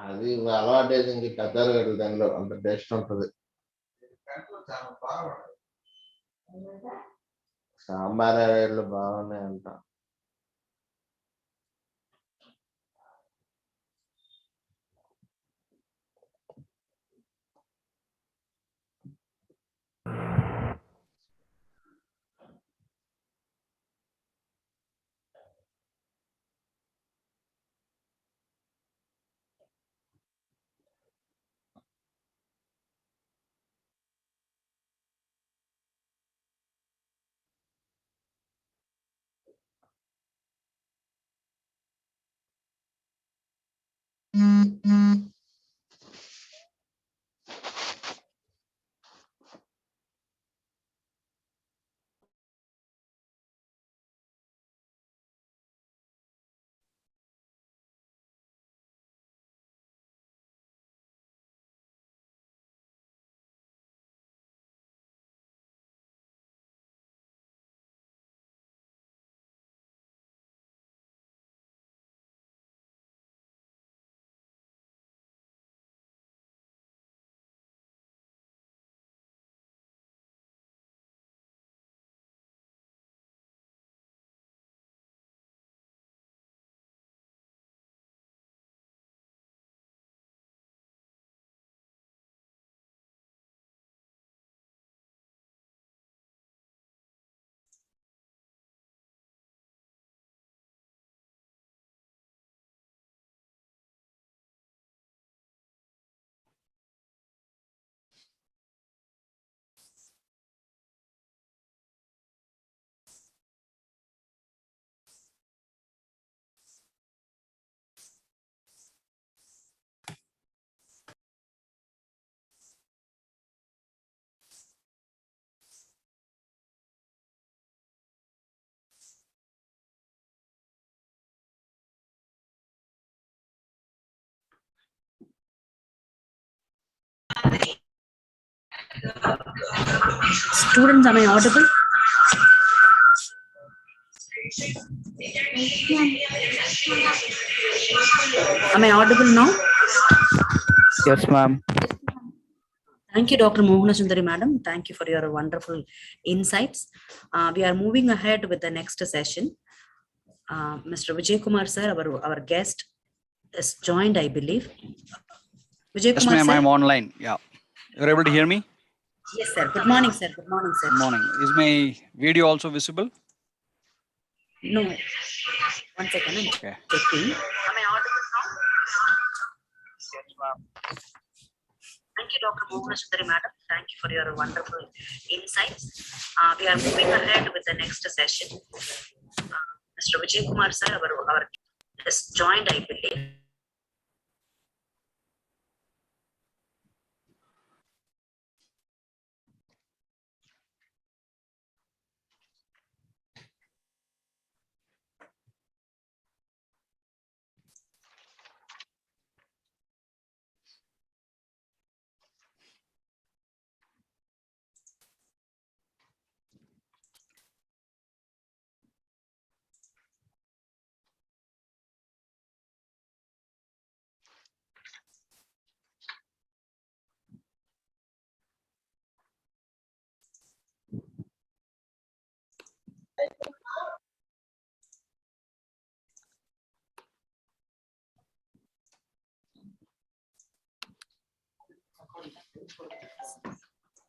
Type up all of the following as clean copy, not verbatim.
అది అలవాటు ఇంక కథలు దానిలో అంత టేస్ట్ ఉంటుంది. Sambar అరేళ్ళు బాగున్నాయంట. Students, am I audible? Am I audible now? Yes, ma'am. Thank you, Dr. Mohana Sundari, madam. Thank you for your wonderful insights. We are moving ahead with the next session. Mr. Vijay Kumar, sir, our guest is joined, I believe. Vijay Kumar, yes, ma'am, I'm online. Yeah. You're able to hear me? Yes, sir. Good morning, sir. Good morning, sir. Good morning. Is my video also visible? No. One second. Okay. Checking. Am I audible now? Yes, ma'am. Thank you, Dr. Mohana Sundari, madam. Thank you for your wonderful insights. We are moving ahead with the next session. Mr. Vijay Kumar, sir, our is joined, I believe.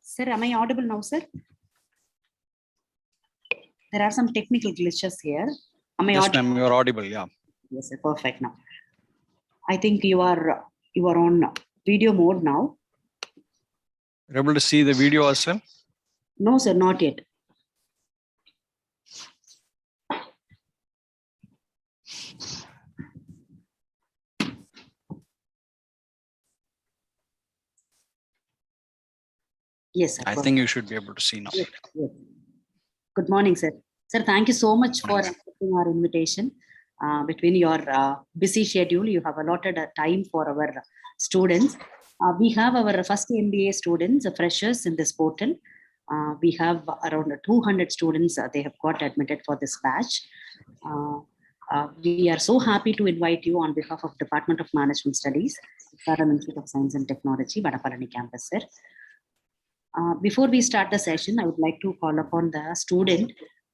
Sir, am I audible now, sir? There are some technical glitches here. Am I yes, audible? ma'am, you are audible. Yeah. Yes, sir. Perfect now. I think you are on video mode now. You're able to see the video as well? No, sir, not yet. Yes, sir. I think you should be able to see now. Yes, yes. Good morning, sir. Sir, thank you so much for accepting our invitation. Between your busy schedule, you have allotted a time for our students. We have our first MBA students, freshers in this portal. We have around 200 students. They have got admitted for this batch. We are so happy to invite you on behalf of Department of Management Studies, SRM Institute of Science and Technology, Vadapalani campus, sir. Before we start the session, I would like to call upon the student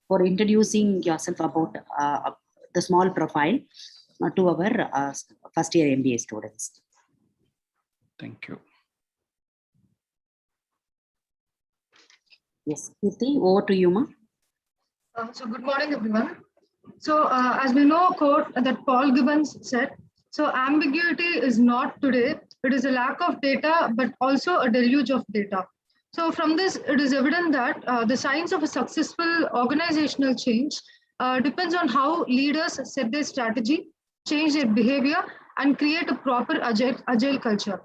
for introducing yourself about the small profile to our first year MBA students. Thank you. Yes, Kirti, over to you, ma. So good morning, everyone. So as we know a quote that Paul Gibbons said, so ambiguity is not today, it is a lack of data, but also a deluge of data. So from this, it is evident that the science of a successful organizational change depends on how leaders set their strategy, change their behavior, and create a proper agile culture.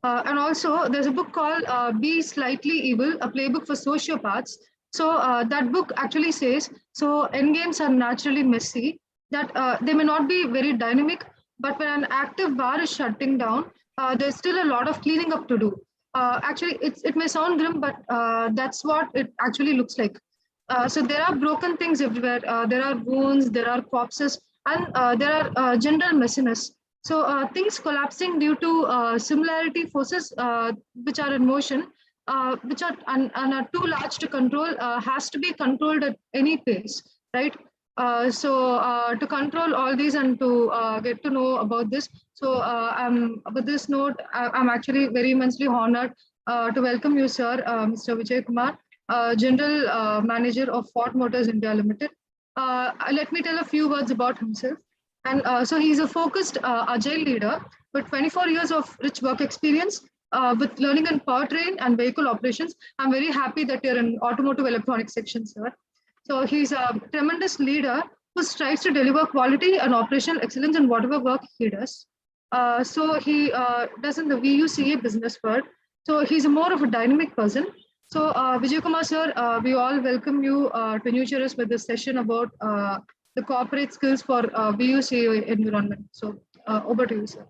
And also, there's a book called Be Slightly Evil, a playbook for sociopaths. So that book actually says, so endgames are naturally messy, that they may not be very dynamic, but when an active bar is shutting down, there's still a lot of cleaning up to do. Actually, it may sound grim, but that's what it actually looks like. So there are broken things everywhere. There are wounds, there are corpses, and there are general messiness. So things collapsing due to similarity forces which are in motion, which are and are too large to control, has to be controlled at any pace, right? So to control all these and to get to know about this, so with this note, I'm actually very immensely honored to welcome you, sir, Mr. Vijay Kumar, General Manager of Ford Motors India Limited. Let me tell a few words about himself. And so he's a focused agile leader with 24 years of rich work experience with learning in powertrain and vehicle operations. I'm very happy that you're in automotive electronics section, sir. So he's a tremendous leader who strives to deliver quality and operational excellence in whatever work he does. So he does in the VUCA business world. So he's more of a dynamic person. So Vijay Kumar, sir, we all welcome you to nurture us with this session about the corporate skills for VUCA environment. So over to you, sir.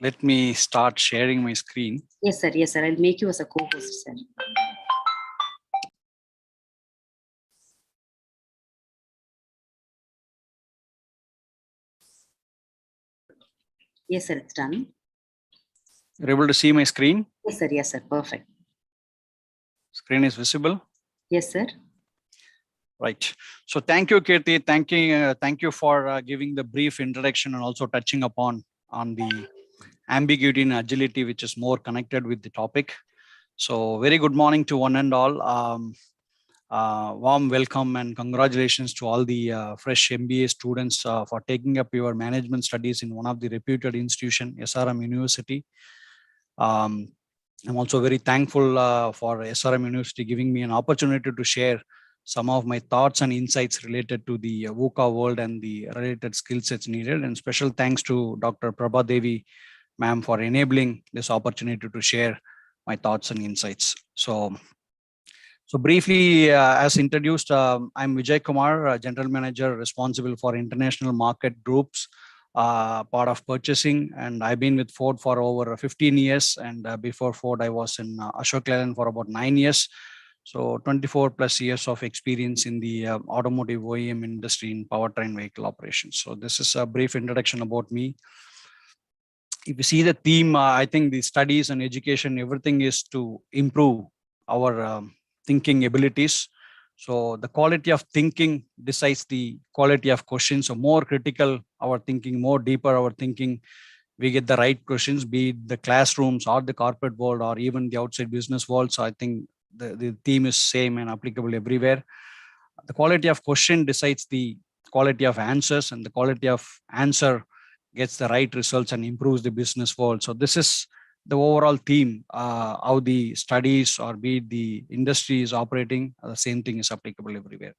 Let me start sharing my screen. Yes, sir. Yes, sir. I'll make you as a co-host, sir. Yes, sir. It's done. You're able to see my screen? Yes, sir. Yes, sir. Perfect. Screen is visible? Yes, sir. Right. So thank you, Kirti. Thank you for giving the brief introduction and also touching upon on the ambiguity and agility, which is more connected with the topic. So very good morning to one and all. Warm welcome and congratulations to all the fresh MBA students for taking up your management studies in one of the reputed institution, SRM University. I'm also very thankful for SRM University giving me an opportunity to share some of my thoughts and insights related to the VUCA world and the related skill sets needed. And special thanks to Dr. Prabha Devi, ma'am, for enabling this opportunity to share my thoughts and insights. So briefly, as introduced, I'm Vijay Kumar, General Manager responsible for international market groups, part of purchasing, and I've been with Ford for over 15 years. And before Ford, I was in Ashok Leyland for about 9 years. So 24 plus years of experience in the automotive OEM industry in powertrain vehicle operations. So this is a brief introduction about me. If you see the theme, I think the studies and education, everything is to improve our thinking abilities. So the quality of thinking decides the quality of questions. So more critical our thinking, more deeper our thinking, we get the right questions, be it the classrooms or the corporate world or even the outside business world. So I think the theme is same and applicable everywhere. The quality of question decides the quality of answers, and the quality of answer gets the right results and improves the business world. So this is the overall theme, how the studies or be it the industry is operating, the same thing is applicable everywhere.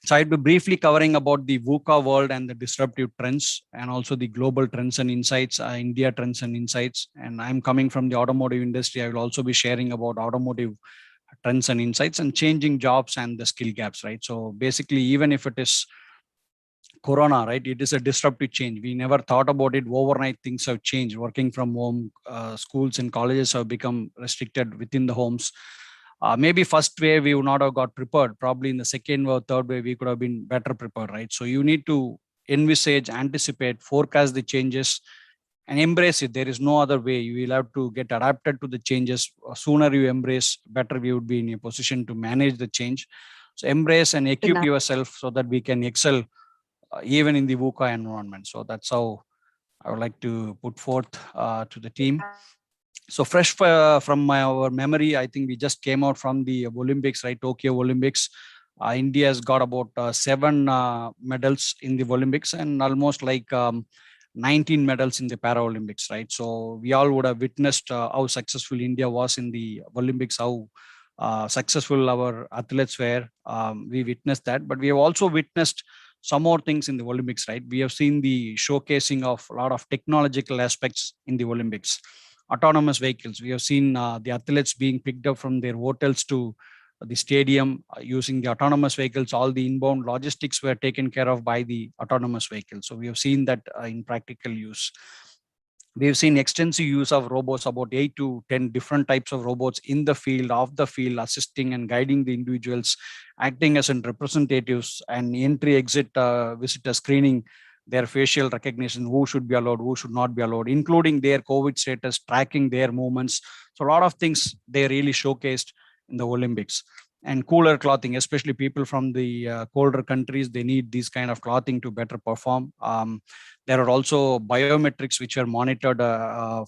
So I'd be briefly covering about the VUCA world and the disruptive trends and also the global trends and insights, India trends and insights. And I'm coming from the automotive industry. I will also be sharing about automotive trends and insights and changing jobs and the skill gaps, right? So basically, even if it is Corona, right, it is a disruptive change. We never thought about it. Overnight, things have changed. Working from home, schools and colleges have become restricted within the homes. Maybe first wave we would not have got prepared. Probably in the second or third wave we could have been better prepared, right? So you need to envisage, anticipate, forecast the changes, and embrace it. There is no other way. You will have to get adapted to the changes. Sooner you embrace, better we would be in a position to manage the change. So embrace and equip yourself so that we can excel even in the VUCA environment. So that's how I would like to put forth to the team. So fresh from our memory, I think we just came out from the Olympics, right? Tokyo Olympics. India has got about 7 medals in the Olympics and almost like 19 medals in the Paralympics, right? So we all would have witnessed how successful India was in the Olympics, how successful our athletes were. We witnessed that, but we have also witnessed some more things in the Olympics, right? We have seen the showcasing of a lot of technological aspects in the Olympics. Autonomous vehicles. We have seen the athletes being picked up from their hotels to the stadium using the autonomous vehicles. All the inbound logistics were taken care of by the autonomous vehicles. So we have seen that in practical use. We have seen extensive use of robots, about 8 to 10 different types of robots in the field, off the field, assisting and guiding the individuals, acting as representatives and entry-exit visitor screening, their facial recognition, who should be allowed, who should not be allowed, including their COVID status, tracking their movements. So a lot of things they really showcased in the Olympics. And cooler clothing, especially people from the colder countries, they need this kind of clothing to better perform. There are also biometrics which are monitored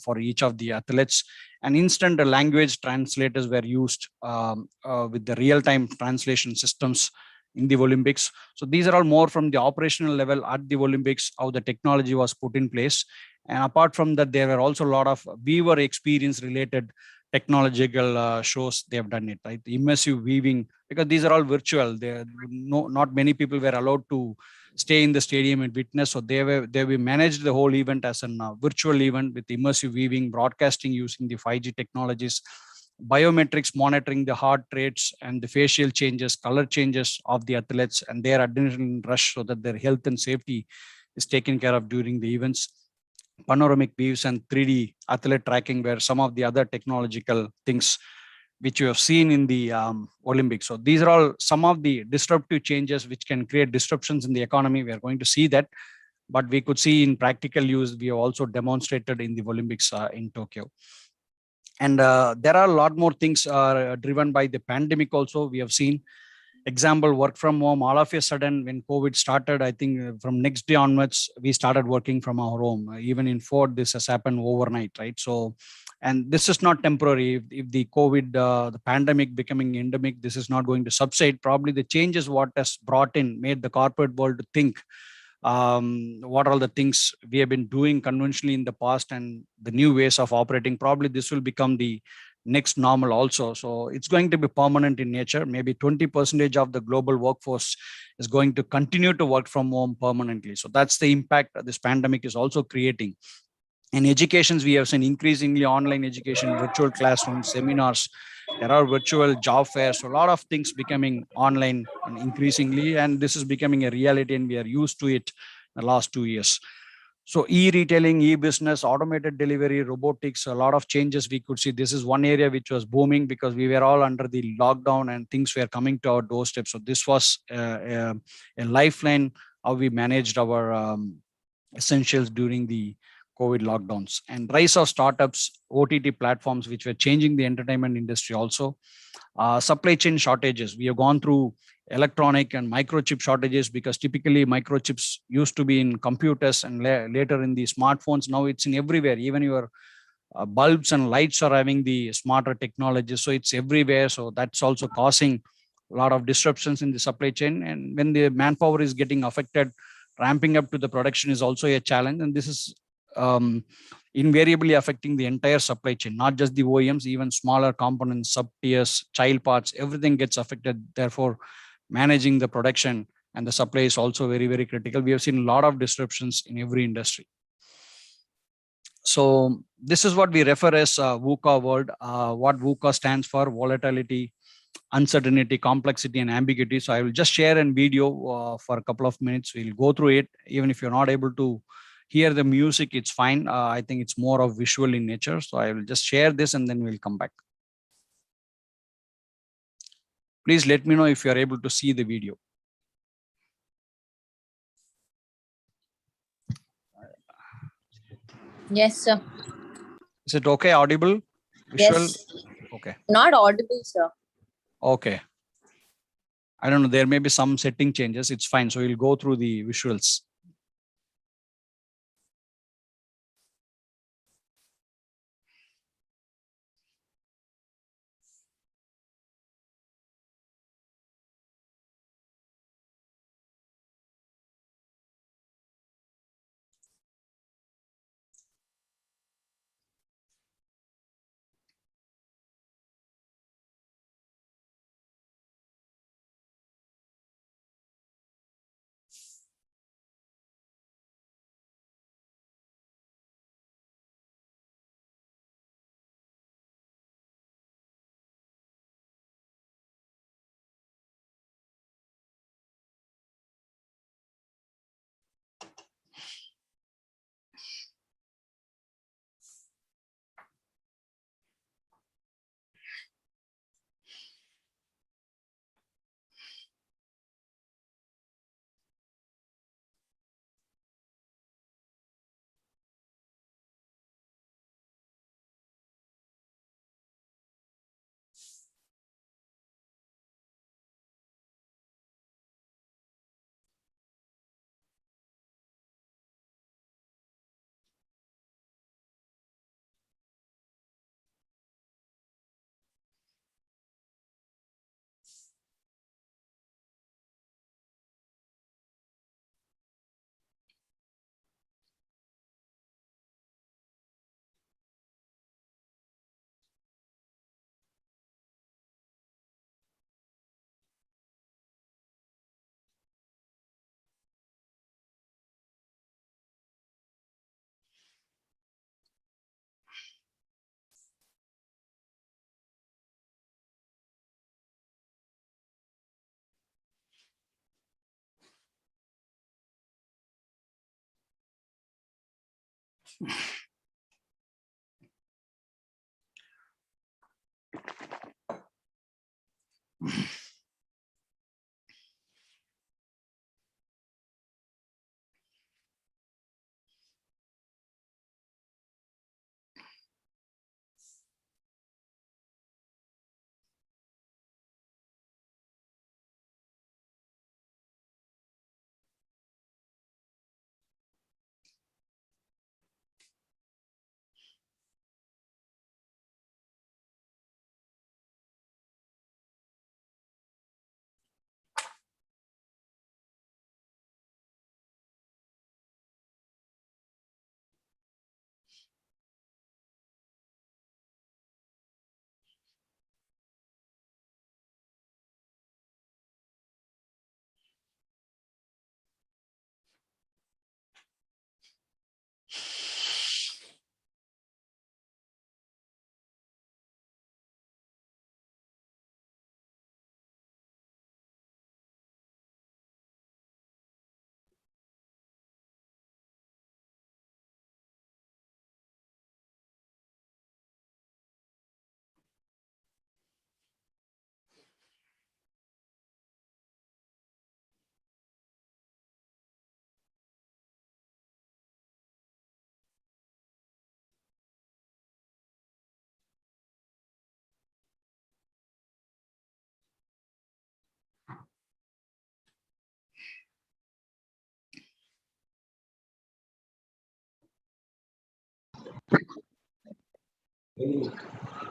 for each of the athletes, and instant language translators were used with the real-time translation systems in the Olympics. So these are all more from the operational level at the Olympics, how the technology was put in place. And apart from that, there were also a lot of viewer experience related technological shows they have done it, right? The immersive weaving, because these are all virtual. Not many people were allowed to stay in the stadium and witness. So they managed the whole event as a virtual event with immersive weaving, broadcasting using the 5G technologies, biometrics monitoring the heart rates and the facial changes, color changes of the athletes and their adrenaline rush so that their health and safety is taken care of during the events. Panoramic views and 3D athlete tracking were some of the other technological things which you have seen in the Olympics. So these are all some of the disruptive changes which can create disruptions in the economy. We are going to see that, but we could see in practical use, we have also demonstrated in the Olympics in Tokyo. And there are a lot more things driven by the pandemic also. We have seen, example, work from home. All of a sudden, when COVID started, I think from next day onwards, we started working from our home. Even in Ford, this has happened overnight, right? So, and this is not temporary. If the COVID, the pandemic becoming endemic, this is not going to subside. Probably the changes what has brought in made the corporate world to think what are all the things we have been doing conventionally in the past and the new ways of operating. Probably this will become the next normal also. So it's going to be permanent in nature. Maybe 20% of the global workforce is going to continue to work from home permanently. So that's the impact this pandemic is also creating. In educations, we have seen increasingly online education, virtual classrooms, seminars. There are virtual job fairs. So a lot of things becoming online and increasingly, and this is becoming a reality and we are used to it in the last 2 years. So e-retailing, e-business, automated delivery, robotics, a lot of changes we could see. This is one area which was booming because we were all under the lockdown and things were coming to our doorstep. So this was a lifeline, how we managed our essentials during the COVID lockdowns. And rise of startups, OTT platforms, which were changing the entertainment industry also. Supply chain shortages. We have gone through electronic and microchip shortages because typically microchips used to be in computers and later in the smartphones. Now it's in everywhere. Even your bulbs and lights are having the smarter technology. So it's everywhere. So that's also causing a lot of disruptions in the supply chain. And when the manpower is getting affected, ramping up to the production is also a challenge. And this is invariably affecting the entire supply chain, not just the OEMs, even smaller components, sub-tiers, child parts, everything gets affected. Therefore, managing the production and the supply is also very, very critical. We have seen a lot of disruptions in every industry. So this is what we refer as VUCA world. What VUCA stands for: volatility, uncertainty, complexity, and ambiguity. So I will just share a video for a couple of minutes. We'll go through it. Even if you're not able to hear the music, it's fine. I think it's more of visual in nature. So I will just share this and then we'll come back. Please let me know if you are able to see the video. Yes, sir. Is it okay? Audible? Visual? Yes. Okay. Not audible, sir. Okay. I don't know. There may be some setting changes. It's fine. So we'll go through the visuals.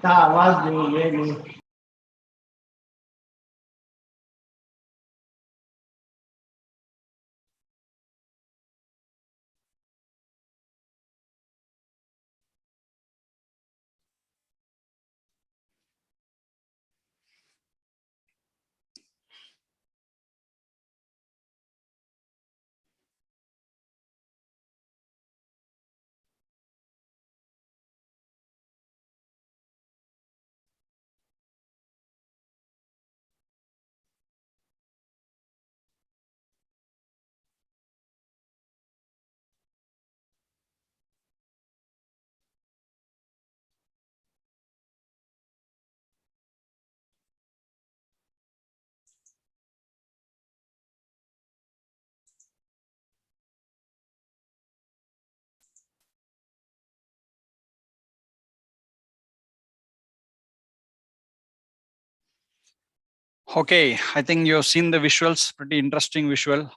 का आवाज नहीं ये नहीं Okay, I think you've seen the visuals, pretty interesting visual,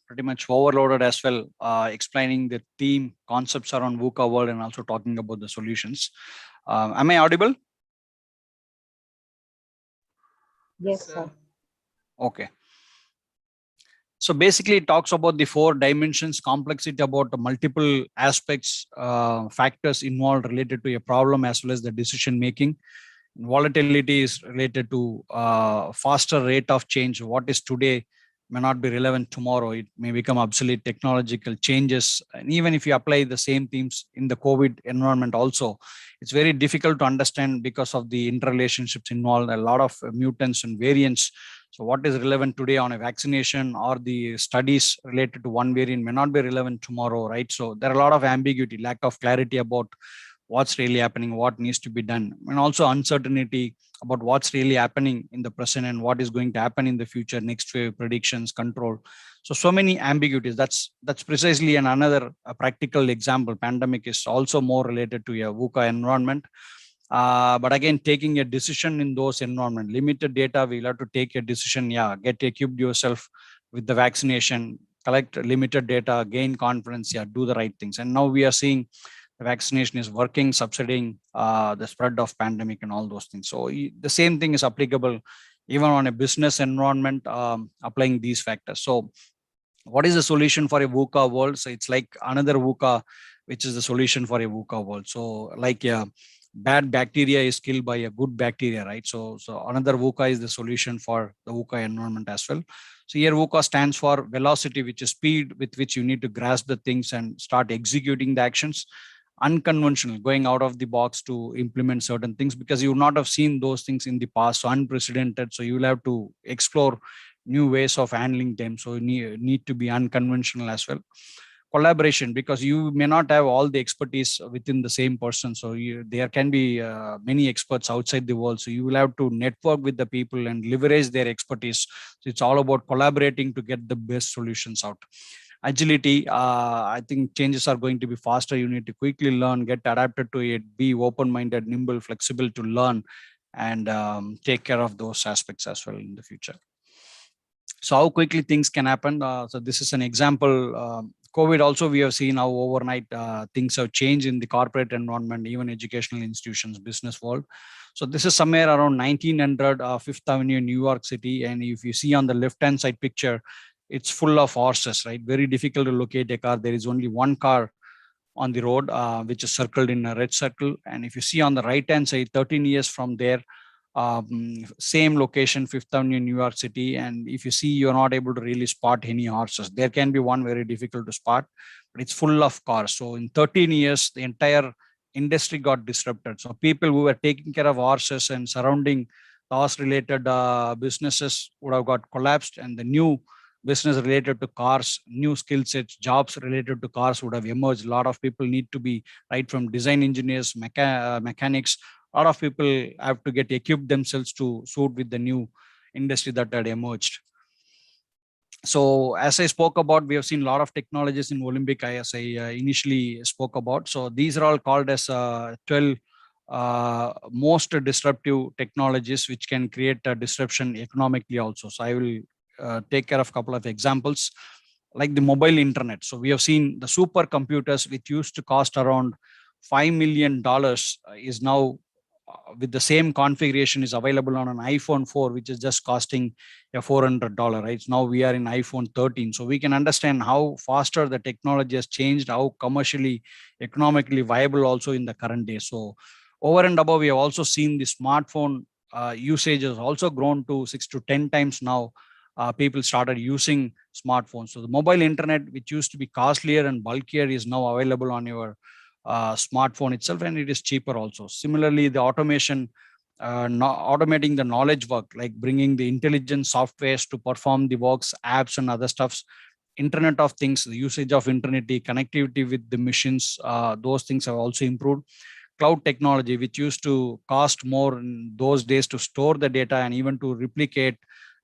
pretty much overloaded as well, explaining the theme concepts around VUCA world and also talking about the solutions. Am I audible? Yes, sir. Okay. So basically it talks about the 4 dimensions, complexity about the multiple aspects, factors involved related to a problem as well as the decision making. Volatility is related to faster rate of change. What is today may not be relevant tomorrow. It may become obsolete. Technological changes, and even if you apply the same themes in the COVID environment also, it's very difficult to understand because of the interrelationships involved, a lot of mutants and variants. So what is relevant today on a vaccination or the studies related to one variant may not be relevant tomorrow, right? So there are a lot of ambiguity, lack of clarity about what's really happening, what needs to be done, and also uncertainty about what's really happening in the present and what is going to happen in the future, next wave predictions, control. So many ambiguities. That's precisely another practical example. Pandemic is also more related to a VUCA environment. But again, taking a decision in those environment, limited data, we'll have to take a decision. Yeah, get equipped yourself with the vaccination, collect limited data, gain confidence. Yeah, do the right things. And now we are seeing the vaccination is working, subsidizing the spread of pandemic and all those things. So the same thing is applicable even on a business environment, applying these factors. So what is the solution for a VUCA world? So it's like another VUCA, which is the solution for a VUCA world. So like a bad bacteria is killed by a good bacteria, right? So another VUCA is the solution for the VUCA environment as well. So here VUCA stands for velocity, which is speed with which you need to grasp the things and start executing the actions. Unconventional, going out of the box to implement certain things because you would not have seen those things in the past. So unprecedented. So you will have to explore new ways of handling them. So you need to be unconventional as well. Collaboration, because you may not have all the expertise within the same person. So there can be many experts outside the world. So you will have to network with the people and leverage their expertise. So it's all about collaborating to get the best solutions out. Agility, I think changes are going to be faster. You need to quickly learn, get adapted to it, be open-minded, nimble, flexible to learn and take care of those aspects as well in the future. So how quickly things can happen. So this is an example. COVID also, we have seen how overnight things have changed in the corporate environment, even educational institutions, business world. So this is somewhere around 1900 Fifth Avenue, New York City. And if you see on the left-hand side picture, it's full of horses, right? Very difficult to locate a car. There is only one car on the road, which is circled in a red circle. And if you see on the right-hand side, 13 years from there, same location, Fifth Avenue, New York City. And if you see, you're not able to really spot any horses. There can be one very difficult to spot, but it's full of cars. So in 13 years, the entire industry got disrupted. So people who were taking care of horses and surrounding horse-related businesses would have got collapsed, and the new business related to cars, new skill sets, jobs related to cars would have emerged. A lot of people need to be right from design engineers, mechanics. A lot of people have to get equipped themselves to suit with the new industry that had emerged. So as I spoke about, we have seen a lot of technologies in Olympic, as I initially spoke about. So these are all called as 12 most disruptive technologies, which can create a disruption economically also. So I will take care of a couple of examples, like the mobile internet. So we have seen the supercomputers, which used to cost around $5 million, is now with the same configuration is available on an iPhone 4, which is just costing a $400, right? Now we are in iPhone 13. So we can understand how faster the technology has changed, how commercially, economically viable also in the current day. So over and above, we have also seen the smartphone usage has also grown to 6 to 10 times now. People started using smartphones. So the mobile internet, which used to be costlier and bulkier, is now available on your smartphone itself, and it is cheaper also. Similarly, the automation, automating the knowledge work, like bringing the intelligent softwares to perform the works, apps and other stuffs. Internet of Things, the usage of internet, connectivity with the machines, those things have also improved. Cloud technology, which used to cost more in those days to store the data and even to replicate,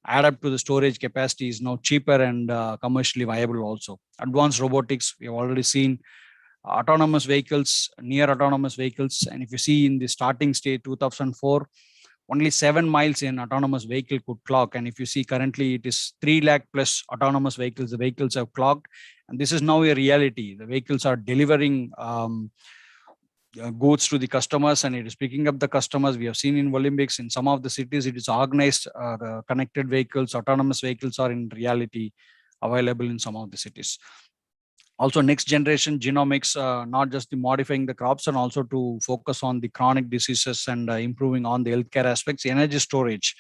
add up to the storage capacity, is now cheaper and commercially viable also. Advanced robotics, we have already seen. Autonomous vehicles, near autonomous vehicles. And if you see in the starting stage, 2004, only 7 miles in autonomous vehicle could clock. And if you see currently, it is 3 lakh plus autonomous vehicles, the vehicles have clocked. And this is now a reality. The vehicles are delivering goods to the customers, and it is picking up the customers. We have seen in Olympics, in some of the cities, it is organized. The connected vehicles, autonomous vehicles are in reality available in some of the cities. Also, next generation genomics, not just the modifying the crops, and also to focus on the chronic diseases and improving on the healthcare aspects. Energy storage,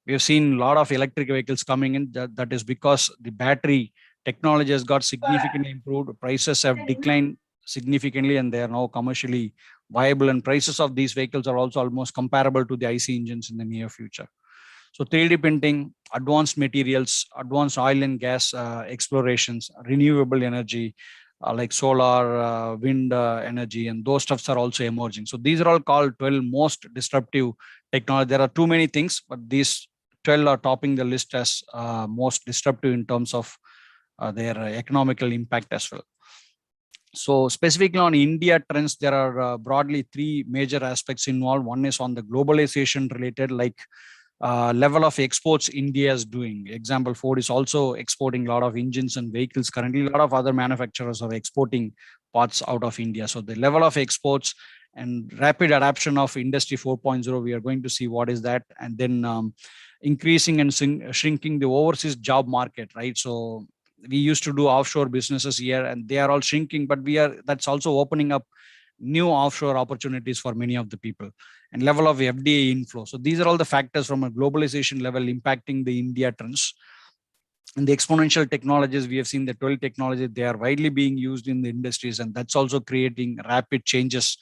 we have seen a lot of electric vehicles coming in. That is because the battery technology has got significantly improved. Prices have declined significantly, and they are now commercially viable. And prices of these vehicles are also almost comparable to the IC engines in the near future. So 3D printing, advanced materials, advanced oil and gas explorations, renewable energy like solar, wind energy, and those stuffs are also emerging. So these are all called 12 most disruptive technology. There are too many things, but these 12 are topping the list as most disruptive in terms of their economical impact as well. So specifically on India trends, there are broadly 3 major aspects involved. One is on the globalization related, like level of exports India is doing. Example, Ford is also exporting a lot of engines and vehicles. Currently, a lot of other manufacturers are exporting parts out of India. So the level of exports and rapid adoption of Industry 4.0, we are going to see what is that. And then increasing and shrinking the overseas job market, right? So we used to do offshore businesses here, and they are all shrinking, but that's also opening up new offshore opportunities for many of the people, and level of FDI inflow. So these are all the factors from a globalization level impacting the India trends. And the exponential technologies, we have seen the 12 technologies, they are widely being used in the industries, and that's also creating rapid changes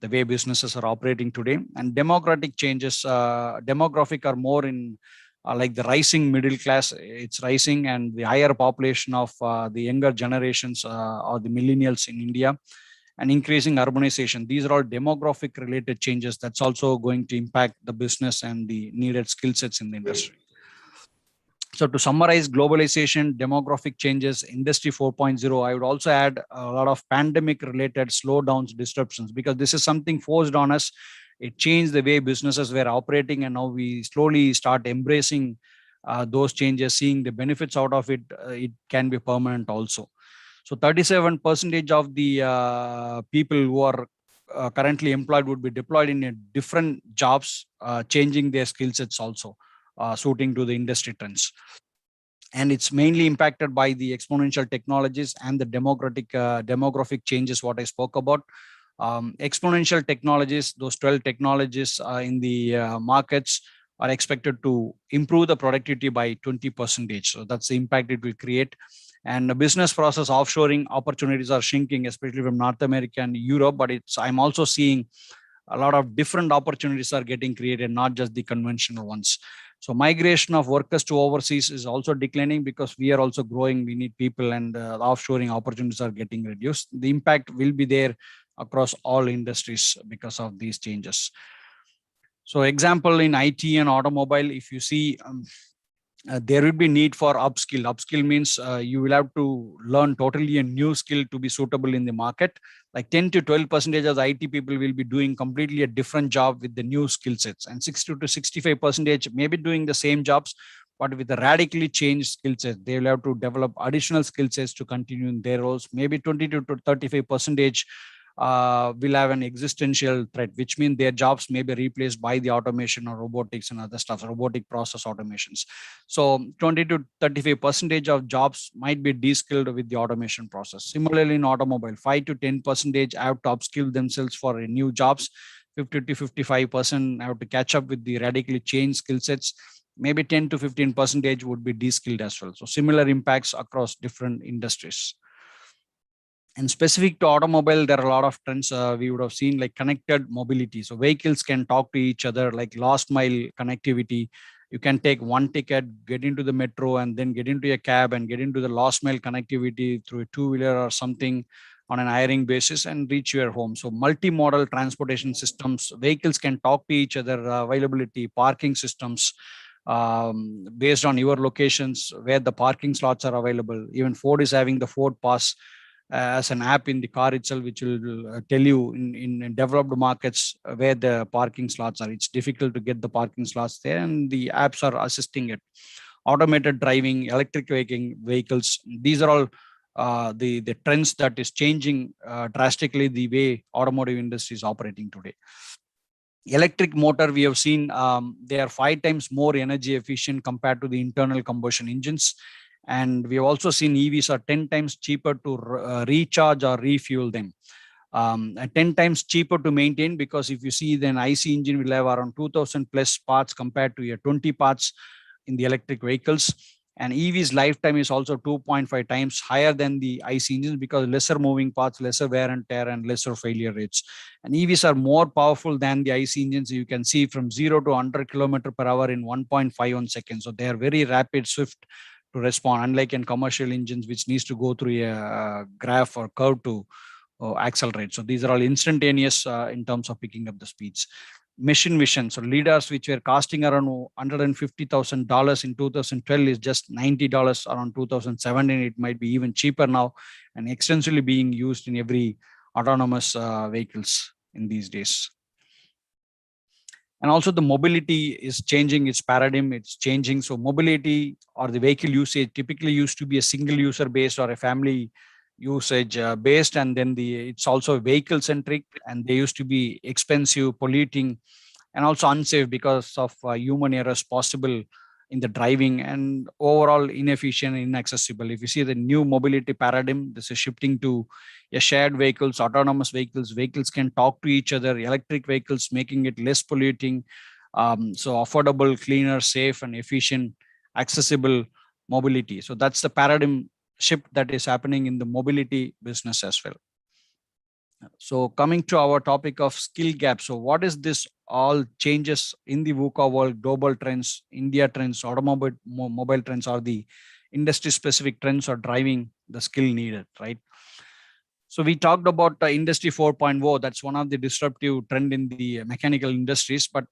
the way businesses are operating today. And democratic changes, demographic are more in like the rising middle class, it's rising, and the higher population of the younger generations or the millennials in India, and increasing urbanization. These are all demographic related changes that's also going to impact the business and the needed skill sets in the industry. So to summarize, globalization, demographic changes, Industry 4.0, I would also add a lot of pandemic related slowdowns, disruptions, because this is something forced on us. It changed the way businesses were operating, and now we slowly start embracing those changes, seeing the benefits out of it. It can be permanent also. So 37% of the people who are currently employed would be deployed in different jobs, changing their skill sets also, suiting to the industry trends. And it's mainly impacted by the exponential technologies and the demographic changes, what I spoke about. Exponential technologies, those 12 technologies in the markets are expected to improve the productivity by 20%. So that's the impact it will create. And the business process offshoring opportunities are shrinking, especially from North America and Europe. But I'm also seeing a lot of different opportunities are getting created, not just the conventional ones. So migration of workers to overseas is also declining because we are also growing. We need people, and offshoring opportunities are getting reduced. The impact will be there across all industries because of these changes. So example, in IT and automobile, if you see, there will be need for upskill. Upskill means you will have to learn totally a new skill to be suitable in the market. Like 10 to 12% of the IT people will be doing completely a different job with the new skill sets, and 60 to 65% may be doing the same jobs, but with a radically changed skill set. They will have to develop additional skill sets to continue in their roles. Maybe 20 to 35% will have an existential threat, which means their jobs may be replaced by the automation or robotics and other stuff, robotic process automations. So 20 to 35% of jobs might be de-skilled with the automation process. Similarly, in automobile, 5 to 10% have to upskill themselves for new jobs. 50 to 55% have to catch up with the radically changed skill sets. Maybe 10 to 15% would be de-skilled as well. So similar impacts across different industries. And specific to automobile, there are a lot of trends we would have seen, like connected mobility. So vehicles can talk to each other, like last mile connectivity. You can take one ticket, get into the metro, and then get into a cab and get into the last mile connectivity through a two-wheeler or something on an hiring basis and reach your home. So multimodal transportation systems, vehicles can talk to each other, availability, parking systems, based on your locations where the parking slots are available. Even Ford is having the Ford Pass, as an app in the car itself, which will tell you in developed markets where the parking slots are. It's difficult to get the parking slots there, and the apps are assisting it. Automated driving, electric vehicles, these are all the trends that is changing drastically the way automotive industry is operating today. Electric motor, we have seen they are 5 times more energy efficient compared to the internal combustion engines. And we have also seen EVs are 10 times cheaper to recharge or refuel them. 10 times cheaper to maintain, because if you see, then IC engine will have around 2000 plus parts compared to your 20 parts in the electric vehicles. And EV's lifetime is also 2.5 times higher than the IC engines, because lesser moving parts, lesser wear and tear, and lesser failure rates. And EVs are more powerful than the IC engines. You can see from 0 to 100 km/h in 1.51 seconds. So they are very rapid, swift to respond, unlike in commercial engines, which needs to go through a graph or curve to accelerate. So these are all instantaneous in terms of picking up the speeds. Machine vision, so lidars, which were costing around $150,000 in 2012, is just $90 around 2017. It might be even cheaper now, and extensively being used in every autonomous vehicles in these days. And also the mobility is changing its paradigm, it's changing. So mobility or the vehicle usage typically used to be a single user based or a family usage based, and then it's also vehicle centric, and they used to be expensive, polluting, and also unsafe because of human errors possible in the driving, and overall inefficient, inaccessible. If you see the new mobility paradigm, this is shifting to a shared vehicles, autonomous vehicles. Vehicles can talk to each other, electric vehicles, making it less polluting. So affordable, cleaner, safe, and efficient, accessible mobility. So that's the paradigm shift that is happening in the mobility business as well. So coming to our topic of skill gap. So what is this all changes in the VUCA world, global trends, India trends, mobile trends, or the industry specific trends are driving the skill needed, right? So we talked about industry 4.0. That's one of the disruptive trend in the mechanical industries, but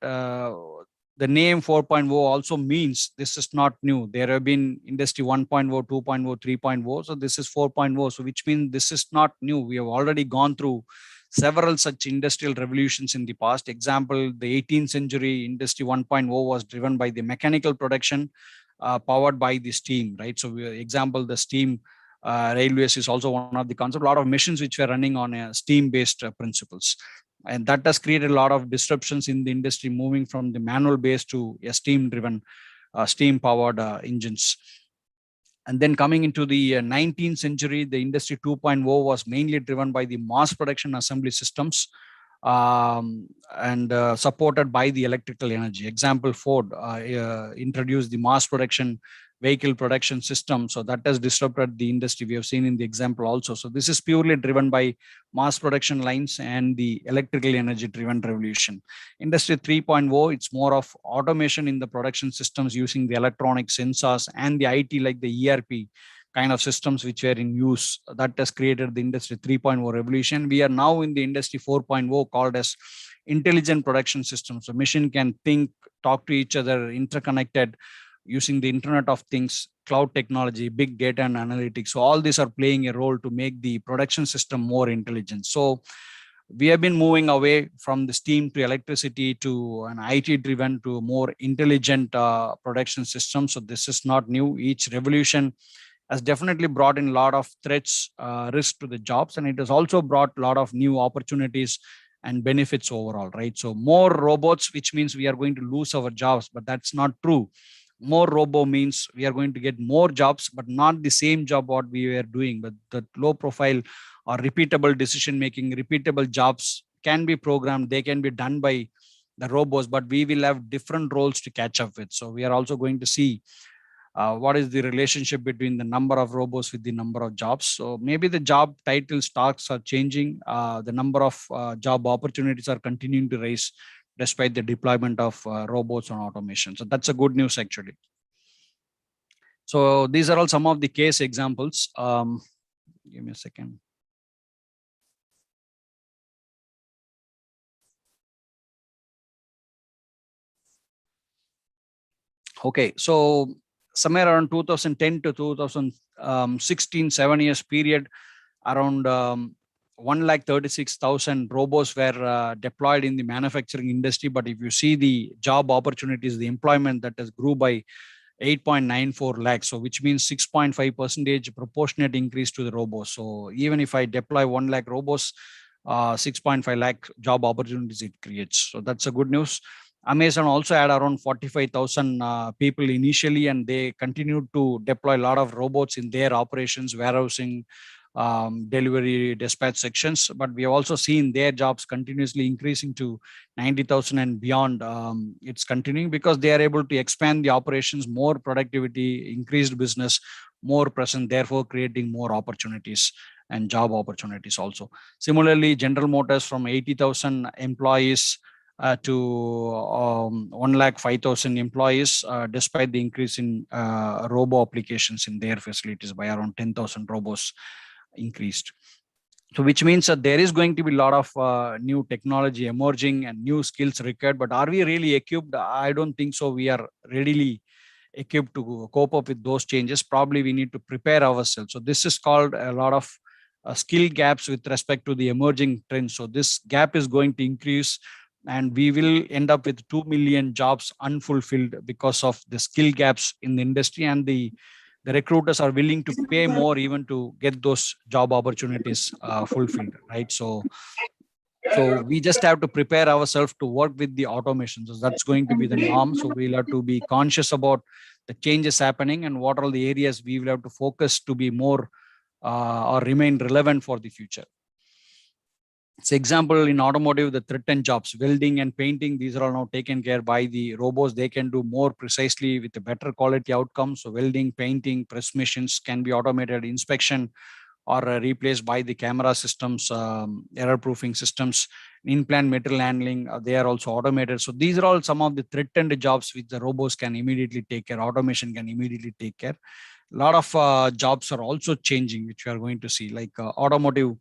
the name 4.0 also means this is not new. There have been industry 1.0, 2.0, 3.0. So this is 4.0. So which means this is not new. We have already gone through several such industrial revolutions in the past. Example, the 18th century industry 1.0 was driven by the mechanical production powered by the steam, right? So example, the steam railways is also one of the concepts. A lot of machines which were running on steam-based principles. And that has created a lot of disruptions in the industry, moving from the manual based to a steam-driven, steam-powered engines. And then coming into the 19th century, the industry 2.0 was mainly driven by the mass production assembly systems and supported by the electrical energy. Example, Ford introduced the mass production vehicle production system. So that has disrupted the industry. We have seen in the example also. So this is purely driven by mass production lines and the electrical energy driven revolution. Industry 3.0, it's more of automation in the production systems using the electronic sensors and the IT, like the ERP kind of systems which were in use. That has created the industry 3.0 revolution. We are now in the industry 4.0 called as intelligent production systems. So machine can think, talk to each other, interconnected, using the Internet of Things, cloud technology, big data and analytics. So all these are playing a role to make the production system more intelligent. So we have been moving away from the steam to electricity to an IT driven to more intelligent production system. So this is not new. Each revolution has definitely brought in a lot of threats, risk to the jobs, and it has also brought a lot of new opportunities and benefits overall, right? So more robots, which means we are going to lose our jobs, but that's not true. More robo means we are going to get more jobs, but not the same job what we were doing, but the low profile or repeatable decision making, repeatable jobs can be programmed. They can be done by the robots, but we will have different roles to catch up with. So we are also going to see what is the relationship between the number of robots with the number of jobs. So maybe the job title stocks are changing. The number of job opportunities are continuing to rise despite the deployment of robots and automation. So that's a good news actually. So these are all some of the case examples. Give me a second. Okay, so somewhere around 2010 to 2016, 7 years period, around 136,000 robots were deployed in the manufacturing industry. But if you see the job opportunities, the employment that has grew by 8.94 lakhs, so which means 6.5% proportionate increase to the robots. So even if I deploy 1 lakh robots, 6.5 lakh job opportunities it creates. So that's a good news. Amazon also had around 45,000 people initially, and they continued to deploy a lot of robots in their operations, warehousing, delivery, dispatch sections. But we have also seen their jobs continuously increasing to 90,000 and beyond. It's continuing because they are able to expand the operations, more productivity, increased business, more present, therefore creating more opportunities and job opportunities also. Similarly, General Motors from 80,000 employees to 105,000 employees, despite the increase in robo applications in their facilities by around 10,000 robots increased. So which means that there is going to be a lot of new technology emerging and new skills required. But are we really equipped? I don't think so. We are readily equipped to cope up with those changes. Probably we need to prepare ourselves. So this is called a lot of skill gaps with respect to the emerging trends. So this gap is going to increase, and we will end up with 2 million jobs unfulfilled because of the skill gaps in the industry, and the recruiters are willing to pay more even to get those job opportunities fulfilled, right? So we just have to prepare ourselves to work with the automation. So that's going to be the norm. So we'll have to be conscious about the changes happening and what are the areas we will have to focus to be more or remain relevant for the future. So example, in automotive, the threatened jobs, welding and painting, these are all now taken care by the robots. They can do more precisely with a better quality outcome. So welding, painting, press machines can be automated. Inspection or replaced by the camera systems, error proofing systems. In-plant material handling, they are also automated. So these are all some of the threatened jobs which the robots can immediately take care. Automation can immediately take care. A lot of jobs are also changing, which we are going to see, like automotive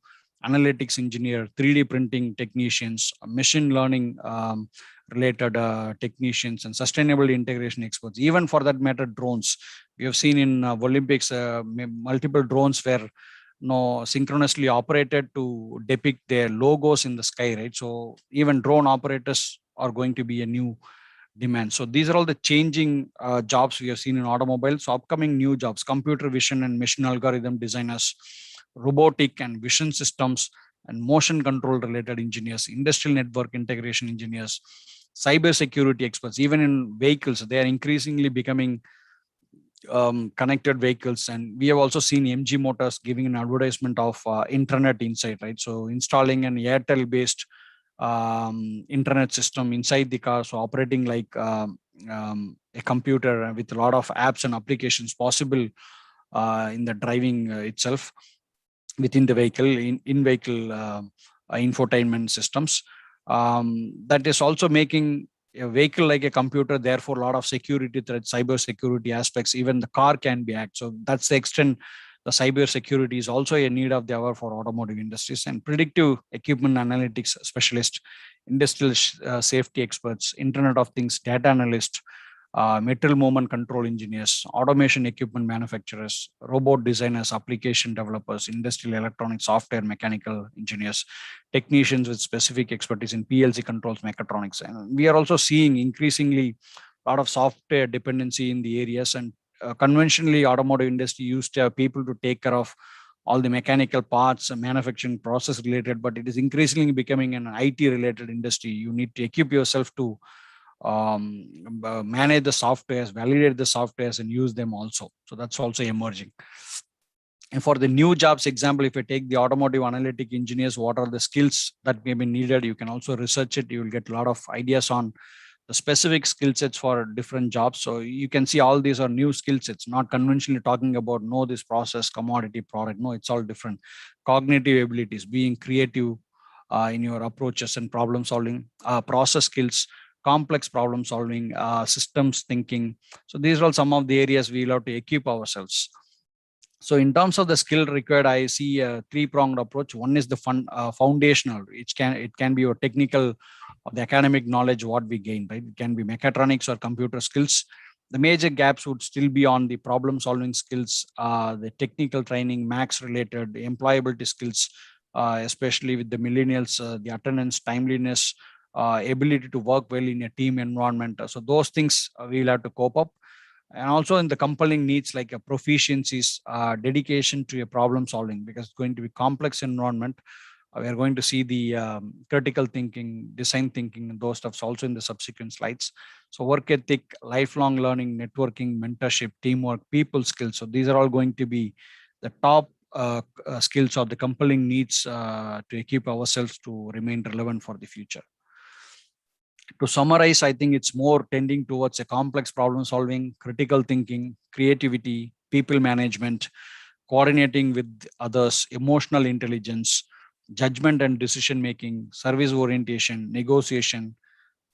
analytics engineer, 3D printing technicians, machine learning related technicians, and sustainable integration experts. Even for that matter, drones. We have seen in Olympics, multiple drones were synchronously operated to depict their logos in the sky, right? So even drone operators are going to be a new demand. So these are all the changing jobs we have seen in automobiles. So upcoming new jobs, computer vision and machine algorithm designers, robotic and vision systems and motion control related engineers, industrial network integration engineers, cyber security experts. Even in vehicles, they are increasingly becoming connected vehicles. And we have also seen MG Motors giving an advertisement of internet insight, right? So installing an Airtel based internet system inside the car, so operating like a computer with a lot of apps and applications possible in the driving itself within the vehicle, in vehicle infotainment systems. That is also making a vehicle like a computer, therefore a lot of security threats, cyber security aspects. Even the car can be hacked. So that's the extent the cyber security is also a need of the hour for automotive industries. And predictive equipment analytics specialists, industrial safety experts, Internet of Things data analysts, material movement control engineers, automation equipment manufacturers, robot designers, application developers, industrial electronic software, mechanical engineers, technicians with specific expertise in PLC controls, mechatronics. And we are also seeing increasingly a lot of software dependency in the areas. And conventionally, automotive industry used to have people to take care of all the mechanical parts and manufacturing process related, but it is increasingly becoming an IT related industry. You need to equip yourself to manage the softwares, validate the softwares, and use them also. So that's also emerging. And for the new jobs, example, if you take the automotive analytic engineers, what are the skills that may be needed? You can also research it. You will get a lot of ideas on the specific skill sets for different jobs. So you can see all these are new skill sets, not conventionally talking about know this process, commodity, product. No, it's all different. Cognitive abilities, being creative in your approaches and problem solving, process skills, complex problem solving, systems thinking. So these are all some of the areas we will have to equip ourselves. So in terms of the skill required, I see a three-pronged approach. One is the foundational. It can be your technical or the academic knowledge, what we gain, right? It can be mechatronics or computer skills. The major gaps would still be on the problem solving skills, the technical training, max related employability skills, especially with the millennials, the attendance, timeliness, ability to work well in a team environment. So those things we'll have to cope up. And also in the compelling needs like a proficiencies, dedication to a problem solving, because it's going to be complex environment. We are going to see the critical thinking, design thinking, and those stuffs also in the subsequent slides. So work ethic, lifelong learning, networking, mentorship, teamwork, people skills. So these are all going to be the top skills or the compelling needs to equip ourselves to remain relevant for the future. To summarize, I think it's more tending towards a complex problem solving, critical thinking, creativity, people management, coordinating with others, emotional intelligence, judgment and decision making, service orientation, negotiation,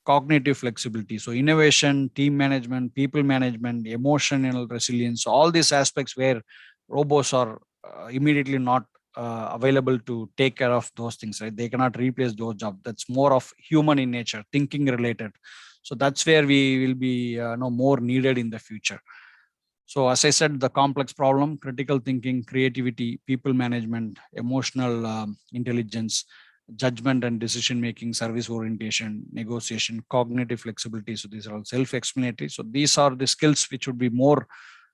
cognitive flexibility. So innovation, team management, people management, emotional resilience, all these aspects where robots are immediately not available to take care of those things, right? They cannot replace those jobs. That's more of human in nature, thinking related. So that's where we will be more needed in the future. So as I said, the complex problem, critical thinking, creativity, people management, emotional intelligence, judgment and decision making, service orientation, negotiation, cognitive flexibility. So these are all self-explanatory. So these are the skills which would be more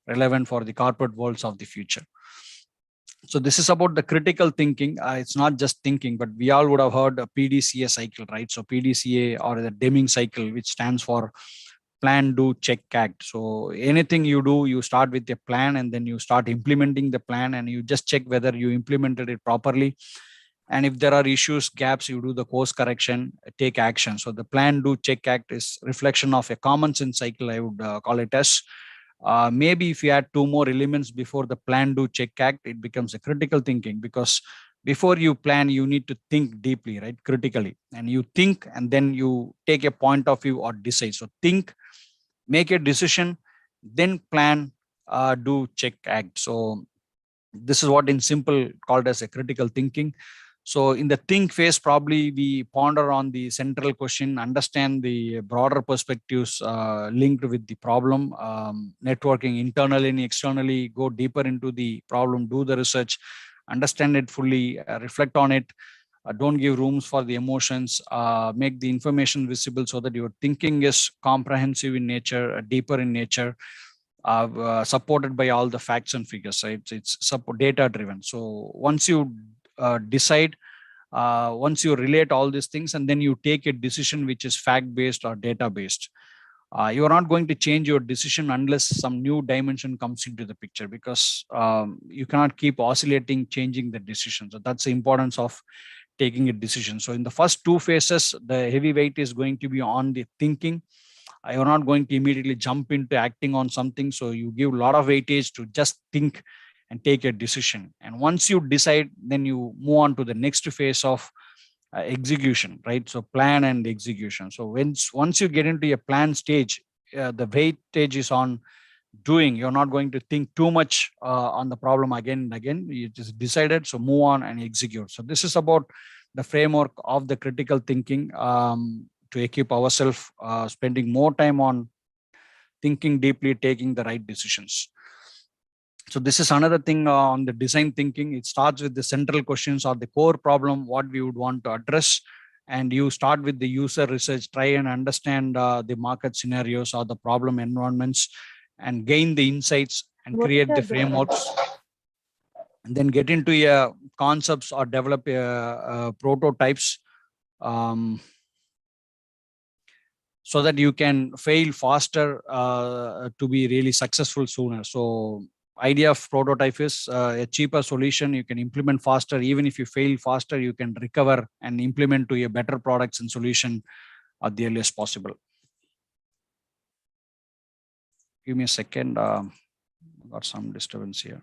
relevant for the corporate worlds of the future. So this is about the critical thinking. It's not just thinking, but we all would have heard a PDCA cycle, right? So PDCA, or the Deming cycle, which stands for plan, do, check, act. So anything you do, you start with a plan and then you start implementing the plan and you just check whether you implemented it properly. And if there are issues, gaps, you do the course correction, take action. So the plan, do, check, act is reflection of a common sense cycle, I would call it as. Maybe if you add two more elements before the plan, do, check, act, it becomes a critical thinking, because before you plan, you need to think deeply, right? Critically. And you think and then you take a point of view or decide. So think, make a decision, then plan, do, check, act. So this is what in simple called as a critical thinking. So in the think phase, probably we ponder on the central question, understand the broader perspectives linked with the problem, networking internally and externally, go deeper into the problem, do the research, understand it fully, reflect on it, don't give rooms for the emotions, make the information visible so that your thinking is comprehensive in nature, deeper in nature, supported by all the facts and figures, right? It's data driven. So once you decide, once you relate all these things, and then you take a decision which is fact based or data based, you are not going to change your decision unless some new dimension comes into the picture, because you cannot keep oscillating, changing the decision. So that's the importance of taking a decision. So in the first two phases, the heavy weight is going to be on the thinking. You're not going to immediately jump into acting on something. So you give a lot of weightage to just think and take a decision. And once you decide, then you move on to the next phase of execution, right? So plan and execution. So once you get into a plan stage, the weightage is on doing. You're not going to think too much on the problem again and again. You just decided, so move on and execute. So this is about the framework of the critical thinking, to equip ourselves, spending more time on thinking deeply, taking the right decisions. So this is another thing on the design thinking. It starts with the central questions or the core problem, what we would want to address. And you start with the user research, try and understand the market scenarios or the problem environments, and gain the insights and What is create the the frameworks. And then get into concepts or develop prototypes, so that you can fail faster to be really successful sooner. So idea of prototype is a cheaper solution you can implement faster. Even if you fail faster, you can recover and implement to a better products and solution at the earliest possible. Give me a second. Got some disturbance here.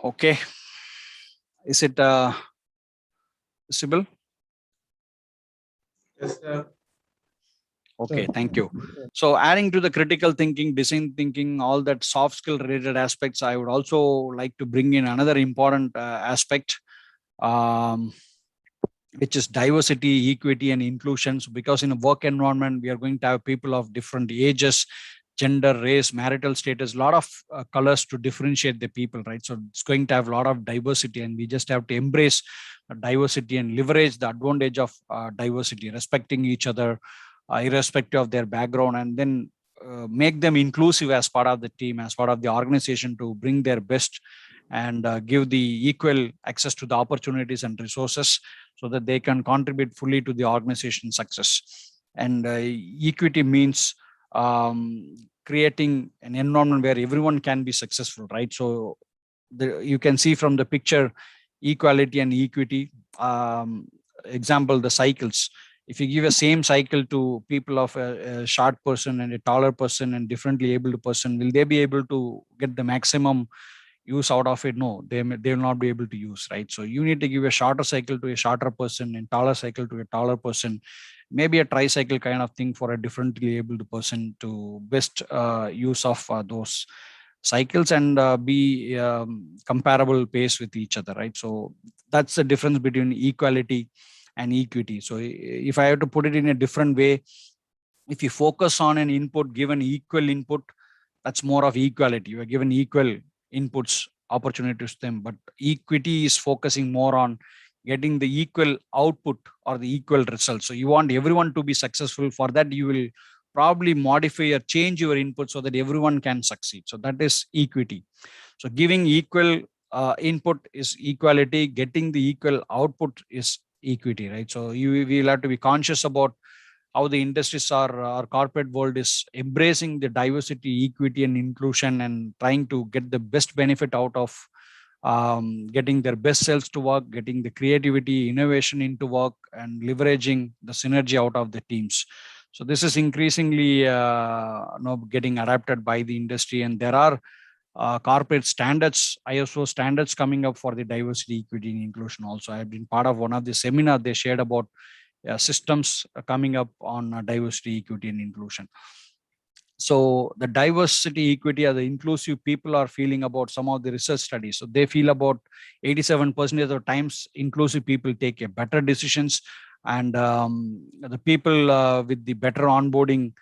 Okay. Is it visible? Yes, sir. Okay, thank you. So adding to the critical thinking, design thinking, all that soft skill related aspects, I would also like to bring in another important aspect, um, which is diversity, equity, and inclusion. So because in a work environment, we are going to have people of different ages, gender, race, marital status, a lot of colors to differentiate the people, right? So it's going to have a lot of diversity, and we just have to embrace diversity and leverage the advantage of diversity, respecting each other, irrespective of their background, and then make them inclusive as part of the team, as part of the organization, to bring their best and give the equal access to the opportunities and resources so that they can contribute fully to the organization's success. And equity means creating an environment where everyone can be successful, right? So you can see from the picture equality and equity. Example, the cycles. If you give a same cycle to people of a short person and a taller person and differently able person, will they be able to get the maximum use out of it? No, they will not be able to use, right? So you need to give a shorter cycle to a shorter person and taller cycle to a taller person, maybe a tricycle kind of thing for a differently able person to best use of those cycles and be comparable pace with each other, right? So that's the difference between equality and equity. So if I have to put it in a different way, if you focus on an input, given equal input, that's more of equality. You are given equal inputs, opportunities to them, but equity is focusing more on getting the equal output or the equal result. So you want everyone to be successful. For that, you will probably modify or change your input so that everyone can succeed. So that is equity. So giving equal input is equality, getting the equal output is equity, right? So you will have to be conscious about how the industries are, our corporate world is embracing the diversity, equity, and inclusion, and trying to get the best benefit out of getting their best selves to work, getting the creativity, innovation into work, and leveraging the synergy out of the teams. So this is increasingly getting adapted by the industry, and there are corporate standards, ISO standards coming up for the diversity, equity, and inclusion. Also, I have been part of one of the seminar they shared about systems coming up on diversity, equity, and inclusion. So the diversity, equity, or the inclusive people are feeling about some of the research studies. So they feel about 87% of the times inclusive people take a better decisions, and the people with the better onboarding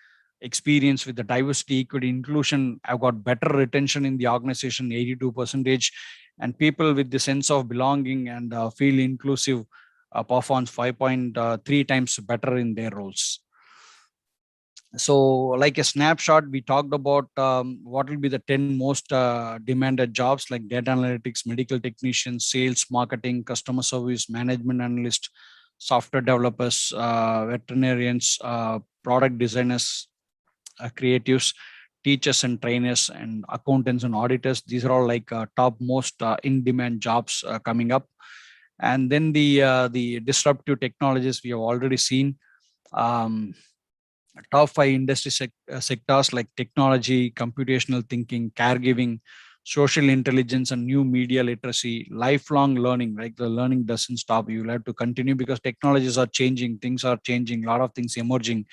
experience with the diversity, equity, inclusion have got better retention in the organization, 82%, and people with the sense of belonging and feel inclusive performs 5.3 times better in their roles. So like a snapshot, we talked about what will be the 10 most demanded jobs, like data analytics, medical technicians, sales, marketing, customer service, management analyst, software developers, veterinarians, product designers, creatives, teachers and trainers, and accountants and auditors. These are all like top most in-demand jobs coming up. And then the disruptive technologies we have already seen. Top 5 industry sectors like technology, computational thinking, caregiving, social intelligence, and new media literacy, lifelong learning. Like the learning doesn't stop. You will have to continue because technologies are changing, things are changing, a lot of things emerging.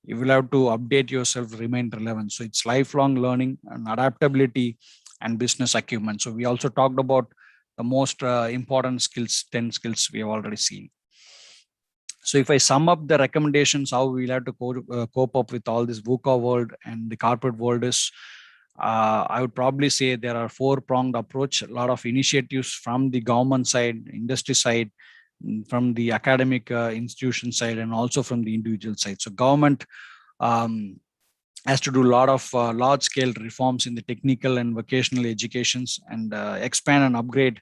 You will have to update yourself, remain relevant. So it's lifelong learning and adaptability and business acumen. So we also talked about the most important skills, 10 skills we have already seen. So if I sum up the recommendations, how we'll have to cope up with all this VUCA world and the corporate world is, I would probably say there are 4-pronged approach, a lot of initiatives from the government side, industry side, from the academic institution side, and also from the individual side. So government has to do a lot of large scale reforms in the technical and vocational educations, and expand and upgrade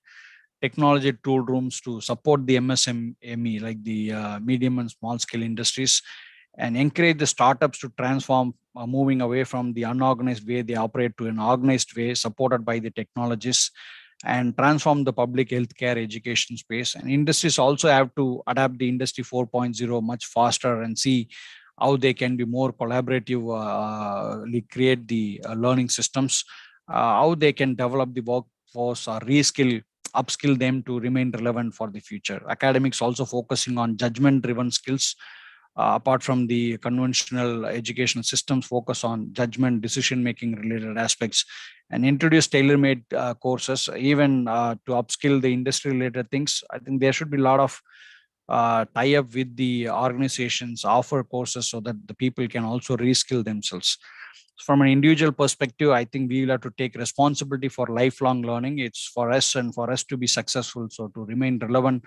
technology tool rooms to support the MSME, like the medium and small scale industries, and encourage the startups to transform, moving away from the unorganized way they operate to an organized way supported by the technologies, and transform the public healthcare education space. And industries also have to adapt the industry 4.0 much faster and see how they can be more collaborative, create the learning systems, how they can develop the workforce or upskill them to remain relevant for the future. Academics also focusing on judgment-driven skills. Apart from the conventional education systems, focus on judgment, decision-making related aspects, and introduce tailor-made courses, even to upskill the industry-related things. I think there should be a lot of tie up with the organizations, offer courses so that the people can also reskill themselves. From an individual perspective, I think we will have to take responsibility for lifelong learning. It's for us and for us to be successful. So to remain relevant,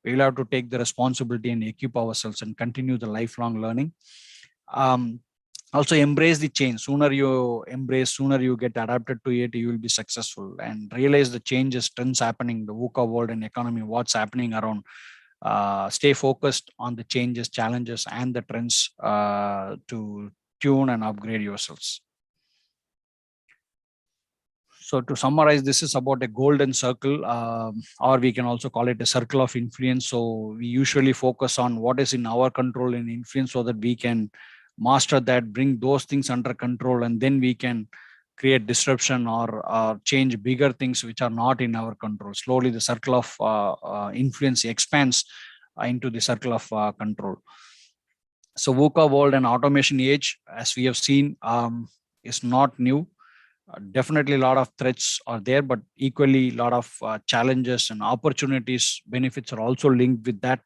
we will have to take the responsibility and equip ourselves and continue the lifelong learning. Also embrace the change. Sooner you embrace, sooner you get adapted to it, you will be successful, and realize the changes, trends happening, the VUCA world and economy, what's happening around. Stay focused on the changes, challenges, and the trends to tune and upgrade yourselves. So to summarize, this is about a golden circle, or we can also call it a circle of influence. So we usually focus on what is in our control and influence so that we can master that, bring those things under control, and then we can create disruption or change bigger things which are not in our control. Slowly, the circle of influence expands into the circle of control. So VUCA world and automation age, as we have seen, is not new. Definitely a lot of threats are there, but equally a lot of challenges and opportunities, benefits are also linked with that.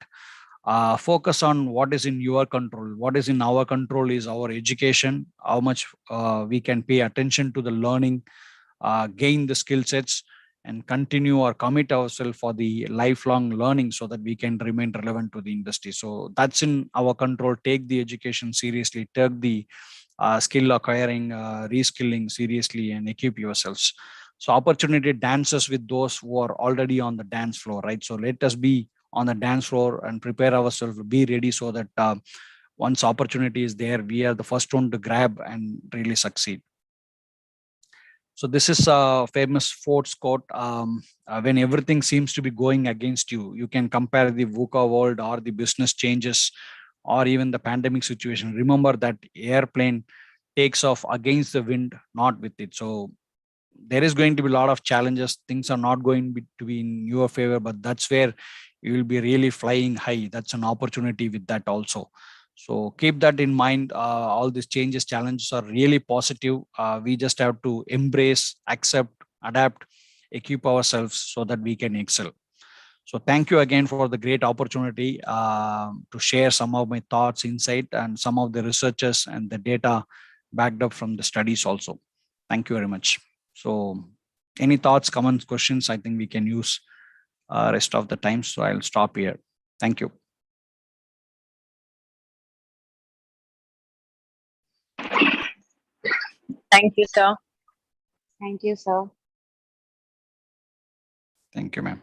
Focus on what is in your control. What is in our control is our education, how much we can pay attention to the learning, gain the skill sets, and continue or commit ourselves for the lifelong learning so that we can remain relevant to the industry. So that's in our control. Take the education seriously, take the skill acquiring, reskilling seriously, and equip yourselves. So opportunity dances with those who are already on the dance floor, right? So let us be on the dance floor and prepare ourselves, be ready so that once opportunity is there, we are the first one to grab and really succeed. So this is a famous Ford's quote. When everything seems to be going against you, you can compare the VUCA world or the business changes or even the pandemic situation. Remember that airplane takes off against the wind, not with it. So there is going to be a lot of challenges. Things are not going to be in your favor, but that's where you will be really flying high. That's an opportunity with that also. So keep that in mind. All these changes, challenges are really positive. We just have to embrace, accept, adapt, equip ourselves so that we can excel. So thank you again for the great opportunity to share some of my thoughts, insight, and some of the researches and the data backed up from the studies also. Thank you very much. So any thoughts, comments, questions, I think we can use rest of the time. So I'll stop here. Thank you. Thank you, sir. Thank you, sir. Thank you, ma'am.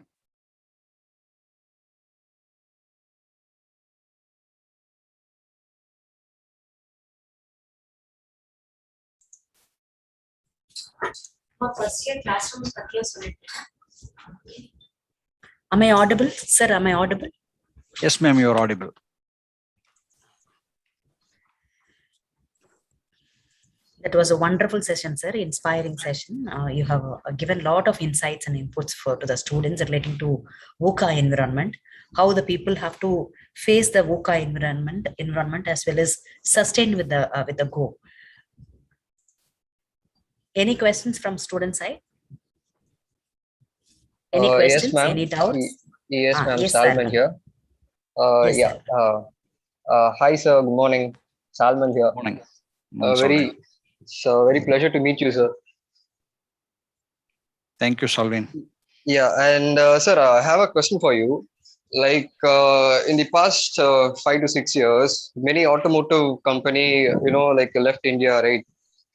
Am I audible? Sir, am I audible? Yes, ma'am, you're audible. That was a wonderful session, sir. Inspiring session. You have given a lot of insights and inputs to the students relating to VUCA environment, how the people have to face the VUCA environment as well as sustain with the go. Any questions from student side? Any questions? Yes, Any doubts? Yes, ma'am. Yes, Salman sir. here. Yes, Yeah. Hi, sir. Good morning. Salman here. Morning. It's a very pleasure to meet you, sir. Thank you, Salvin. Yeah, and sir, I have a question for you. Like in the past 5 to 6 years, many automotive company, left India, right?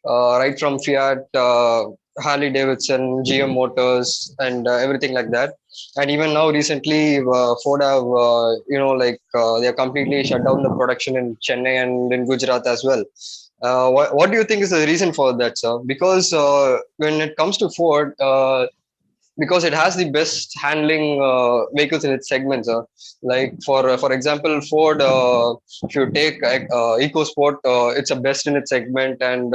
Right from Fiat, Harley Davidson, GM Motors, and everything like that. And even now, recently, Ford have, they have completely shut down the production in Chennai and in Gujarat as well. What do you think is the reason for that, sir? Because when it comes to Ford, because it has the best handling vehicles in its segments. Like for example, Ford, if you take EcoSport, it's the best in its segment, and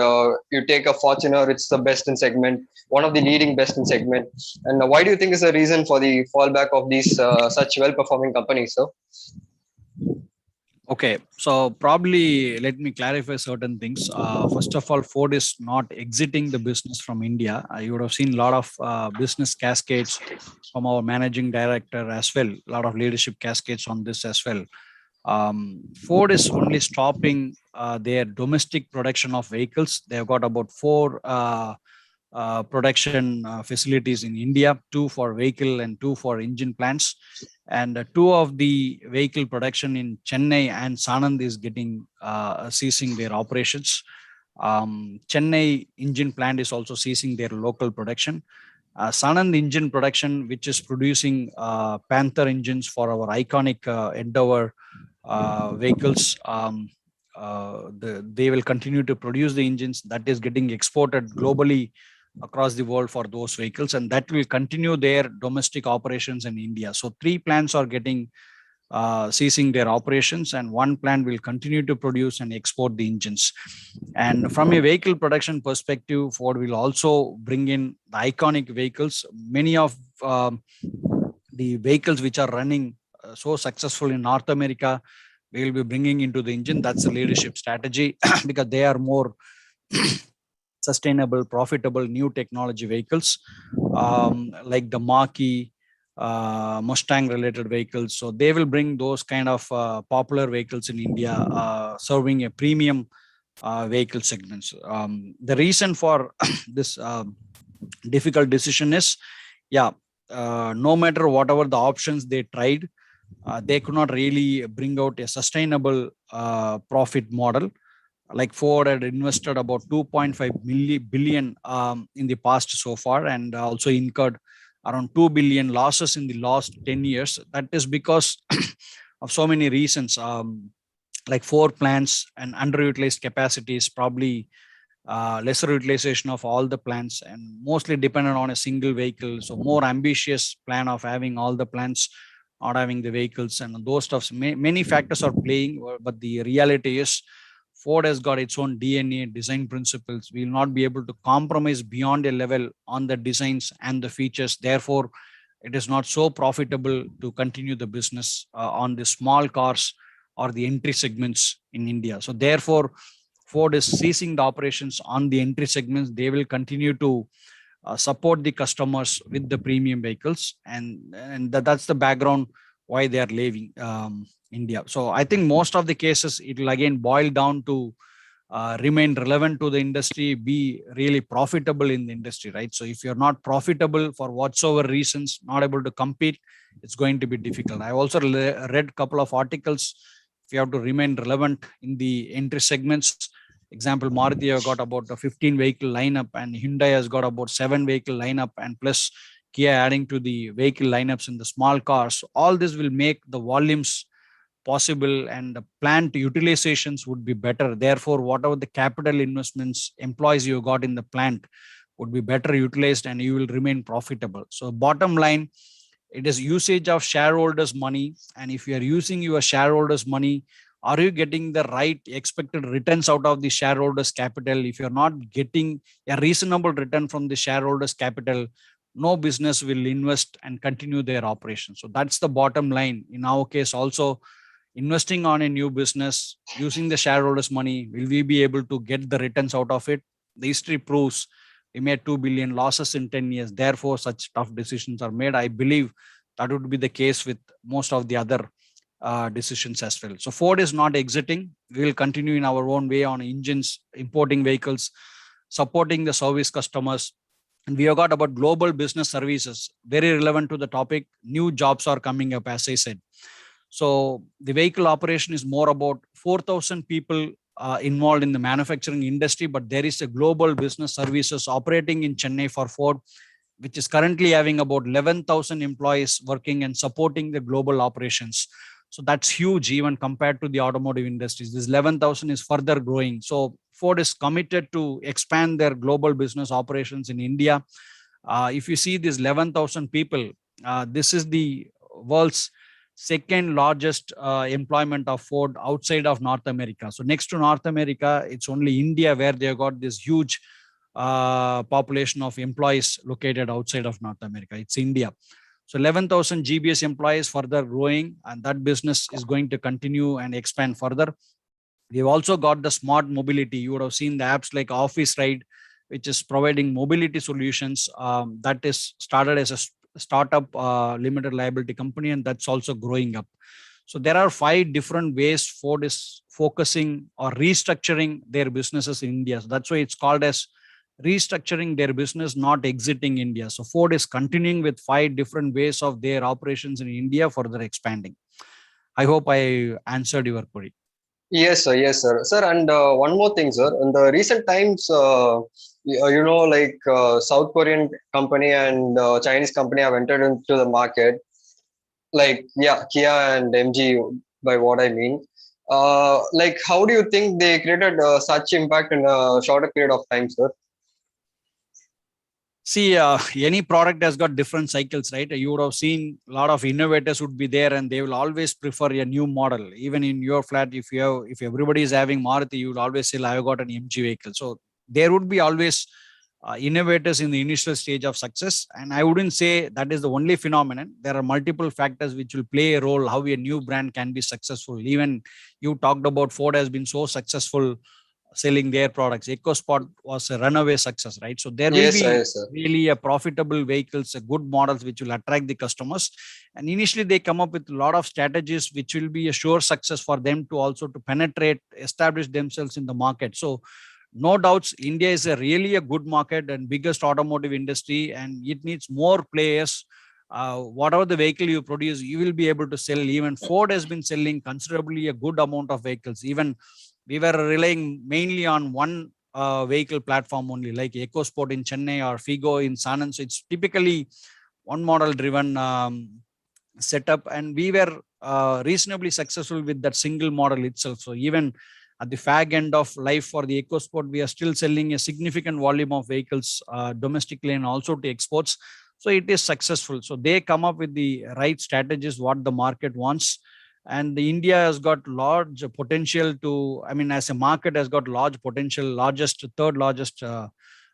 you take a Fortuner, it's the best in segment, one of the leading best in segment. And why do you think is the reason for the fallback of these such well-performing companies, sir? Okay, so probably let me clarify certain things. First of all, Ford is not exiting the business from India. You would have seen a lot of business cascades from our managing director as well, a lot of leadership cascades on this as well. Ford is only stopping their domestic production of vehicles. They've got about 4 production facilities in India, 2 for vehicle and 2 for engine plants. And 2 of the vehicle production in Chennai and Sanand is getting ceasing their operations. Chennai engine plant is also ceasing their local production. Sanand engine production, which is producing Panther engines for our iconic Endeavour vehicles, they will continue to produce the engines that is getting exported globally across the world for those vehicles, and that will continue their domestic operations in India. So 3 plants are getting ceasing their operations, and 1 plant will continue to produce and export the engines. And from a vehicle production perspective, Ford will also bring in the iconic vehicles. Many of the vehicles which are running so successful in North America, we will be bringing into the engine. That's the leadership strategy because they are more sustainable, profitable, new technology vehicles, like the Mach-E, Mustang related vehicles. So they will bring those kind of popular vehicles in India, serving a premium vehicle segments. The reason for this difficult decision is, no matter whatever the options they tried, they could not really bring out a sustainable profit model. Like Ford had invested about 2.5 billion in the past so far, and also incurred around 2 billion losses in the last 10 years. That is because of so many reasons, like 4 plants and underutilized capacities, probably lesser utilization of all the plants, and mostly dependent on a single vehicle. So more ambitious plan of having all the plants, not having the vehicles, and those stuffs. Many factors are playing, but the reality is Ford has got its own DNA, design principles. We will not be able to compromise beyond a level on the designs and the features. Therefore, it is not so profitable to continue the business on the small cars or the entry segments in India. So therefore, Ford is ceasing the operations on the entry segments. They will continue to support the customers with the premium vehicles, and that's the background why they are leaving India. So I think most of the cases it will again boil down to remain relevant to the industry, be really profitable in the industry, right? So if you're not profitable for whatsoever reasons, not able to compete, it's going to be difficult. I also read a couple of articles. If you have to remain relevant in the entry segments, example, Maruti have got about a 15 vehicle lineup, and Hyundai has got about 7 vehicle lineup, and plus Kia adding to the vehicle lineups in the small cars. All this will make the volumes possible, and the plant utilizations would be better. Therefore, whatever the capital investments, employees you got in the plant would be better utilized, and you will remain profitable. So bottom line, it is usage of shareholders' money. And if you are using your shareholders' money, are you getting the right expected returns out of the shareholders' capital? If you're not getting a reasonable return from the shareholders' capital, no business will invest and continue their operations. So that's the bottom line. In our case also, investing on a new business, using the shareholders' money, will we be able to get the returns out of it? The history proves we made 2 billion losses in 10 years. Therefore, such tough decisions are made. I believe that would be the case with most of the other decisions as well. So Ford is not exiting. We will continue in our own way on engines, importing vehicles, supporting the service customers. And we have got about global business services, very relevant to the topic. New jobs are coming up, as I said. So the vehicle operation is more about 4,000 people involved in the manufacturing industry, but there is a global business services operating in Chennai for Ford, which is currently having about 11,000 employees working and supporting the global operations. So that's huge even compared to the automotive industries. This 11,000 is further growing. So Ford is committed to expand their global business operations in India. If you see this 11,000 people, this is the world's second largest employment of Ford outside of North America. So next to North America, it's only India where they got this huge population of employees located outside of North America. It's India. So 11,000 GBS employees further growing, and that business is going to continue and expand further. We've also got the smart mobility. You would have seen the apps like Office Ride, which is providing mobility solutions. That is started as a startup limited liability company, and that's also growing up. So there are 5 different ways Ford is focusing or restructuring their businesses in India. So that's why it's called as restructuring their business, not exiting India. So Ford is continuing with 5 different ways of their operations in India, further expanding. I hope I answered your query. Yes, sir. Yes, sir. Sir, and one more thing, sir. In the recent times, like South Korean company and Chinese company have entered into the market. Like, yeah, Kia and MG, by what I mean. Like, how do you think they created such impact in a shorter period of time, sir? See, any product has got different cycles, right? You would have seen a lot of innovators would be there, and they will always prefer a new model. Even in your flat, if everybody is having Maruti, you would always say, "I've got an MG vehicle." So there would be always innovators in the initial stage of success, and I wouldn't say that is the only phenomenon. There are multiple factors which will play a role how a new brand can be successful. Even you talked about Ford has been so successful selling their products. EcoSport was a runaway success, right? So there will Yes, sir. be Yes, sir. really a profitable vehicles, a good models which will attract the customers. And initially they come up with a lot of strategies which will be a sure success for them to also to penetrate, establish themselves in the market. So no doubts, India is a really a good market and biggest automotive industry, and it needs more players. Whatever the vehicle you produce, you will be able to sell. Even Ford has been selling considerably a good amount of vehicles. Even we were relying mainly on one vehicle platform only, like EcoSport in Chennai or Figo in Sanand. So it's typically one model driven setup, and we were reasonably successful with that single model itself. So even at the fag end of life for the EcoSport, we are still selling a significant volume of vehicles domestically and also to exports. So it is successful. So they come up with the right strategies, what the market wants. And the India has got large potential to, I mean, as a market has got large potential, third largest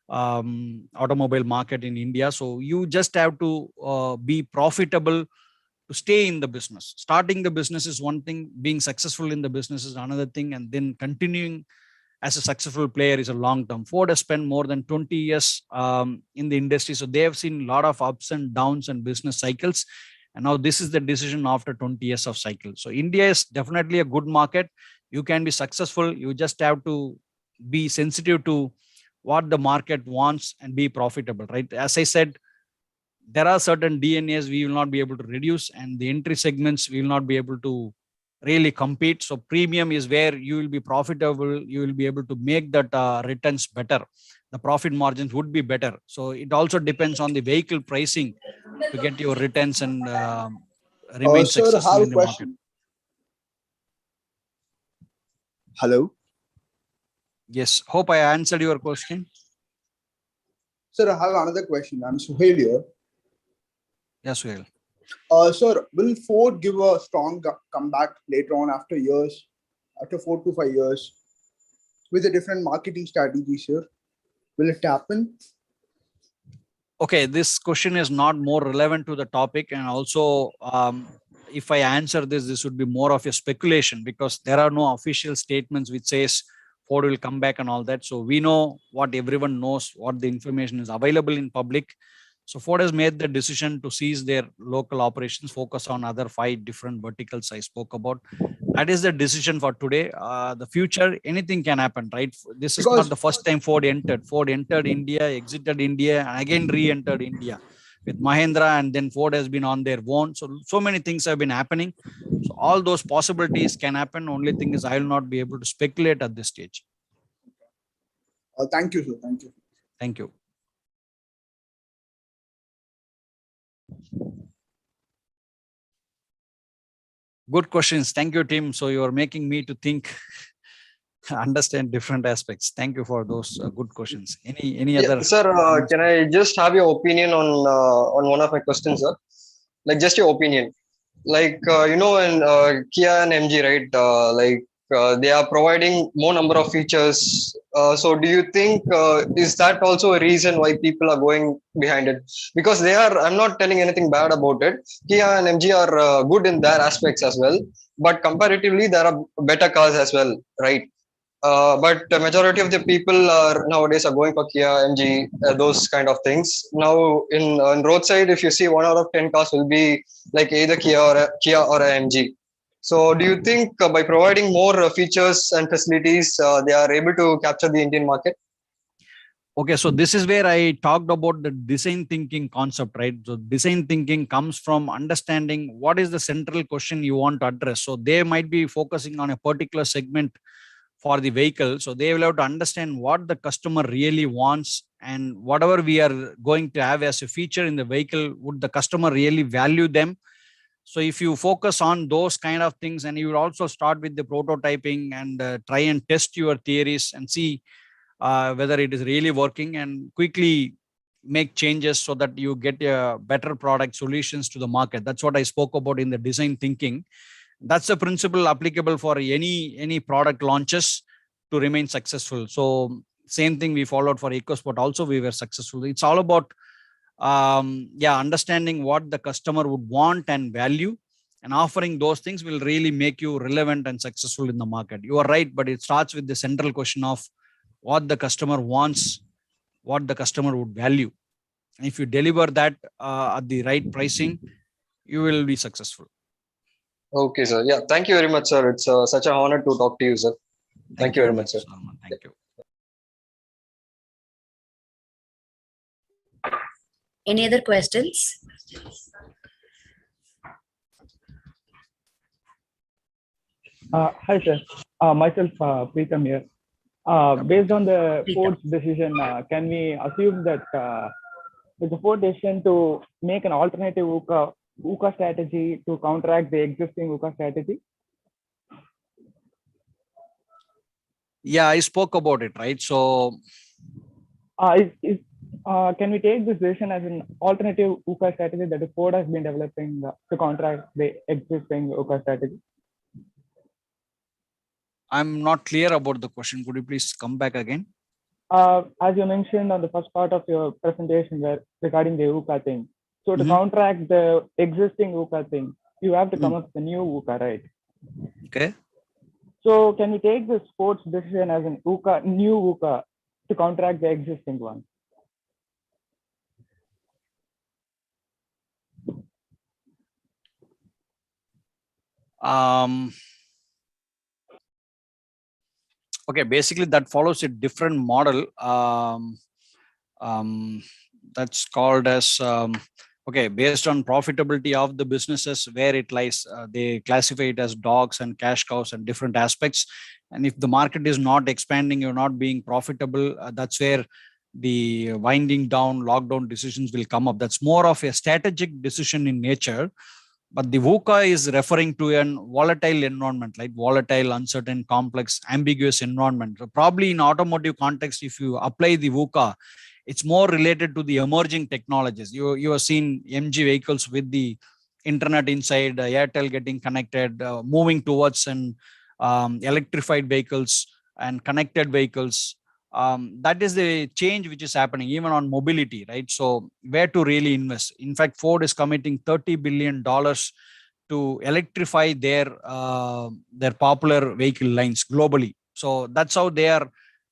automobile market in India. So you just have to be profitable to stay in the business. Starting the business is one thing, being successful in the business is another thing, and then continuing as a successful player is a long term. Ford has spent more than 20 years in the industry, so they have seen a lot of ups and downs and business cycles. And now this is the decision after 20 years of cycle. So India is definitely a good market. You can be successful. You just have to be sensitive to what the market wants and be profitable, right? As I said, there are certain DNAs we will not be able to reduce, and the entry segments we will not be able to really compete. So premium is where you will be profitable. You will be able to make that returns better. The profit margins would be better. So it also depends on the vehicle pricing to get your returns and remain Sir, I successful have in a the market. question. Hello. Yes, hope I answered your question. Sir, I have another question. I'm Suhail here. Yes, well. Sir, will Ford give a strong comeback later on after 4 to 5 years, with a different marketing strategy, sir? Will it happen? Okay, this question is not more relevant to the topic, and also if I answer this would be more of a speculation, because there are no official statements which says Ford will come back and all that. So we know what everyone knows, what the information is available in public. So Ford has made the decision to cease their local operations, focus on other 5 different verticals I spoke about. That is the decision for today. The future, anything can happen, right? This is not the first time Ford entered. Ford entered India, exited India, and again re-entered India with Mahindra, and then Ford has been on their own. So many things have been happening. So all those possibilities can happen. Only thing is I will not be able to speculate at this stage. Thank you, sir. Thank you. Thank you. Good questions. Thank you, Tim. So you are making me to think. understand different aspects. Thank you for those good questions. Any Yeah, other? sir, can I just have your opinion on one of my questions, sir? Like just your opinion. Like in Kia and MG, right? They are providing more number of features. So do you think is that also a reason why people are going behind it? Because they are. I'm not telling anything bad about it. Kia and MG are good in their aspects as well, but comparatively there are better cars as well, right? But the majority of the people are nowadays are going for Kia, MG, those kind of things. Now in on roadside, if you see 1 out of 10 cars will be like either Kia or a MG. So do you think by providing more features and facilities, they are able to capture the Indian market? Okay, so this is where I talked about the design thinking concept, right? So design thinking comes from understanding what is the central question you want to address. So they might be focusing on a particular segment for the vehicle. So they will have to understand what the customer really wants, and whatever we are going to have as a feature in the vehicle, would the customer really value them? So if you focus on those kind of things, and you will also start with the prototyping and try and test your theories and see whether it is really working, and quickly make changes so that you get a better product solutions to the market. That's what I spoke about in the design thinking. That's a principle applicable for any product launches to remain successful. So same thing we followed for EcoSport also, we were successful. It's all about understanding what the customer would want and value, and offering those things will really make you relevant and successful in the market. You are right, but it starts with the central question of what the customer wants, what the customer would value. And if you deliver that at the right pricing, you will be successful. Okay, sir. Yeah, thank you very much, sir. It's such an honor to talk to you, sir. Thank you very much, sir. Salman. Thank you. Any other questions? Hi, sir. Myself, Preetham here. Based on the Ford's decision, can we assume that with the Ford decision to make an alternative VUCA strategy to counteract the existing VUCA strategy? Yeah, I spoke about it, right? So can we take this decision as an alternative VUCA strategy that the Ford has been developing to counteract the existing VUCA strategy? I'm not clear about the question. Could you please come back again? As you mentioned on the first part of your presentation regarding the VUCA thing. So to counteract the existing VUCA thing, you have to come up with a new VUCA, right? Okay. So can we take this Ford's decision as an new VUCA to counteract the existing one? Okay, basically that follows a different model. That's called as okay, based on profitability of the businesses where it lies. They classify it as dogs and cash cows and different aspects. And if the market is not expanding, you're not being profitable, that's where the winding down, lockdown decisions will come up. That's more of a strategic decision in nature. But the VUCA is referring to a volatile environment, like volatile, uncertain, complex, ambiguous environment. So probably in automotive context, if you apply the VUCA, it's more related to the emerging technologies. You have seen MG vehicles with the internet inside, Airtel getting connected, moving towards an electrified vehicles and connected vehicles. That is the change which is happening even on mobility, right? So where to really invest? In fact, Ford is committing $30 billion to electrify their popular vehicle lines globally. So that's how they are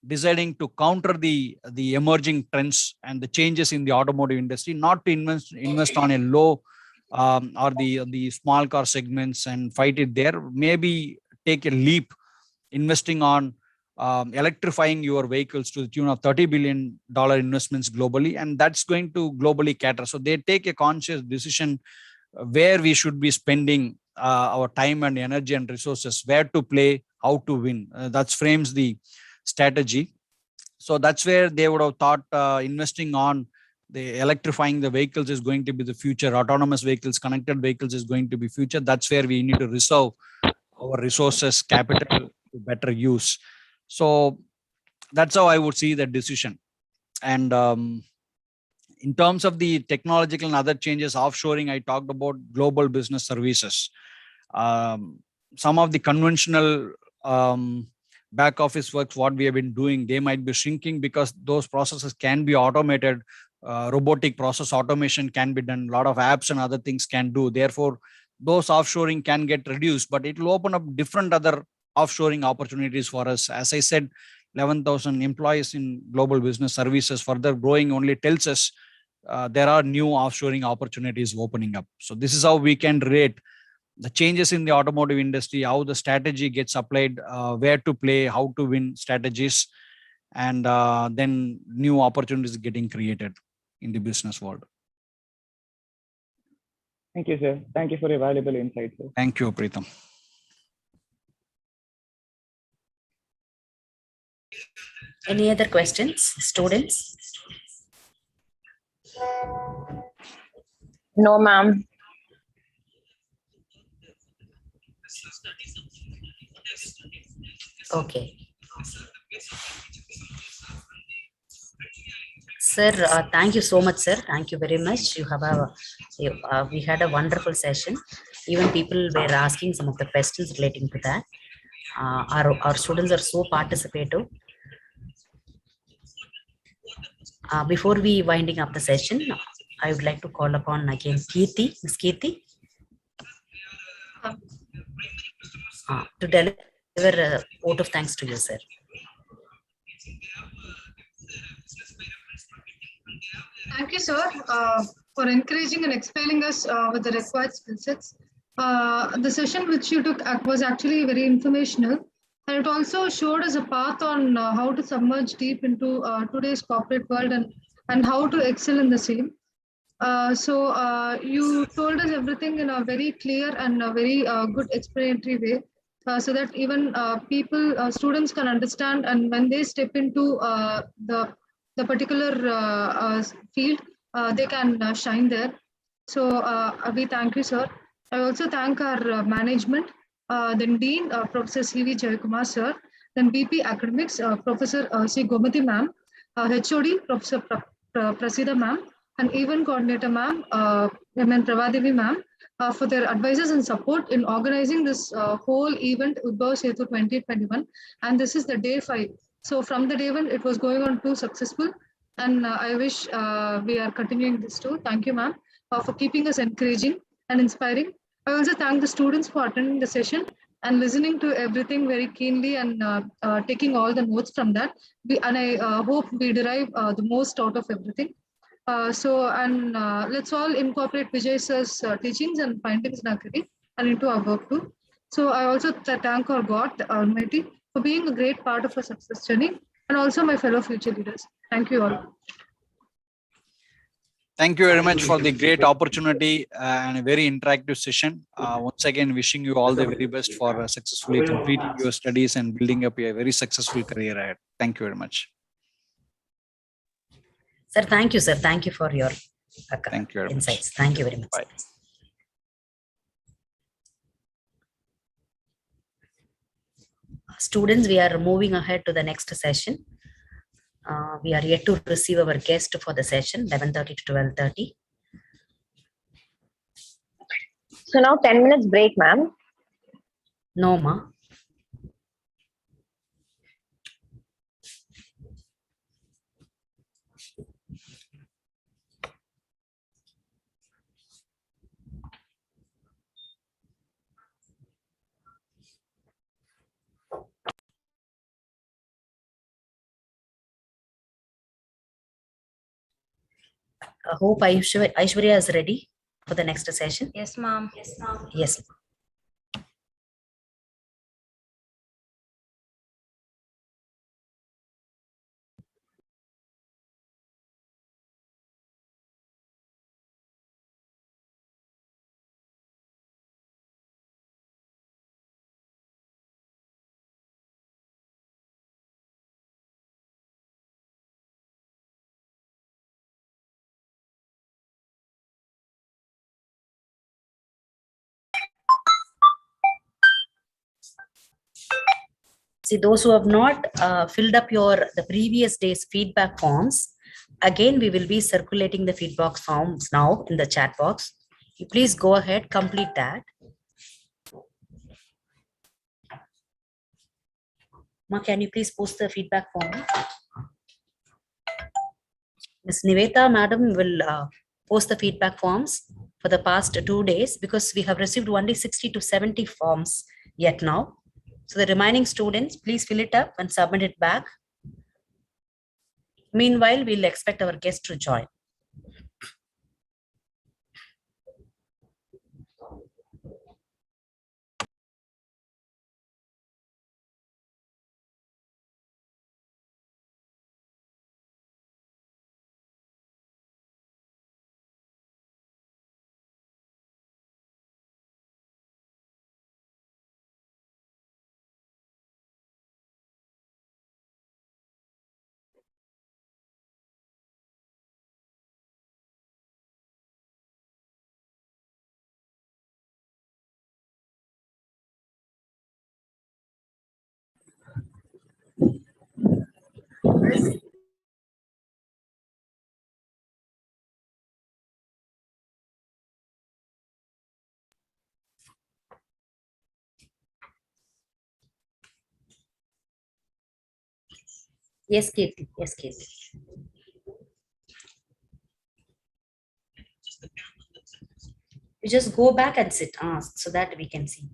deciding to counter the emerging trends and the changes in the automotive industry, not to invest on a low or the small car segments and fight it there. Maybe take a leap, investing on electrifying your vehicles to the tune of $30 billion investments globally, and that's going to globally cater. So they take a conscious decision where we should be spending our time and energy and resources, where to play, how to win. That frames the strategy. So that's where they would have thought investing on the electrifying the vehicles is going to be the future. Autonomous vehicles, connected vehicles is going to be future. That's where we need to reserve our resources, capital to better use. So that's how I would see the decision. And in terms of the technological and other changes, offshoring, I talked about global business services. Some of the conventional back office works, what we have been doing, they might be shrinking because those processes can be automated. Robotic process automation can be done. A lot of apps and other things can do. Therefore, those offshoring can get reduced, but it will open up different other offshoring opportunities for us. As I said, 11,000 employees in global business services further growing only tells us there are new offshoring opportunities opening up. So this is how we can rate the changes in the automotive industry, how the strategy gets applied, where to play, how to win strategies, and then new opportunities getting created in the business world. Thank you, sir. Thank you for your valuable insights, sir. Thank you, Preetham. Any other questions, students? No, ma'am. Okay. Sir, thank you so much, sir. Thank you very much. We had a wonderful session. Even people were asking some of the questions relating to that. Our students are so participative. Before we winding up the session, I would like to call upon again Kirti, Ms. Kirti, to deliver a vote of thanks to you, sir. Thank you, sir, for encouraging and explaining us with the required skill sets. The session which you took was actually very informational, and it also showed us a path on how to submerge deep into today's corporate world and how to excel in the same. So you told us everything in a very clear and a very good explanatory way, so that even students can understand, and when they step into the particular field, they can shine there. So we thank you, sir. I also thank our management, then Dean, Professor C.V. Jayakumar, sir, then BP Academics, Professor C. Gomati ma'am, HOD, Professor Prasida ma'am, and event coordinator ma'am, M.N. Pravadevi ma'am, for their advices and support in organizing this whole event, Udbhavah Setuh 2021. And this is the day 5. So from the day 1, it was going on too successful. And I wish we are continuing this too. Thank you, ma'am, for keeping us encouraging and inspiring. I also thank the students for attending the session and listening to everything very keenly and taking all the notes from that. I hope we derive the most out of everything. Let's all incorporate Vijay sir's teachings and findings in our career and into our work too. So I also thank our God, the Almighty, for being a great part of our success journey, and also my fellow future leaders. Thank you all. Thank you very much for the great opportunity and a very interactive session. Once again, wishing you all the very best for successfully completing your studies and building up a very successful career ahead. Thank you very much. Sir, thank you, sir. Thank you for your insights. Thank you very much. Bye. Students, we are moving ahead to the next session. We are yet to receive our guest for the session, 11:30 to 12:30. So now 10 minutes break, ma'am. No, ma. I hope Aishwarya is ready for the next session. Yes, ma'am. Yes, ma'am. Yes. See, those who have not filled up the previous day's feedback forms, again, we will be circulating the feedback forms now in the chat box. You please go ahead, complete that. Ma, can you please post the feedback form? Ms. Niveta, madam, will post the feedback forms for the past 2 days because we have received only 60 to 70 forms yet now. So the remaining students, please fill it up and submit it back. Meanwhile, we'll expect our guests to join. Yes, Katie. Yes, Katie. You just go back and sit so that we can see.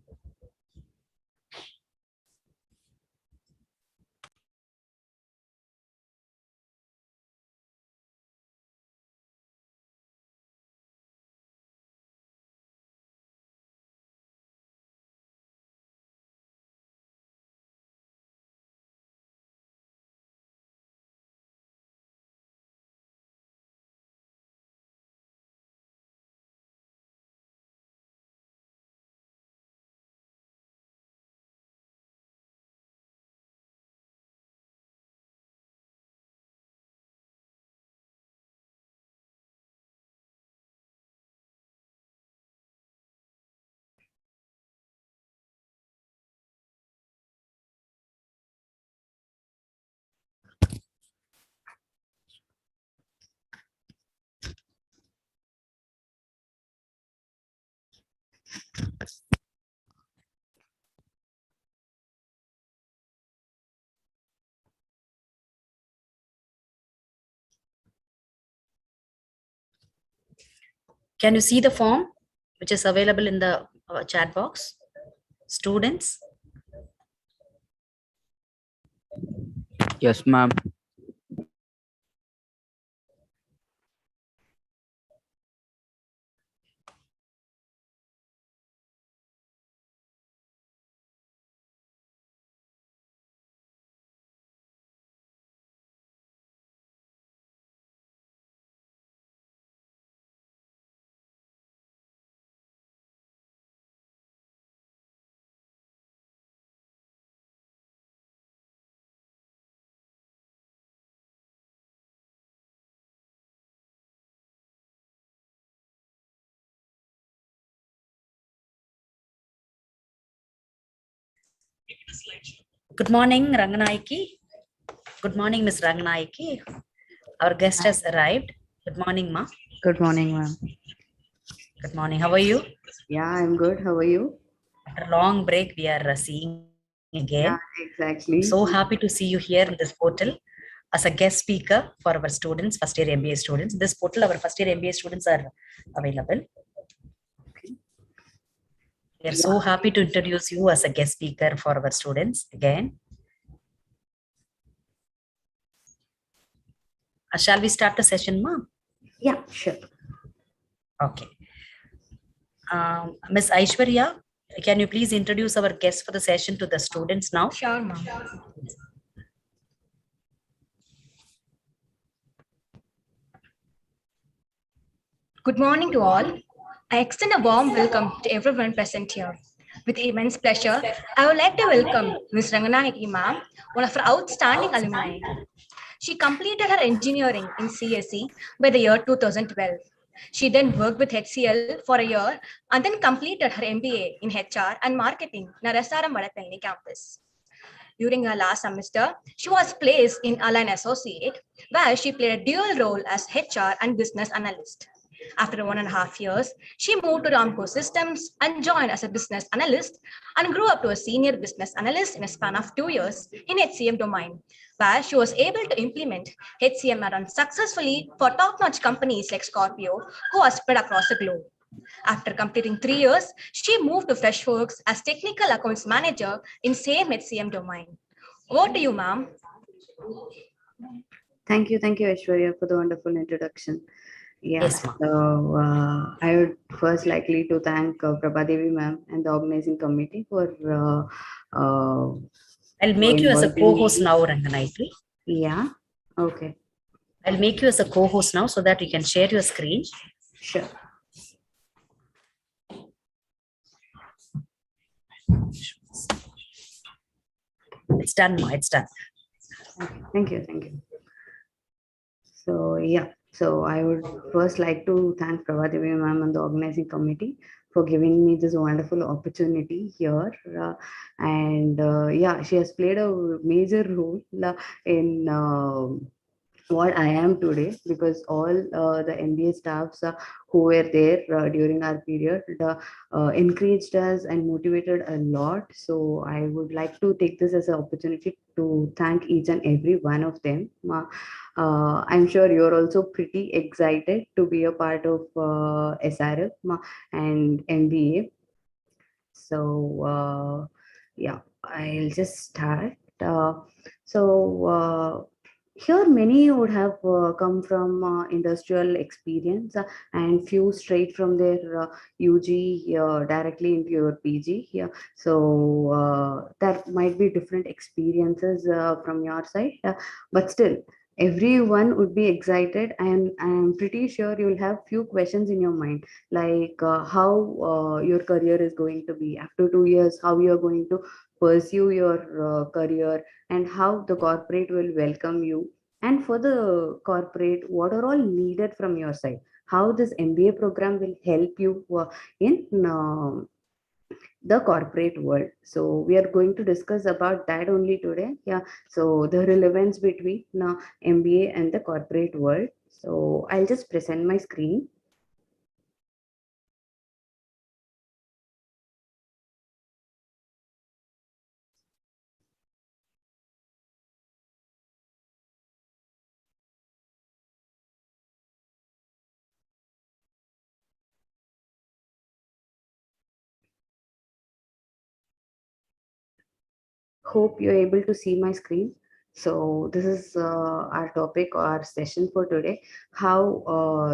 Can you see the form which is available in the chat box? Students? Yes, ma'am. Good morning, Ranganaiki. Good morning, Ms. Ranganaiki. Our guest has arrived. Good morning, ma. Good morning, ma'am. Good morning. How are you? Yeah, I'm good. How are you? After a long break, we are seeing again. Yeah, exactly. So happy to see you here in this portal as a guest speaker for our students, first year MBA students. This portal, our first year MBA students are available. We are so happy to introduce you as a guest speaker for our students again. Shall we start the session, ma'am? Yeah, sure. Okay. Ms. Aishwarya, can you please introduce our guest for the session to the students now? Sure, ma'am. Good morning to all. I extend a warm welcome to everyone present here. With immense pleasure, I would like to welcome Ms. Ranganayaki ma'am, one of our outstanding alumni. She completed her engineering in CSE by the year 2012. She then worked with HCL for a year and then completed her MBA in HR and marketing in Narasaram Vadapalani campus. During her last semester, she was placed in Align Associate, where she played a dual role as HR and business analyst. After 1.5 years, she moved to Ramco Systems and joined as a business analyst and grew up to a senior business analyst in a span of 2 years in HCM domain, where she was able to implement HCM add-on successfully for top-notch companies like Scorpio, who are spread across the globe. After completing 3 years, she moved to Freshworks as technical accounts manager in same HCM domain. Over to you, ma'am. Thank you, Aishwarya, for the wonderful introduction. Yeah, Yes, ma'am. so I would first likely to thank Prabhadevi ma'am and the organizing committee for I'll make you as a inviting co-host me. now, Ranganayatri. Yeah, okay. I'll make you as a co-host now so that you can share your screen. Sure. It's done, Ma. It's done. Thank you. So yeah, so I would first like to thank Prabhadevi ma'am and the organizing committee for giving me this wonderful opportunity here. Yeah, she has played a major role in what I am today, because all the MBA staffs who were there during our period encouraged us and motivated a lot. So I would like to take this as an opportunity to thank each and every one of them. I'm sure you're also pretty excited to be a part of SRF and MBA. So yeah, I'll just start. Here many would have come from industrial experience and few straight from their UG directly into your PG. Yeah. So there might be different experiences from your side, but still everyone would be excited, and I'm pretty sure you'll have few questions in your mind, like how your career is going to be after 2 years, how you're going to pursue your career, and how the corporate will welcome you. And for the corporate, what are all needed from your side? How this MBA program will help you in the corporate world. So we are going to discuss about that only today. Yeah. So the relevance between MBA and the corporate world. So I'll just present my screen. Hope you're able to see my screen. So this is our topic, our session for today, how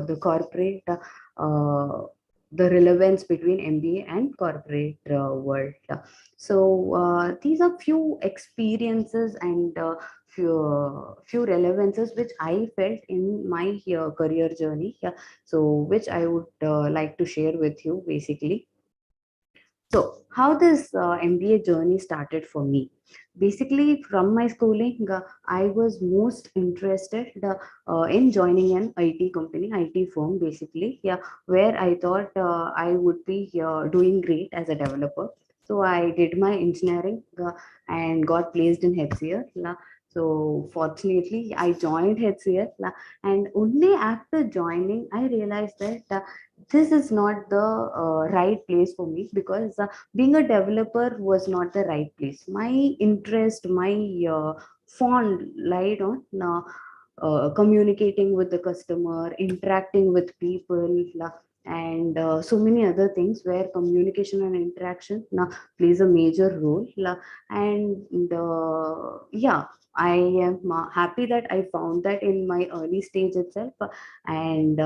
the corporate, the relevance between MBA and corporate world. So these are few experiences and few relevances which I felt in my career journey. Yeah. So which I would like to share with you basically. So how this MBA journey started for me? Basically, from my schooling, I was most interested in joining an IT company, IT firm, basically, yeah, where I thought I would be doing great as a developer. So I did my engineering and got placed in HCL. So fortunately, I joined HCL, and only after joining, I realized that this is not the right place for me, because being a developer was not the right place. My interest, my fond light on communicating with the customer, interacting with people, and so many other things where communication and interaction plays a major role. And yeah, I am happy that I found that in my early stage itself, and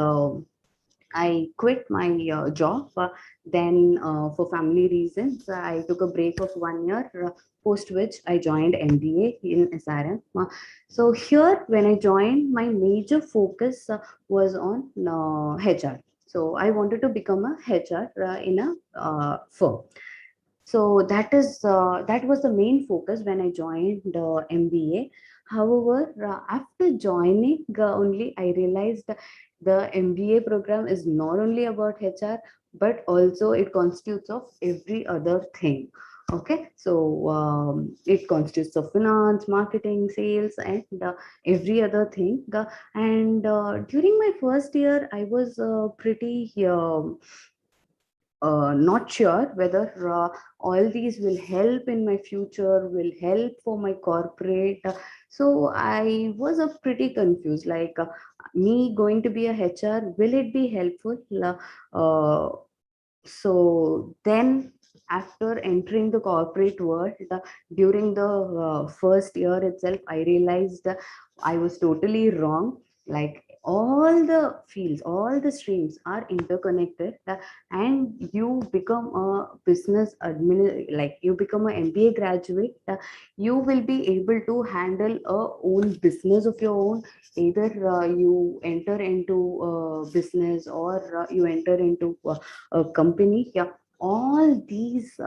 I quit my job. Then, for family reasons, I took a break of 1 year, post which I joined MBA in SRM. So here, when I joined, my major focus was on HR. So I wanted to become a HR in a firm. So that was the main focus when I joined MBA. However, after joining only, I realized the MBA program is not only about HR, but also it constitutes of every other thing. Okay, so it consists of finance, marketing, sales, and every other thing. And during my first year, I was pretty not sure whether all these will help in my future, will help for my corporate. So I was pretty confused, like me going to be a HR, will it be helpful? Uh, so then after entering the corporate world, during the first year itself, I realized I was totally wrong. Like all the fields, all the streams are interconnected, and you become a business admin, like you become an MBA graduate, you will be able to handle a own business of your own. Either you enter into a business, or you enter into a company. Yeah, all these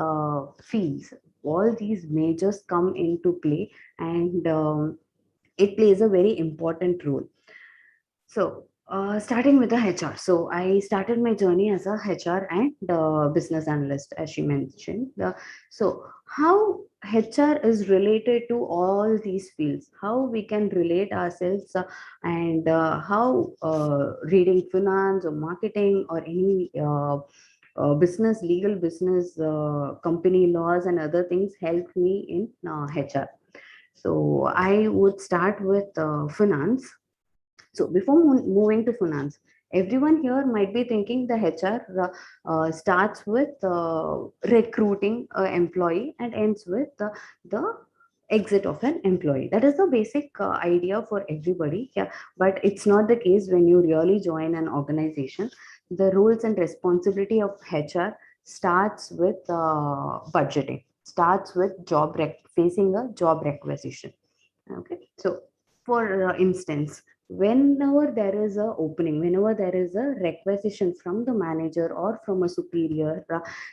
fields, all these majors come into play, and it plays a very important role. So starting with the HR, so I started my journey as a HR and business analyst, as she mentioned. So how HR is related to all these fields, how we can relate ourselves, and how reading finance or marketing or any business, legal business, company laws and other things helped me in HR. So I would start with finance. So before moving to finance, everyone here might be thinking the HR starts with recruiting an employee and ends with the exit of an employee. That is the basic idea for everybody. Yeah, but it's not the case when you really join an organization. The roles and responsibility of HR starts with budgeting, starts with facing a job requisition. Okay, so for instance, whenever there is a opening, whenever there is a requisition from the manager or from a superior,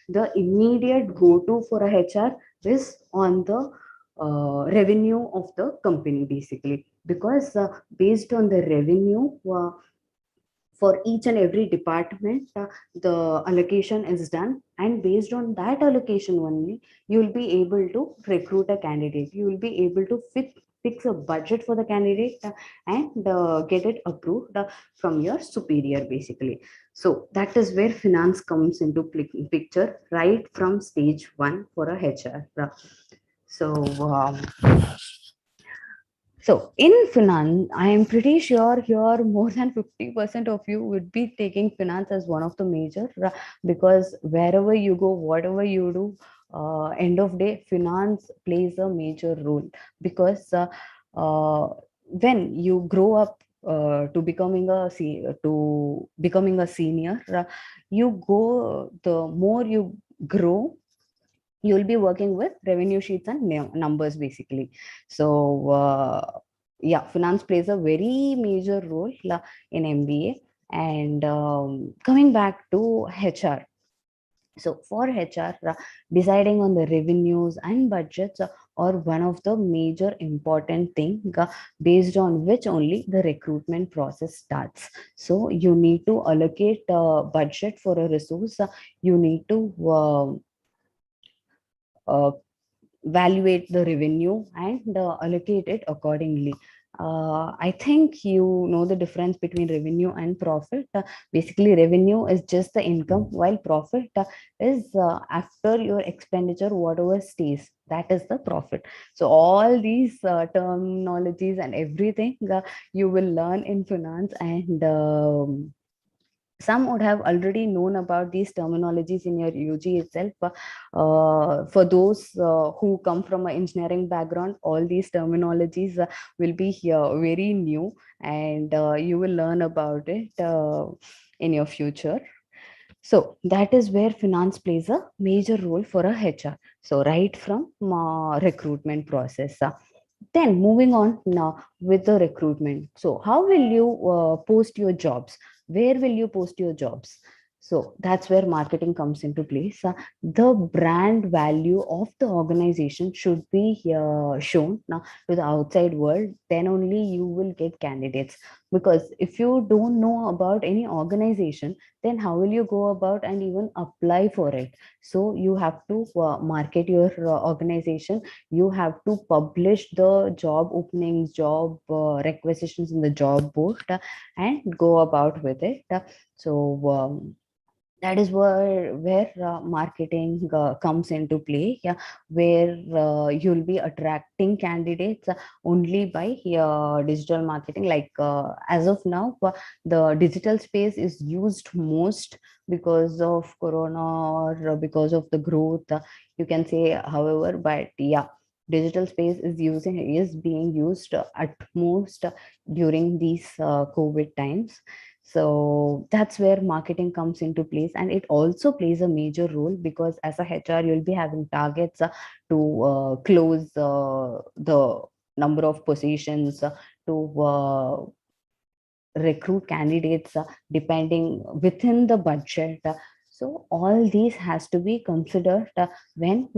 the immediate go-to for a HR is on the revenue of the company, basically, because based on the revenue, for each and every department, the allocation is done, and based on that allocation only, you will be able to recruit a candidate. You will be able to fix a budget for the candidate, and get it approved from your superior, basically. So that is where finance comes into picture, right from stage one for a HR. So so in finance, I am pretty sure here more than 50% of you would be taking finance as one of the major, because wherever you go, whatever you do, end of day, finance plays a major role, because when you grow up to becoming a senior, you go, the more you grow, you will be working with revenue sheets and numbers, basically. So yeah, finance plays a very major role in MBA. And coming back to HR, so for HR, deciding on the revenues and budgets are one of the major important thing, based on which only the recruitment process starts. So you need to allocate budget for a resource. You need to evaluate the revenue and allocate it accordingly. I think you know the difference between revenue and profit. Basically, revenue is just the income, while profit is after your expenditure, whatever stays, that is the profit. So all these terminologies and everything you will learn in finance, and some would have already known about these terminologies in your UG itself. For those who come from an engineering background, all these terminologies will be here very new, and you will learn about it in your future. So that is where finance plays a major role for a HR. So right from recruitment process. Then moving on now with the recruitment. So how will you post your jobs? Where will you post your jobs? So that's where marketing comes into place. The brand value of the organization should be shown now to the outside world. Then only you will get candidates. because if you don't know about any organization, then how will you go about and even apply for it? So you have to market your organization, you have to publish the job openings, job requisitions in the job board, and go about with it. So that is where marketing comes into play, yeah, where you'll be attracting candidates only by digital marketing. Like as of now, the digital space is used most because of corona or because of the growth, you can say, however, but yeah, digital space is being used at most during these COVID times. So that's where marketing comes into place, and it also plays a major role because as a HR you'll be having targets to close the number of positions, to recruit candidates depending within the budget. So all these has to be considered when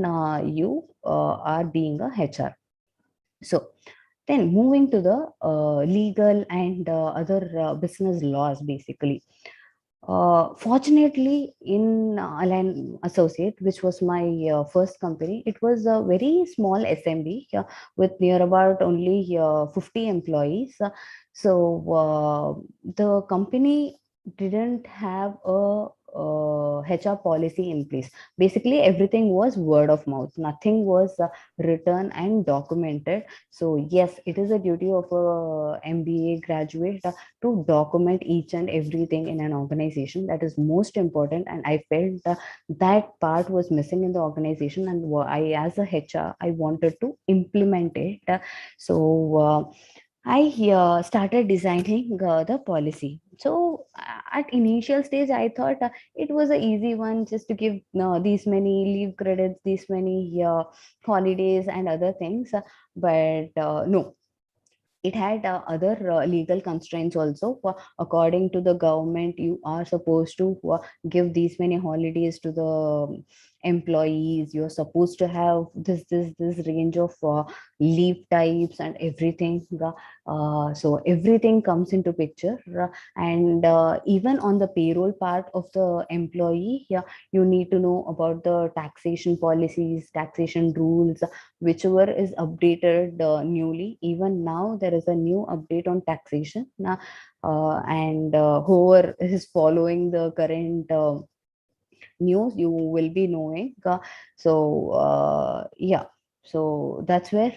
you are being a HR. So then moving to the legal and other business laws, basically. Fortunately, in Align Associate, which was my first company, it was a very small SMB with near about only 50 employees. So the company didn't have a HR policy in place. Basically, everything was word of mouth. Nothing was written and documented. So yes, it is a duty of a MBA graduate to document each and everything in an organization. That is most important, and I felt that part was missing in the organization, and I, as a HR, I wanted to implement it. So I started designing the policy. So at initial stage, I thought it was an easy one, just to give these many leave credits, these many holidays and other things. But no, it had other legal constraints also. According to the government, you are supposed to give these many holidays to the employees. You're supposed to have this range of leave types and everything. So everything comes into picture, and even on the payroll part of the employee, yeah, you need to know about the taxation policies, taxation rules, whichever is updated newly. Even now there is a new update on taxation, and whoever is following the current news, you will be knowing. Yeah, so that's where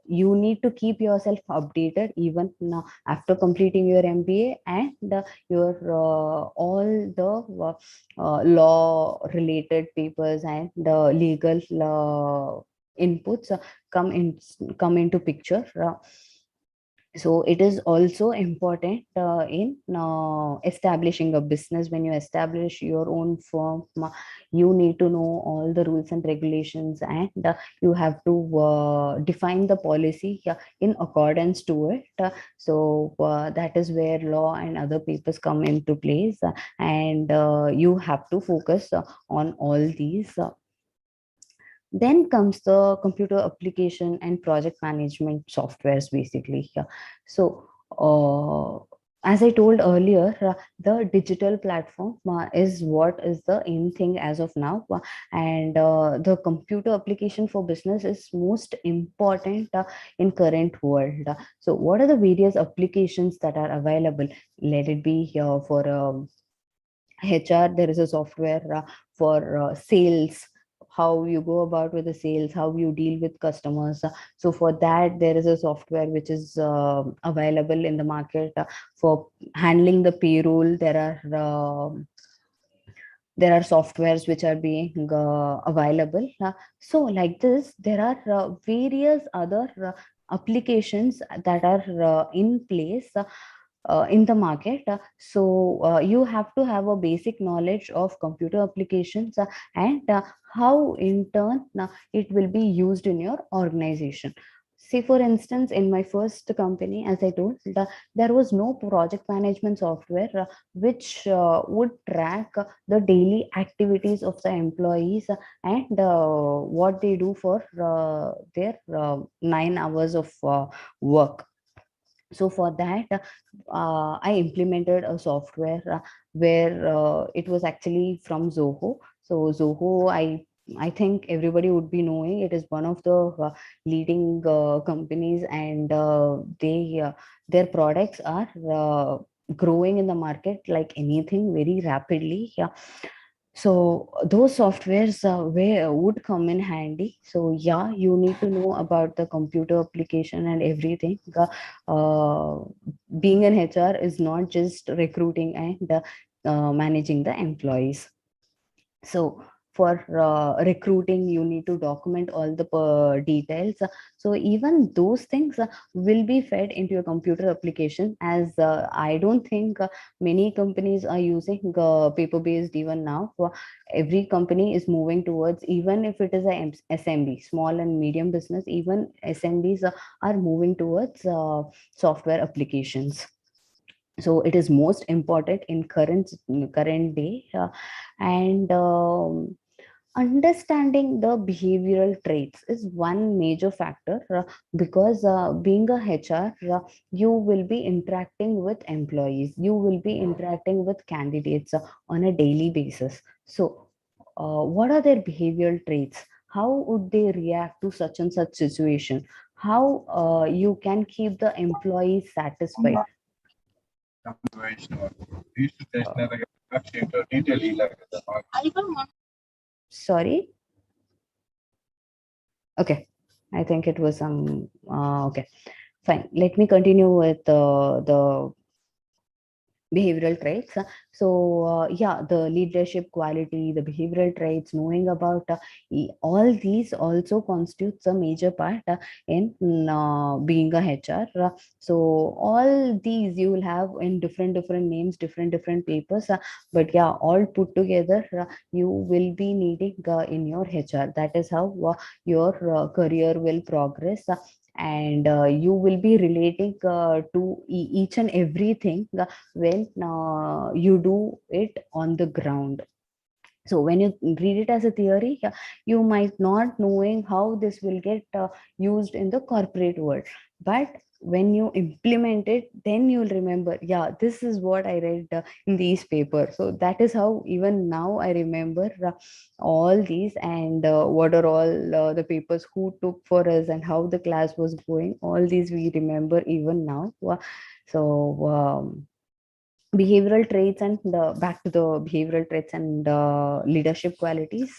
you need to keep yourself updated even now after completing your MBA, and your all the law related papers and legal inputs come into picture. So it is also important in establishing a business. When you establish your own firm, you need to know all the rules and regulations, and you have to define the policy in accordance to it. So that is where law and other papers come into place, and you have to focus on all these. Then comes the computer application and project management softwares, basically. Yeah. So as I told earlier, the digital platform is what is the in thing as of now, and the computer application for business is most important in current world. So what are the various applications that are available? Let it be here for HR, there is a software for sales, how you go about with the sales, how you deal with customers. So for that, there is a software which is available in the market. For handling the payroll, there are softwares which are being available. So like this, there are various other applications that are in place in the market. So you have to have a basic knowledge of computer applications, and how in turn it will be used in your organization. Say for instance, in my first company, as I told, there was no project management software which would track the daily activities of the employees, and what they do for their 9 hours of work. So for that, I implemented a software where it was actually from Zoho. So Zoho, I think everybody would be knowing, it is one of the leading companies, and their products are growing in the market like anything very rapidly. Yeah. So those softwares would come in handy. So yeah, you need to know about the computer application and everything. Being an HR is not just recruiting and managing the employees. So for recruiting, you need to document all the details. So even those things will be fed into your computer application, as I don't think many companies are using paper based even now. Every company is moving towards, even if it is a SMB, small and medium business, even SMBs are moving towards software applications. So it is most important in current day. And understanding the behavioral traits is one major factor, because being a HR, you will be interacting with employees, you will be interacting with candidates on a daily basis. So what are their behavioral traits? How would they react to such and such situation? How you can keep the employees satisfied? Sorry. Okay, I think it was some okay, fine. Let me continue with the behavioral traits. So yeah, the leadership quality, the behavioral traits, knowing about all these also constitutes a major part in being a HR. So all these you will have in different names, different papers, but yeah, all put together, you will be needing in your HR. That is how your career will progress. And you will be relating to each and everything when you do it on the ground. So when you read it as a theory, you might not knowing how this will get used in the corporate world, but when you implement it, then you'll remember, yeah, this is what I read in these papers. So that is how even now I remember all these, and what are all the papers who took for us and how the class was going. All these we remember even now. So behavioral traits, and back to the behavioral traits and leadership qualities.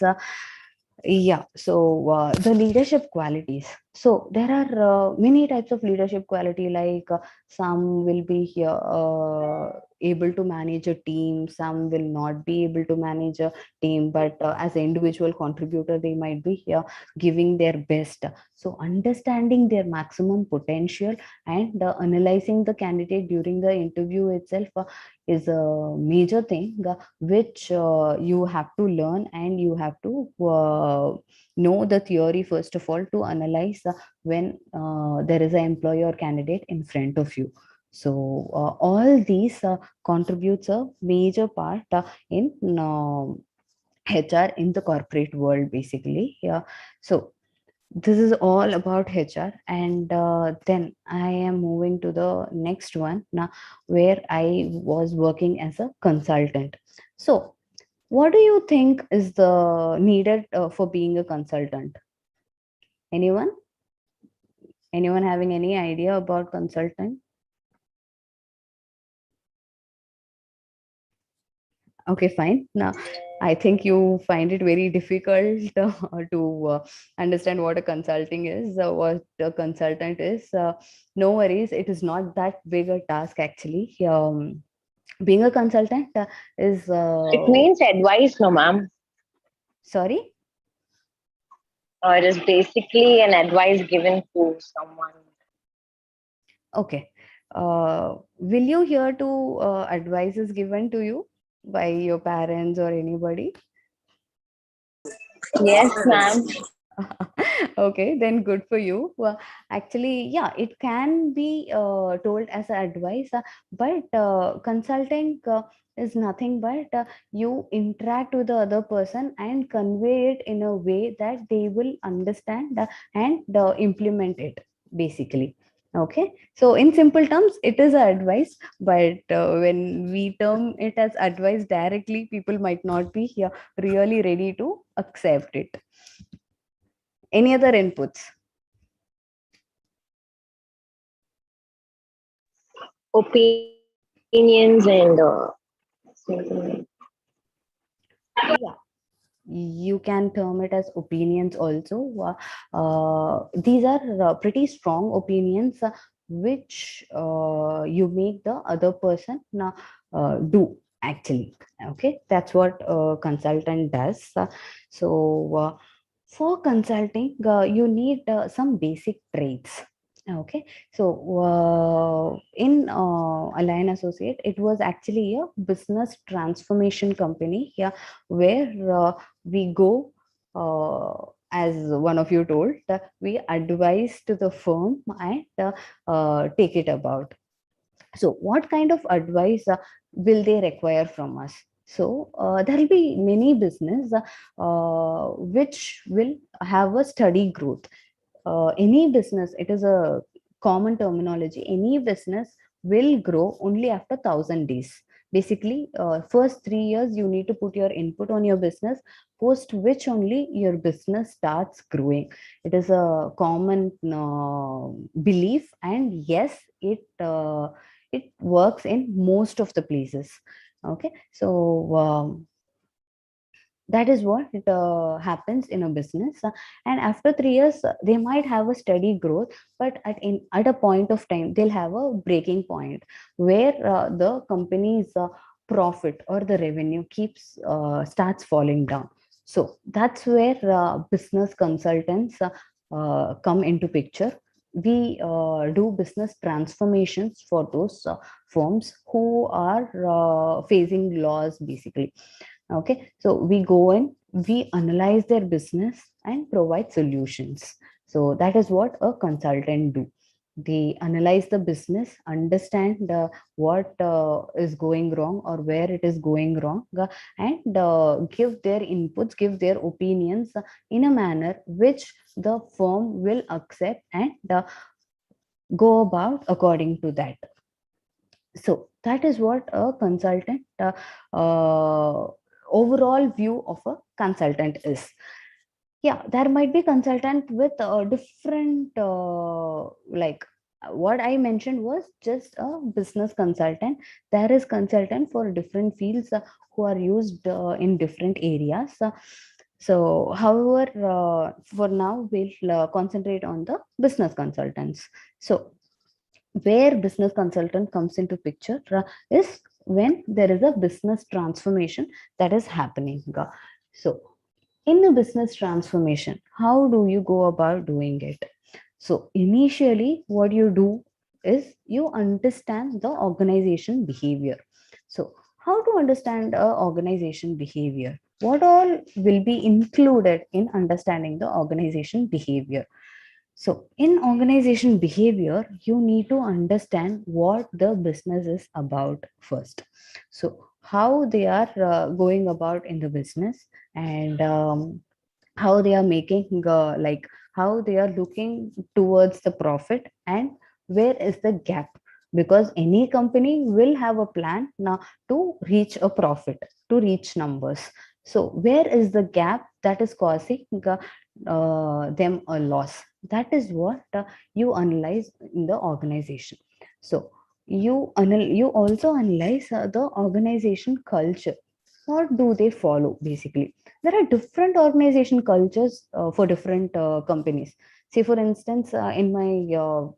Yeah, so the leadership qualities. So there are many types of leadership quality, like some will be here able to manage a team, some will not be able to manage a team, but as an individual contributor, they might be here giving their best. So understanding their maximum potential and analyzing the candidate during the interview itself is a major thing which you have to learn, and you have to know the theory first of all to analyze when there is an employee or candidate in front of you. So all these contributes a major part in HR in the corporate world, basically. Yeah. So this is all about HR, and then I am moving to the next one now, where I was working as a consultant. So what do you think is the needed for being a consultant? Anyone? Anyone having any idea about consultant? Okay, fine. Now, I think you find it very difficult to understand what a consulting is, what a consultant is. No worries, it is not that big a task actually. Being a consultant is. It means advice, no, ma'am. Sorry? It is basically an advice given to someone. Okay. Will you hear to advices given to you by your parents or anybody? Yes, ma'am. Okay, then good for you. Well, actually, yeah, it can be told as advice, but consulting is nothing but you interact with the other person and convey it in a way that they will understand and implement it, basically. Okay, so in simple terms, it is advice, but when we term it as advice directly, people might not be here really ready to accept it. Any other inputs? Opinions and Yeah, you can term it as opinions also. These are pretty strong opinions which you make the other person do actually. Okay, that's what a consultant does. So for consulting, you need some basic traits. Okay, so in Align Associate, it was actually a business transformation company. Yeah, where we go, as one of you told, that we advise to the firm and take it about. So what kind of advice will they require from us? So there will be many business which will have a steady growth. Any business, it is a common terminology, any business will grow only after 1,000 days. Basically, first 3 years you need to put your input on your business, post which only your business starts growing. It is a common belief, and yes, it works in most of the places. Okay, so that is what happens in a business. And after 3 years, they might have a steady growth, but at a point of time they'll have a breaking point where the company's profit or the revenue keeps starts falling down. So that's where business consultants come into picture. We do business transformations for those firms who are facing loss basically. Okay, so we go in, we analyze their business and provide solutions. So that is what a consultant do. They analyze the business, understand what is going wrong or where it is going wrong, and give their inputs, give their opinions in a manner which the firm will accept and go about according to that. So that is what a consultant overall view of a consultant is. Yeah, there might be consultant with different like what I mentioned was just a business consultant. There is consultant for different fields who are used in different areas. So however, for now we'll concentrate on the business consultants. So where business consultant comes into picture is when there is a business transformation that is happening. So in a business transformation, how do you go about doing it? So initially what you do is you understand the organization behavior. So how to understand organization behavior? What all will be included in understanding the organization behavior? So in organization behavior, you need to understand what the business is about first. So how they are going about in the business, and how they are making like how they are looking towards the profit, and where is the gap, because any company will have a plan now to reach a profit, to reach numbers. So where is the gap that is causing them a loss? That is what you analyze in the organization. So you also analyze the organization culture. What do they follow basically? There are different organization cultures for different companies. Say for instance, in my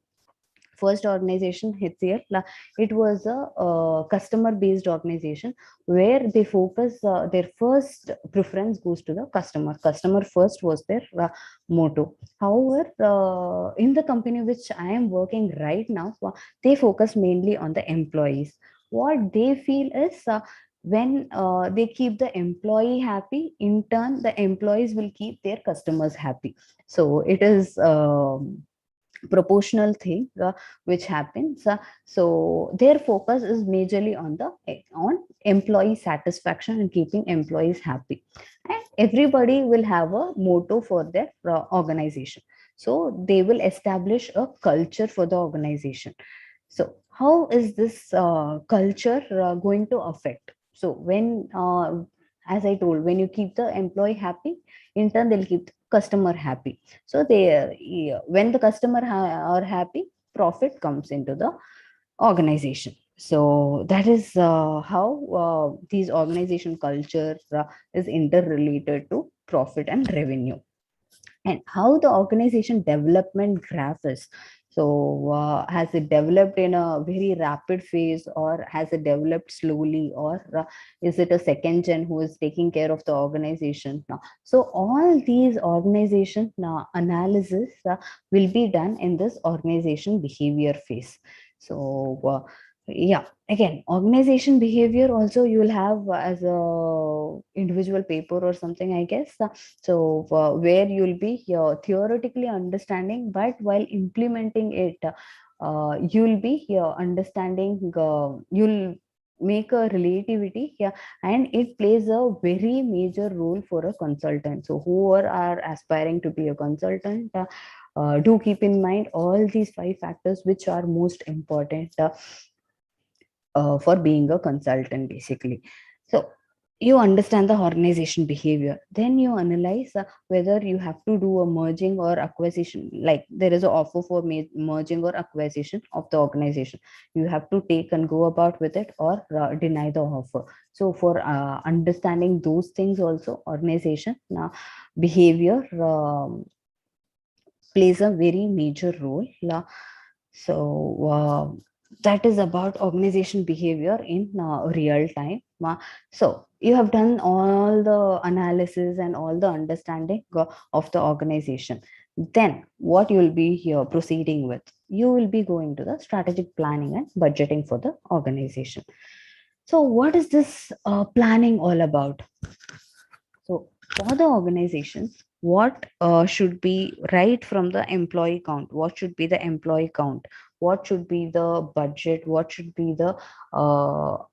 first organization HCL, it was a customer based organization where they focus their first preference goes to the customer first was their motto. However, in the company which I am working right now, they focus mainly on the employees. What they feel is when they keep the employee happy, in turn the employees will keep their customers happy. So it is proportional thing which happens. So their focus is majorly on employee satisfaction and keeping employees happy, and everybody will have a motto for their organization. So they will establish a culture for the organization. So how is this culture going to affect? So when, as I told, when you keep the employee happy, in turn they'll keep the customer happy. So when the customer are happy, profit comes into the organization. So that is how these organization culture is interrelated to profit and revenue. And how the organization development graph is. So has it developed in a very rapid phase, or has it developed slowly, or is it a second gen who is taking care of the organization now? So all these organization analysis will be done in this organization behavior phase. So yeah, again, organization behavior also you will have as a individual paper or something, I guess. So where you'll be theoretically understanding, but while implementing it, you'll be understanding, you'll make a relativity, yeah, and it plays a very major role for a consultant. So who are aspiring to be a consultant, do keep in mind all these 5 factors which are most important for being a consultant, basically. So you understand the organization behavior, then you analyze whether you have to do a merging or acquisition. Like there is an offer for merging or acquisition of the organization, you have to take and go about with it, or deny the offer. So for understanding those things also, organization behavior plays a very major role. So that is about organization behavior in real time. So you have done all the analysis and all the understanding of the organization. Then what you will be here proceeding with? You will be going to the strategic planning and budgeting for the organization. So what is this planning all about? So for the organization, what should be right from the employee count? What should be the employee count? What should be the budget? What should be the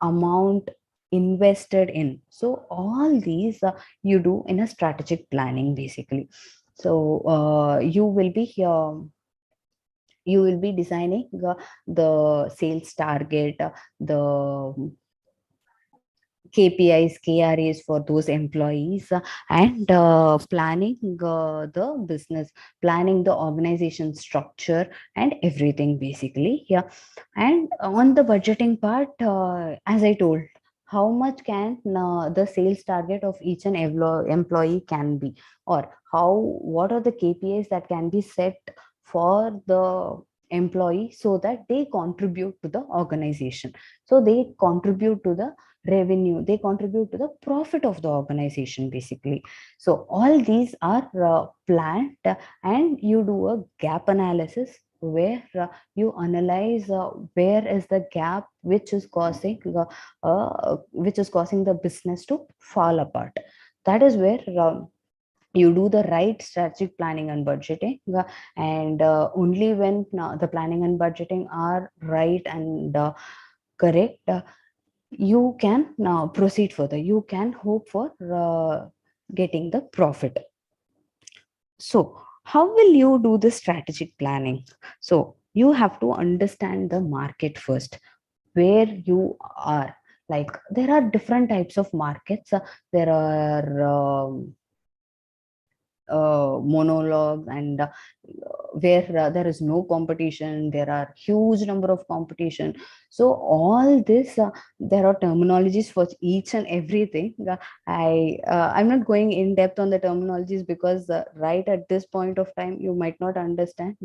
amount invested in? So all these you do in a strategic planning, basically. So you will be here. You will be designing the sales target, the KPIs, KRAs for those employees, and planning the business, planning the organization structure and everything, basically. Yeah. And on the budgeting part, as I told, how much can the sales target of each and every employee can be, or what are the KPIs that can be set for the employee, so that they contribute to the organization, so they contribute to the revenue, they contribute to the profit of the organization, basically. So all these are planned, and you do a gap analysis, where you analyze where is the gap which is causing the business to fall apart. That is where you do the right strategic planning and budgeting, and only when the planning and budgeting are right and correct, you can now proceed further. You can hope for getting the profit. So how will you do the strategic planning? So you have to understand the market first, where you are. Like there are different types of markets. There are monologues, and where there is no competition, there are huge number of competition. So all this, there are terminologies for each and everything. I'm not going in depth on the terminologies, because right at this point of time you might not understand.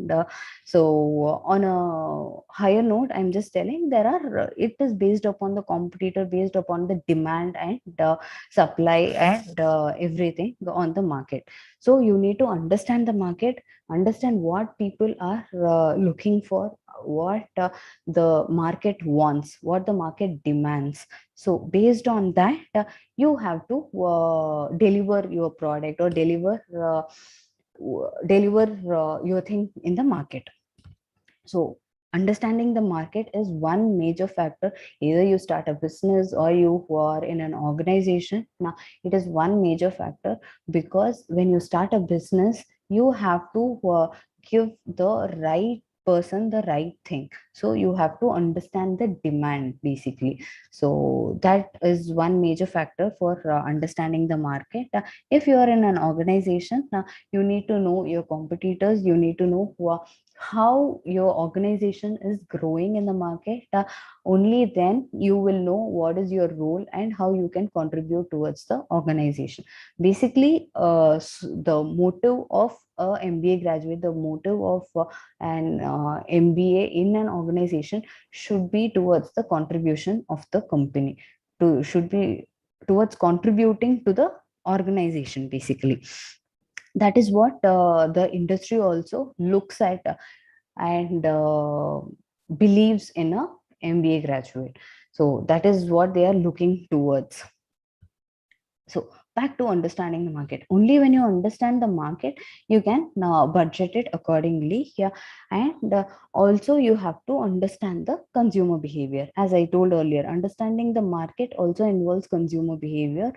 So on a higher note, I'm just telling, there are it is based upon the competitor, based upon the demand and supply and everything on the market. So you need to understand the market, understand what people are looking for, what the market wants, what the market demands. So based on that, you have to deliver your product, or deliver your thing in the market. So understanding the market is one major factor. Either you start a business or you are in an organization, now it is one major factor, because when you start a business, you have to give the right person the right thing. So you have to understand the demand basically. So that is one major factor for understanding the market. If you are in an organization, you need to know your competitors, you need to know how your organization is growing in the market. Only then you will know what is your role and how you can contribute towards the organization. Basically, the motive of a MBA graduate, the motive of an MBA in an organization should be towards the contribution of the company, should be towards contributing to the organization basically. That is what the industry also looks at and believes in a MBA graduate. So that is what they are looking towards. So back to understanding the market. Only when you understand the market, you can budget it accordingly. Yeah, and also you have to understand the consumer behavior. As I told earlier, understanding the market also involves consumer behavior.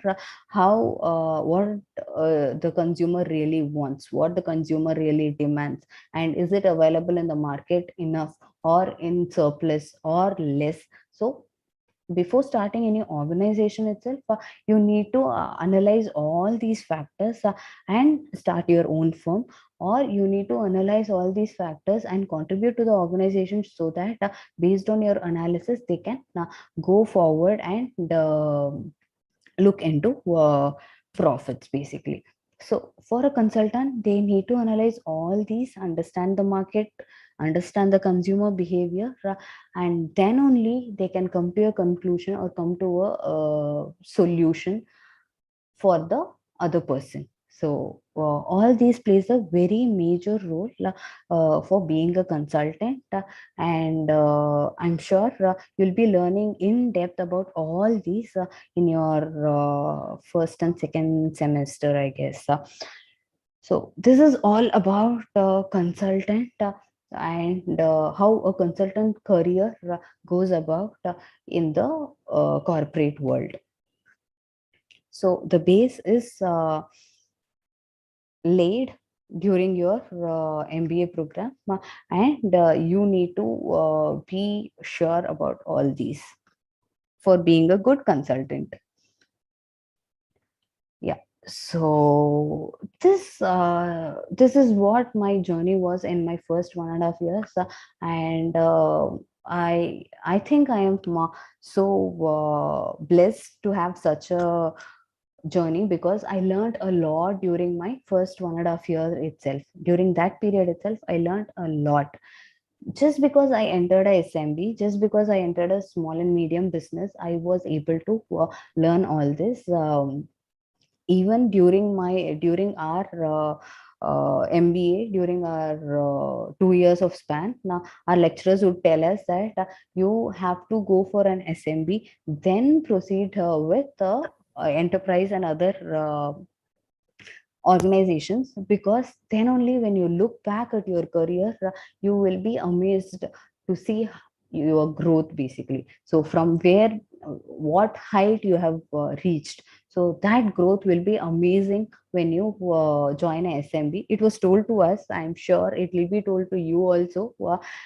How what the consumer really wants, what the consumer really demands, and is it available in the market enough or in surplus or less. So before starting any organization itself, you need to analyze all these factors and start your own firm, or you need to analyze all these factors and contribute to the organization, so that based on your analysis they can go forward and look into profits basically. So for a consultant, they need to analyze all these, understand the market, understand the consumer behavior, and then only they can come to a conclusion or come to a solution for the other person. So all these plays a very major role for being a consultant, and I'm sure you'll be learning in depth about all these in your first and second semester, I guess. So this is all about consultant and how a consultant career goes about in the corporate world. So the base is laid during your MBA program, and you need to be sure about all these for being a good consultant. Yeah. So this is what my journey was in my first 1.5 years, and I think I am so blessed to have such a journey, because I learned a lot during my first 1.5 years itself. During that period itself, I learned a lot. Just because I entered a SMB, just because I entered a small and medium business, I was able to learn all this. Even during our MBA, during our 2 years of span, now our lecturers would tell us that you have to go for an SMB, then proceed with enterprise and other organizations, because then only when you look back at your career, you will be amazed to see your growth basically. So from where what height you have reached, so that growth will be amazing when you join a SMB. It was told to us, I'm sure it will be told to you also,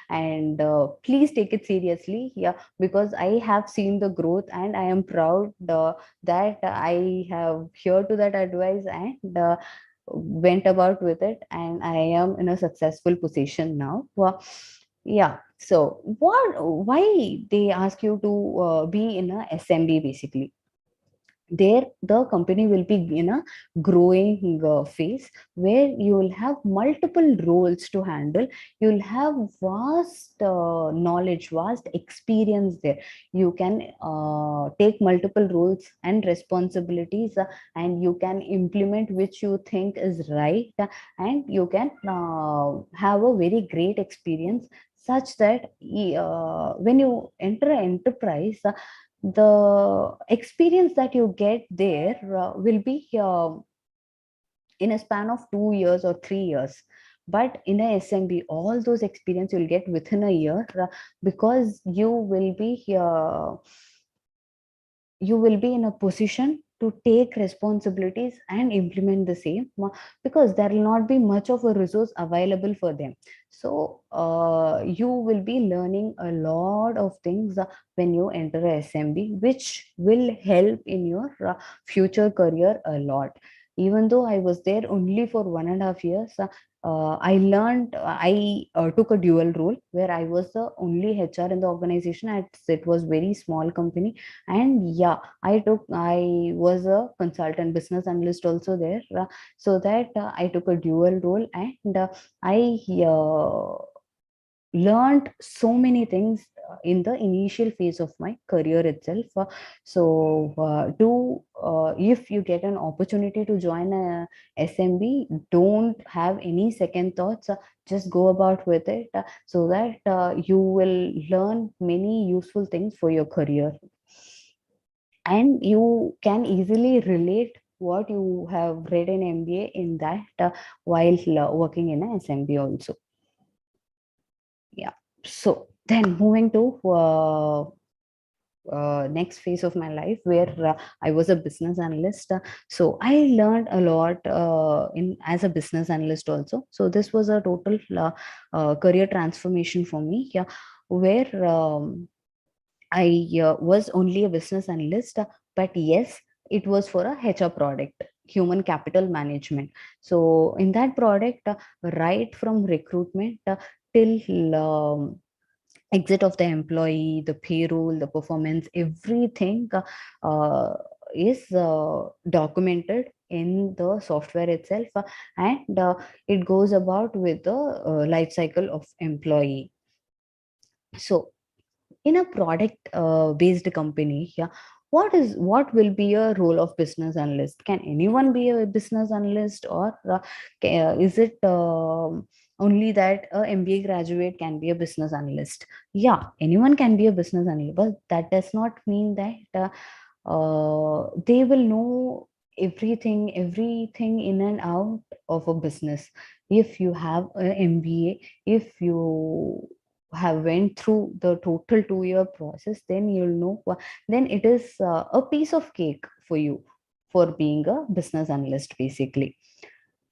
and please take it seriously. Yeah, because I have seen the growth, and I am proud that I have heard to that advice and went about with it, and I am in a successful position now. Yeah. So why they ask you to be in a SMB basically? There the company will be in a growing phase, where you will have multiple roles to handle. You'll have vast knowledge, vast experience there. You can take multiple roles and responsibilities, and you can implement which you think is right, and you can have a very great experience, such that when you enter an enterprise, the experience that you get there will be in a span of 2 years or 3 years. But in a SMB, all those experience you'll get within a year, because you will be in a position to take responsibilities and implement the same, because there will not be much of a resource available for them. So you will be learning a lot of things when you enter a SMB, which will help in your future career a lot. Even though I was there only for 1.5 years, I took a dual role where I was the only HR in the organization. It was very small company, and yeah, I was a consultant business analyst also there, so that I took a dual role, and I learned so many things in the initial phase of my career itself. If you get an opportunity to join a SMB, don't have any second thoughts. Just go about with it, so that you will learn many useful things for your career, and you can easily relate what you have read in MBA in that while working in a SMB also. Yeah. So then moving to next phase of my life, where I was a business analyst. So I learned a lot in as a business analyst also. So this was a total career transformation for me. Yeah, where I was only a business analyst, but yes, it was for a HR product, human capital management. So in that product, right from recruitment till exit of the employee, the payroll, the performance, everything is documented in the software itself, and it goes about with the life cycle of employee. So in a product based company, yeah, what will be a role of business analyst? Can anyone be a business analyst, or is it only that a MBA graduate can be a business analyst? Yeah, anyone can be a business analyst, but that does not mean that they will know everything in and out of a business. If you have an MBA, if you have went through the total 2-year process, then you'll know then it is a piece of cake for you for being a business analyst basically.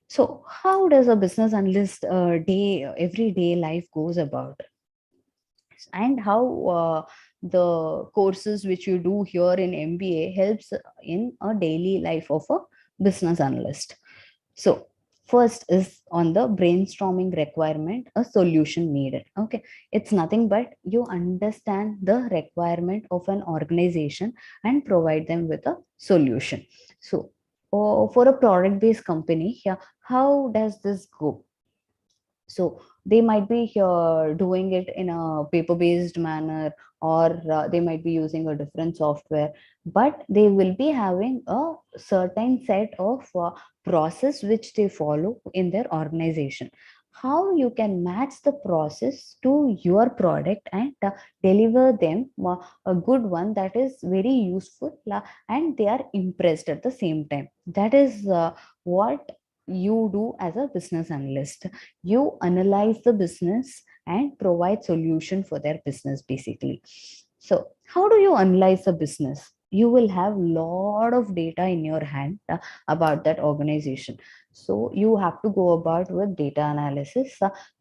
So how does a business analyst everyday life goes about, and how the courses which you do here in MBA helps in a daily life of a business analyst? So first is on the brainstorming requirement, a solution needed. Okay, it's nothing but you understand the requirement of an organization and provide them with a solution. So for a product based company, yeah, how does this go? So they might be doing it in a paper based manner, or they might be using a different software, but they will be having a certain set of process which they follow in their organization. How you can match the process to your product and deliver them a good one that is very useful, and they are impressed at the same time. That is what you do as a business analyst. You analyze the business and provide solution for their business basically. So how do you analyze the business? You will have lot of data in your hand about that organization. So you have to go about with data analysis.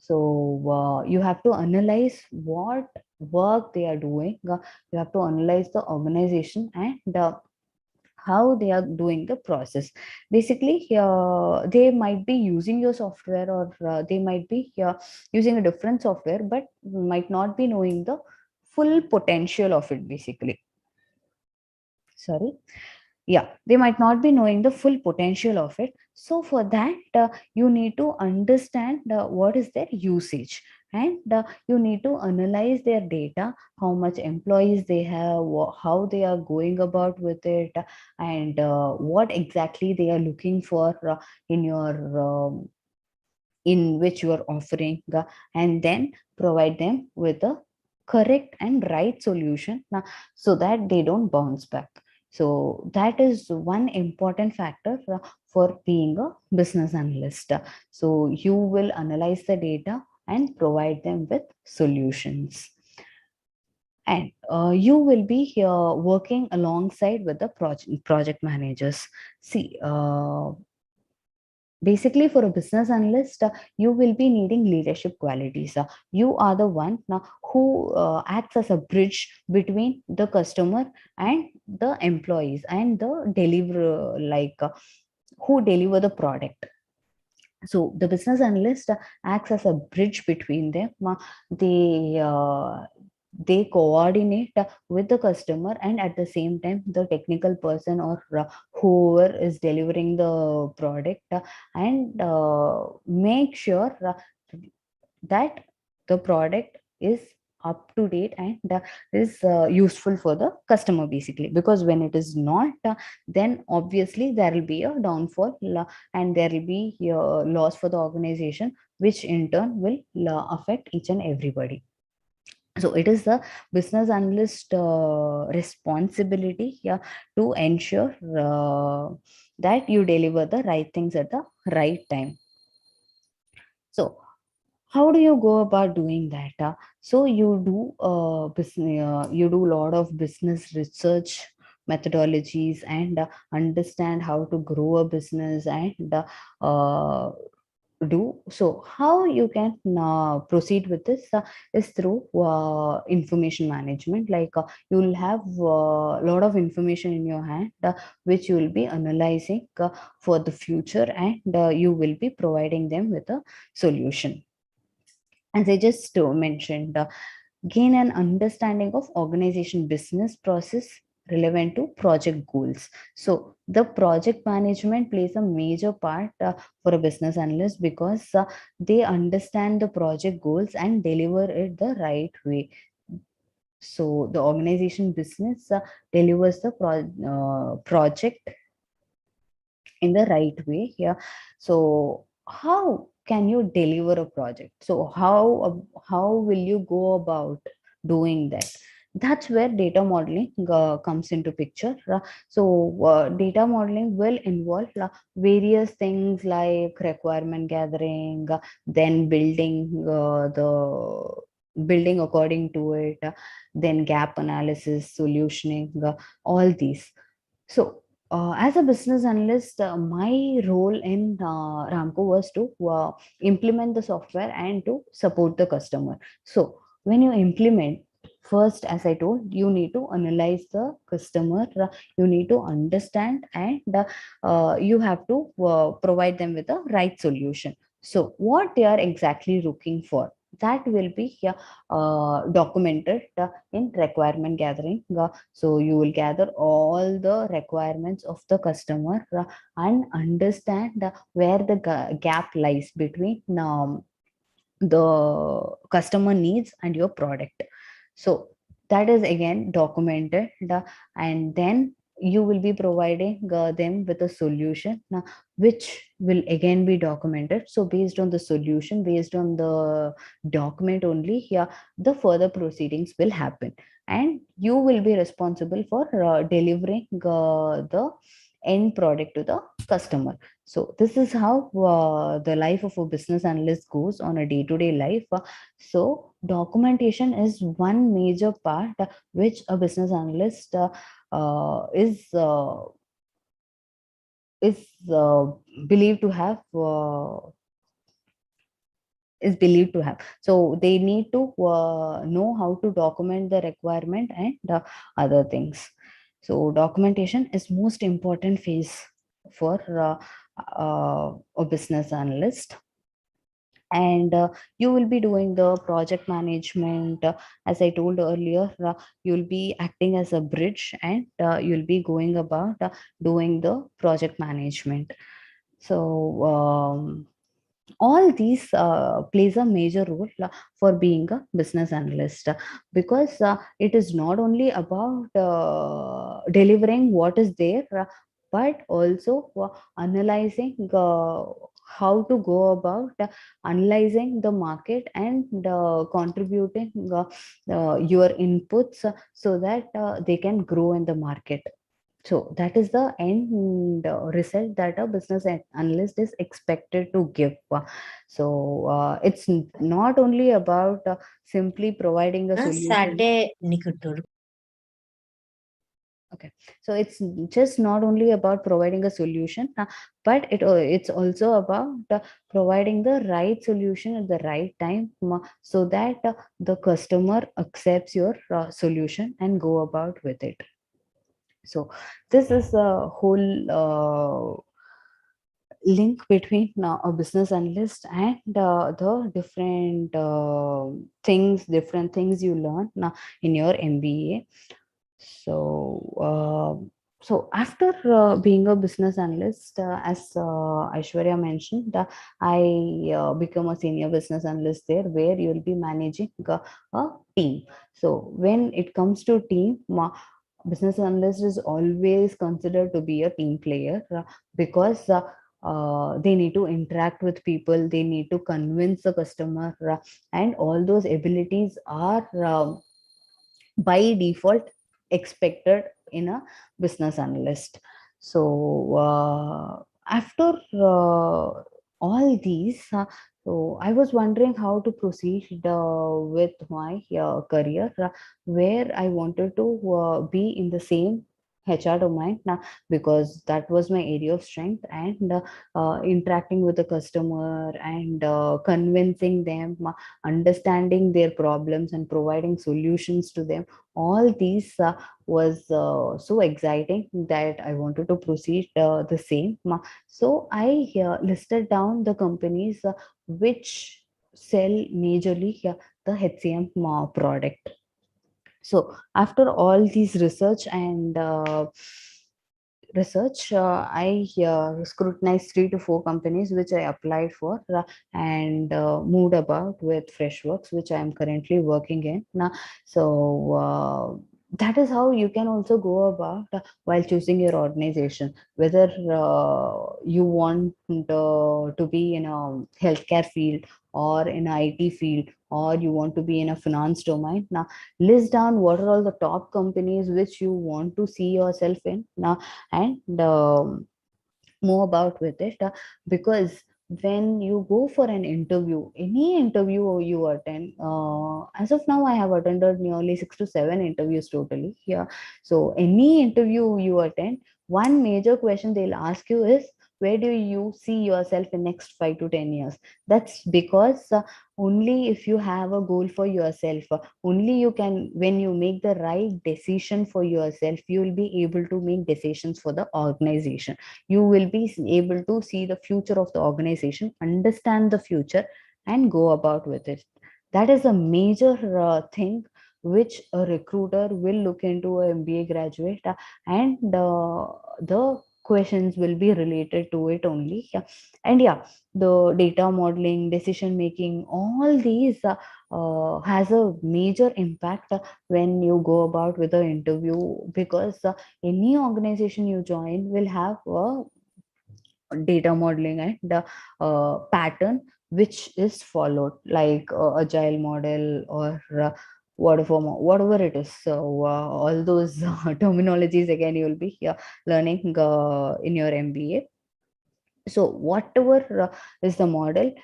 You have to analyze what work they are doing. You have to analyze the organization and how they are doing the process. Basically, they might be using your software, or they might be using a different software, but might not be knowing the full potential of it basically. Sorry. Yeah, they might not be knowing the full potential of it. So for that, you need to understand what is their usage, and you need to analyze their data, how much employees they have, how they are going about with it, and what exactly they are looking for in your in which you are offering, and then provide them with a correct and right solution, so that they don't bounce back. So that is one important factor for being a business analyst. So you will analyze the data and provide them with solutions. And you will be working alongside with the project managers. See, basically for a business analyst, you will be needing leadership qualities. You are the one who acts as a bridge between the customer and the employees and the deliver, who deliver the product. So the business analyst acts as a bridge between them. They they coordinate with the customer, and at the same time the technical person or whoever is delivering the product, and make sure that the product is up to date and is useful for the customer, basically. Because when it is not, then obviously there will be a downfall, and there will be loss for the organization, which in turn will affect each and everybody. So it is the business analyst responsibility, yeah, to ensure that you deliver the right things at the right time. So how do you go about doing that? So you do business, you do a lot of business research methodologies, and understand how to grow a business, and do so. How you can proceed with this is through information management. You will have a lot of information in your hand, which you will be analyzing for the future, and you will be providing them with a solution. As I just mentioned, gain an understanding of organization business process relevant to project goals. So the project management plays a major part for a business analyst, because they understand the project goals and deliver it the right way. So the organization business delivers the project in the right way here. So how can you deliver a project? So how will you go about doing that? That's where data modeling comes into picture. Data modeling will involve various things like requirement gathering, then building according to it, then gap analysis, solutioning, all these. So as a business analyst, my role in Ramco was to implement the software and to support the customer. So when you implement, first, as I told, you need to analyze the customer, you need to understand, and you have to provide them with the right solution. So what they are exactly looking for, that will be documented in requirement gathering. So you will gather all the requirements of the customer, and understand where the gap lies between the customer needs and your product. So that is again documented, and then you will be providing them with a solution, which will again be documented. So based on the solution, based on the document only, here the further proceedings will happen, and you will be responsible for delivering the end product to the customer. So this is how the life of a business analyst goes on a day-to-day life. So documentation is one major part which a business analyst is believed to have. Is believed to have. So they need to know how to document the requirement and other things. So documentation is most important phase for a business analyst. And you will be doing the project management. As I told earlier, you'll be acting as a bridge, and you'll be going about doing the project management. So all these plays a major role for being a business analyst, because it is not only about delivering what is there, but also analyzing how to go about analyzing the market, and contributing your inputs so that they can grow in the market. So that is the end result that a business analyst is expected to give. So it's not only about simply providing a solution. Okay, so it's just not only about providing a solution, but it's also about providing the right solution at the right time, so that the customer accepts your solution and go about with it. So this is a whole link between a business analyst and the different things you learn in your MBA. So after being a business analyst, as Aishwarya mentioned, I become a senior business analyst there, where you will be managing a team. So when it comes to team, business analyst is always considered to be a team player, because they need to interact with people, they need to convince the customer, and all those abilities are by default expected in a business analyst. So after all these, so I was wondering how to proceed with my career, where I wanted to be in the same HR domain now, because that was my area of strength, and interacting with the customer and convincing them, understanding their problems and providing solutions to them. All these was so exciting that I wanted to proceed the same. So I listed down the companies which sell majorly the HCM product. So after all these research and I scrutinized 3 to 4 companies which I applied for, and moved about with Freshworks, which I am currently working in now. So that is how you can also go about while choosing your organization, whether you want to be in a healthcare field, or in IT field, or you want to be in a finance domain. Now list down what are all the top companies which you want to see yourself in now, and move about with it, because when you go for an interview, any interview you attend, as of now I have attended nearly 6 to 7 interviews totally. Yeah, so any interview you attend, one major question they'll ask you is, where do you see yourself in next 5 to 10 years? That's because only if you have a goal for yourself, only you can, when you make the right decision for yourself, you will be able to make decisions for the organization. You will be able to see the future of the organization, understand the future, and go about with it. That is a major thing which a recruiter will look into a MBA graduate, and the questions will be related to it only. Yeah. And yeah, the data modeling, decision making, all these has a major impact when you go about with the interview, because any organization you join will have a data modeling and pattern which is followed, like agile model, or whatever it is. So all those terminologies again you will be learning in your MBA. So whatever is the model,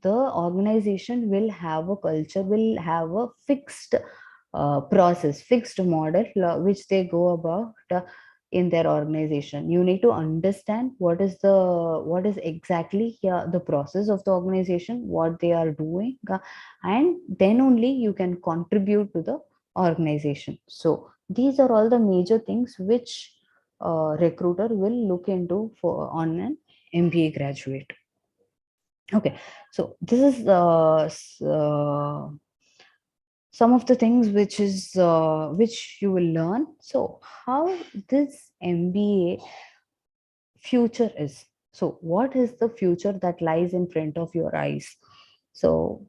the organization will have a culture, will have a fixed process, fixed model which they go about in their organization. You need to understand what is exactly the process of the organization, what they are doing, and then only you can contribute to the organization. So these are all the major things which recruiter will look into for on an MBA graduate. Okay, so this is some of the things which you will learn. So how this MBA future is. So what is the future that lies in front of your eyes? So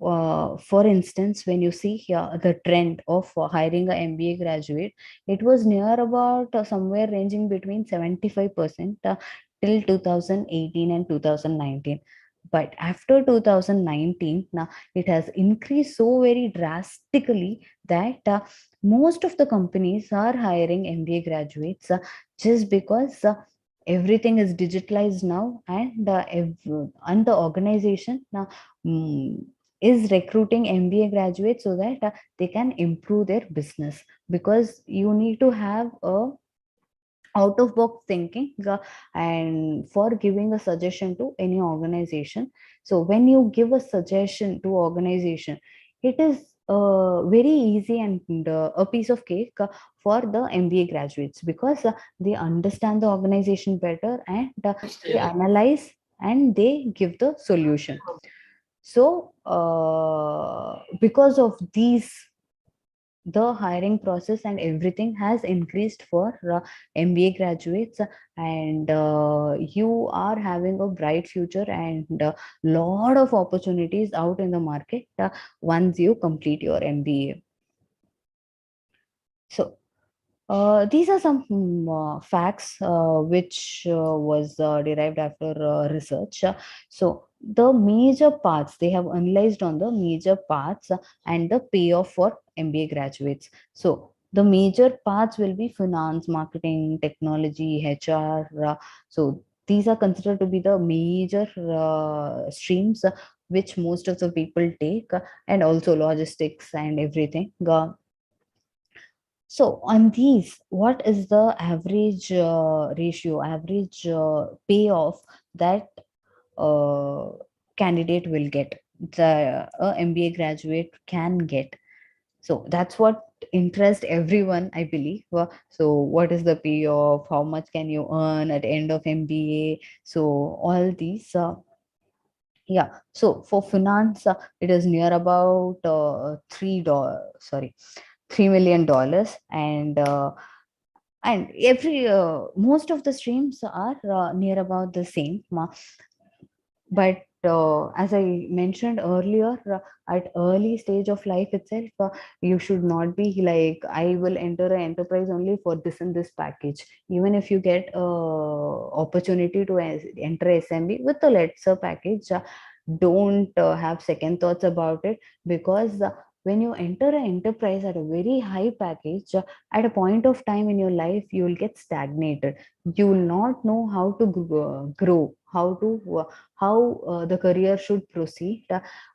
for instance, when you see here the trend of hiring a MBA graduate, it was near about somewhere ranging between 75% till 2018 and 2019. But after 2019, now it has increased so very drastically that most of the companies are hiring MBA graduates just because everything is digitalized now, and and the organization now is recruiting MBA graduates so that they can improve their business, because you need to have a out of box thinking and for giving a suggestion to any organization. So when you give a suggestion to organization, it is very easy and a piece of cake for the MBA graduates, because they understand the organization better, and they analyze and they give the solution. So because of these, the hiring process and everything has increased for MBA graduates, and you are having a bright future and a lot of opportunities out in the market once you complete your MBA. So these are some facts which was derived after research. So the major paths, they have analyzed on the major paths and the payoff for MBA graduates. So the major paths will be finance, marketing, technology, HR. So these are considered to be the major streams which most of the people take, and also logistics and everything. So on these, what is the average ratio, average payoff that uh, candidate will get, the MBA graduate can get? So that's what interests everyone, I believe. So what is the payoff? How much can you earn at the end of MBA? So all these. Yeah. So for finance, it is near about $3 million, and every most of the streams are near about the same, but as I mentioned earlier, at early stage of life itself, you should not be like, I will enter an enterprise only for this and this package. Even if you get opportunity to enter SMB with a lesser package, don't have second thoughts about it, because when you enter an enterprise at a very high package, at a point of time in your life, you will get stagnated. You will not know how to grow, how the career should proceed.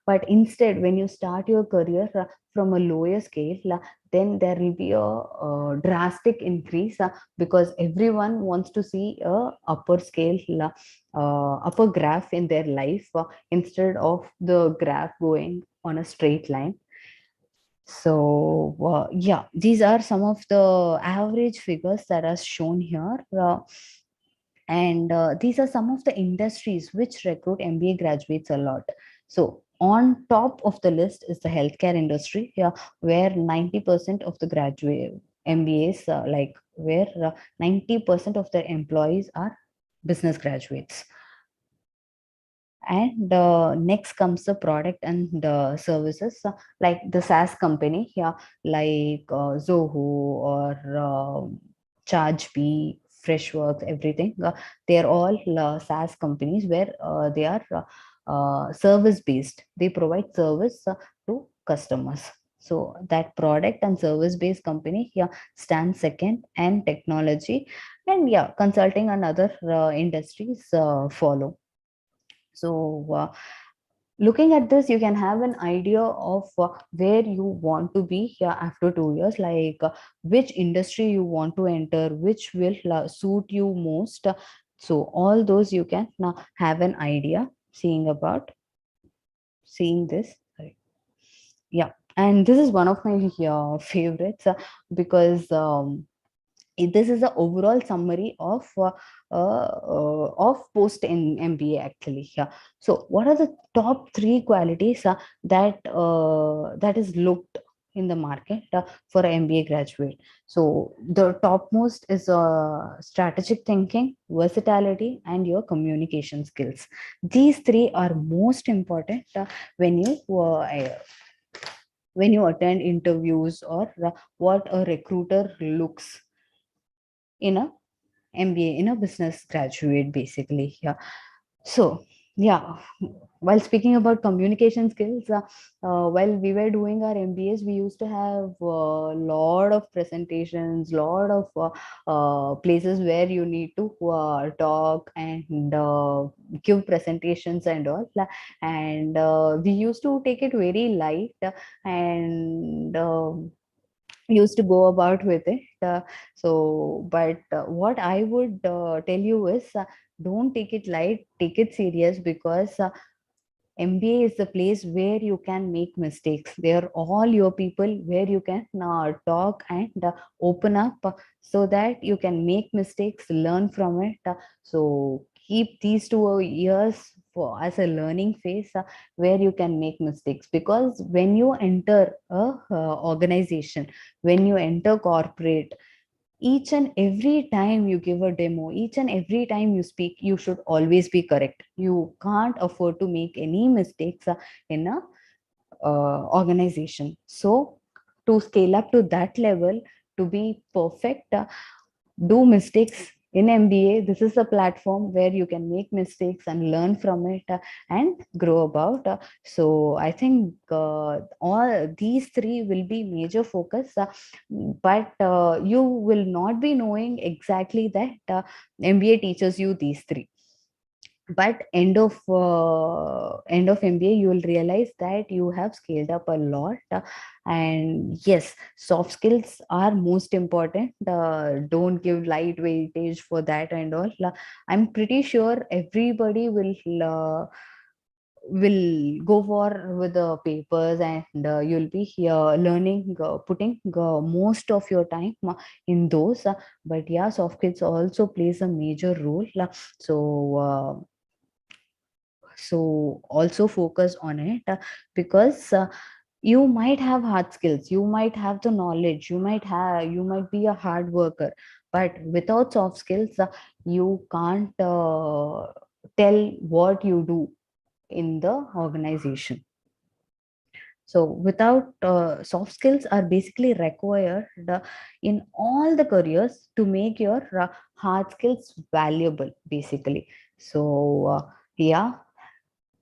But instead, when you start your career from a lower scale, then there will be a drastic increase, because everyone wants to see a upper scale, upper graph in their life, instead of the graph going on a straight line. So yeah, these are some of the average figures that are shown here. And these are some of the industries which recruit MBA graduates a lot. So on top of the list is the healthcare industry, yeah, where 90% of the graduate MBAs, like where 90% of the employees are business graduates. And next comes the product and services, like the SaaS company, yeah, like Zoho or ChargeBee, Freshworks, everything. They're all SaaS companies where they are service based. They provide service to customers. So that product and service based company, yeah, stands second, and technology and yeah, consulting and other industries follow. So looking at this, you can have an idea of where you want to be here after 2 years, like which industry you want to enter, which will suit you most. So all those you can now have an idea seeing this. Sorry. Yeah, and this is one of my favorites, because this is the overall summary of post in MBA actually. Yeah. So what are the top 3 qualities that is looked in the market for an MBA graduate? So the topmost is strategic thinking, versatility, and your communication skills. These 3 are most important when you attend interviews, or what a recruiter looks in a MBA, in a business graduate, basically. Yeah. So Yeah, while speaking about communication skills, while we were doing our MBAs, we used to have a lot of presentations, lot of places where you need to talk and give presentations and all. And we used to take it very light and used to go about with it. But what I would tell you is, don't take it light, take it serious, because MBA is the place where you can make mistakes. They are all your people where you can talk and open up, so that you can make mistakes, learn from it. So keep these 2 years for as a learning phase, where you can make mistakes. Because when you enter a organization, when you enter corporate, each and every time you give a demo, each and every time you speak, you should always be correct. You can't afford to make any mistakes in a organization. So to scale up to that level, to be perfect, do mistakes in MBA. This is a platform where you can make mistakes and learn from it, and grow about. So I think all these three will be major focus, but you will not be knowing exactly that MBA teaches you these three. But end of MBA, you will realize that you have scaled up a lot. And yes, soft skills are most important. Don't give light weightage for that and all. I'm pretty sure everybody will go for with the papers, and you'll be here learning, putting most of your time in those. But yeah, soft skills also plays a major role. So also focus on it, because you might have hard skills, you might have the knowledge, you might be a hard worker, but without soft skills, you can't tell what you do in the organization. So without soft skills are basically required in all the careers to make your hard skills valuable, basically. So yeah,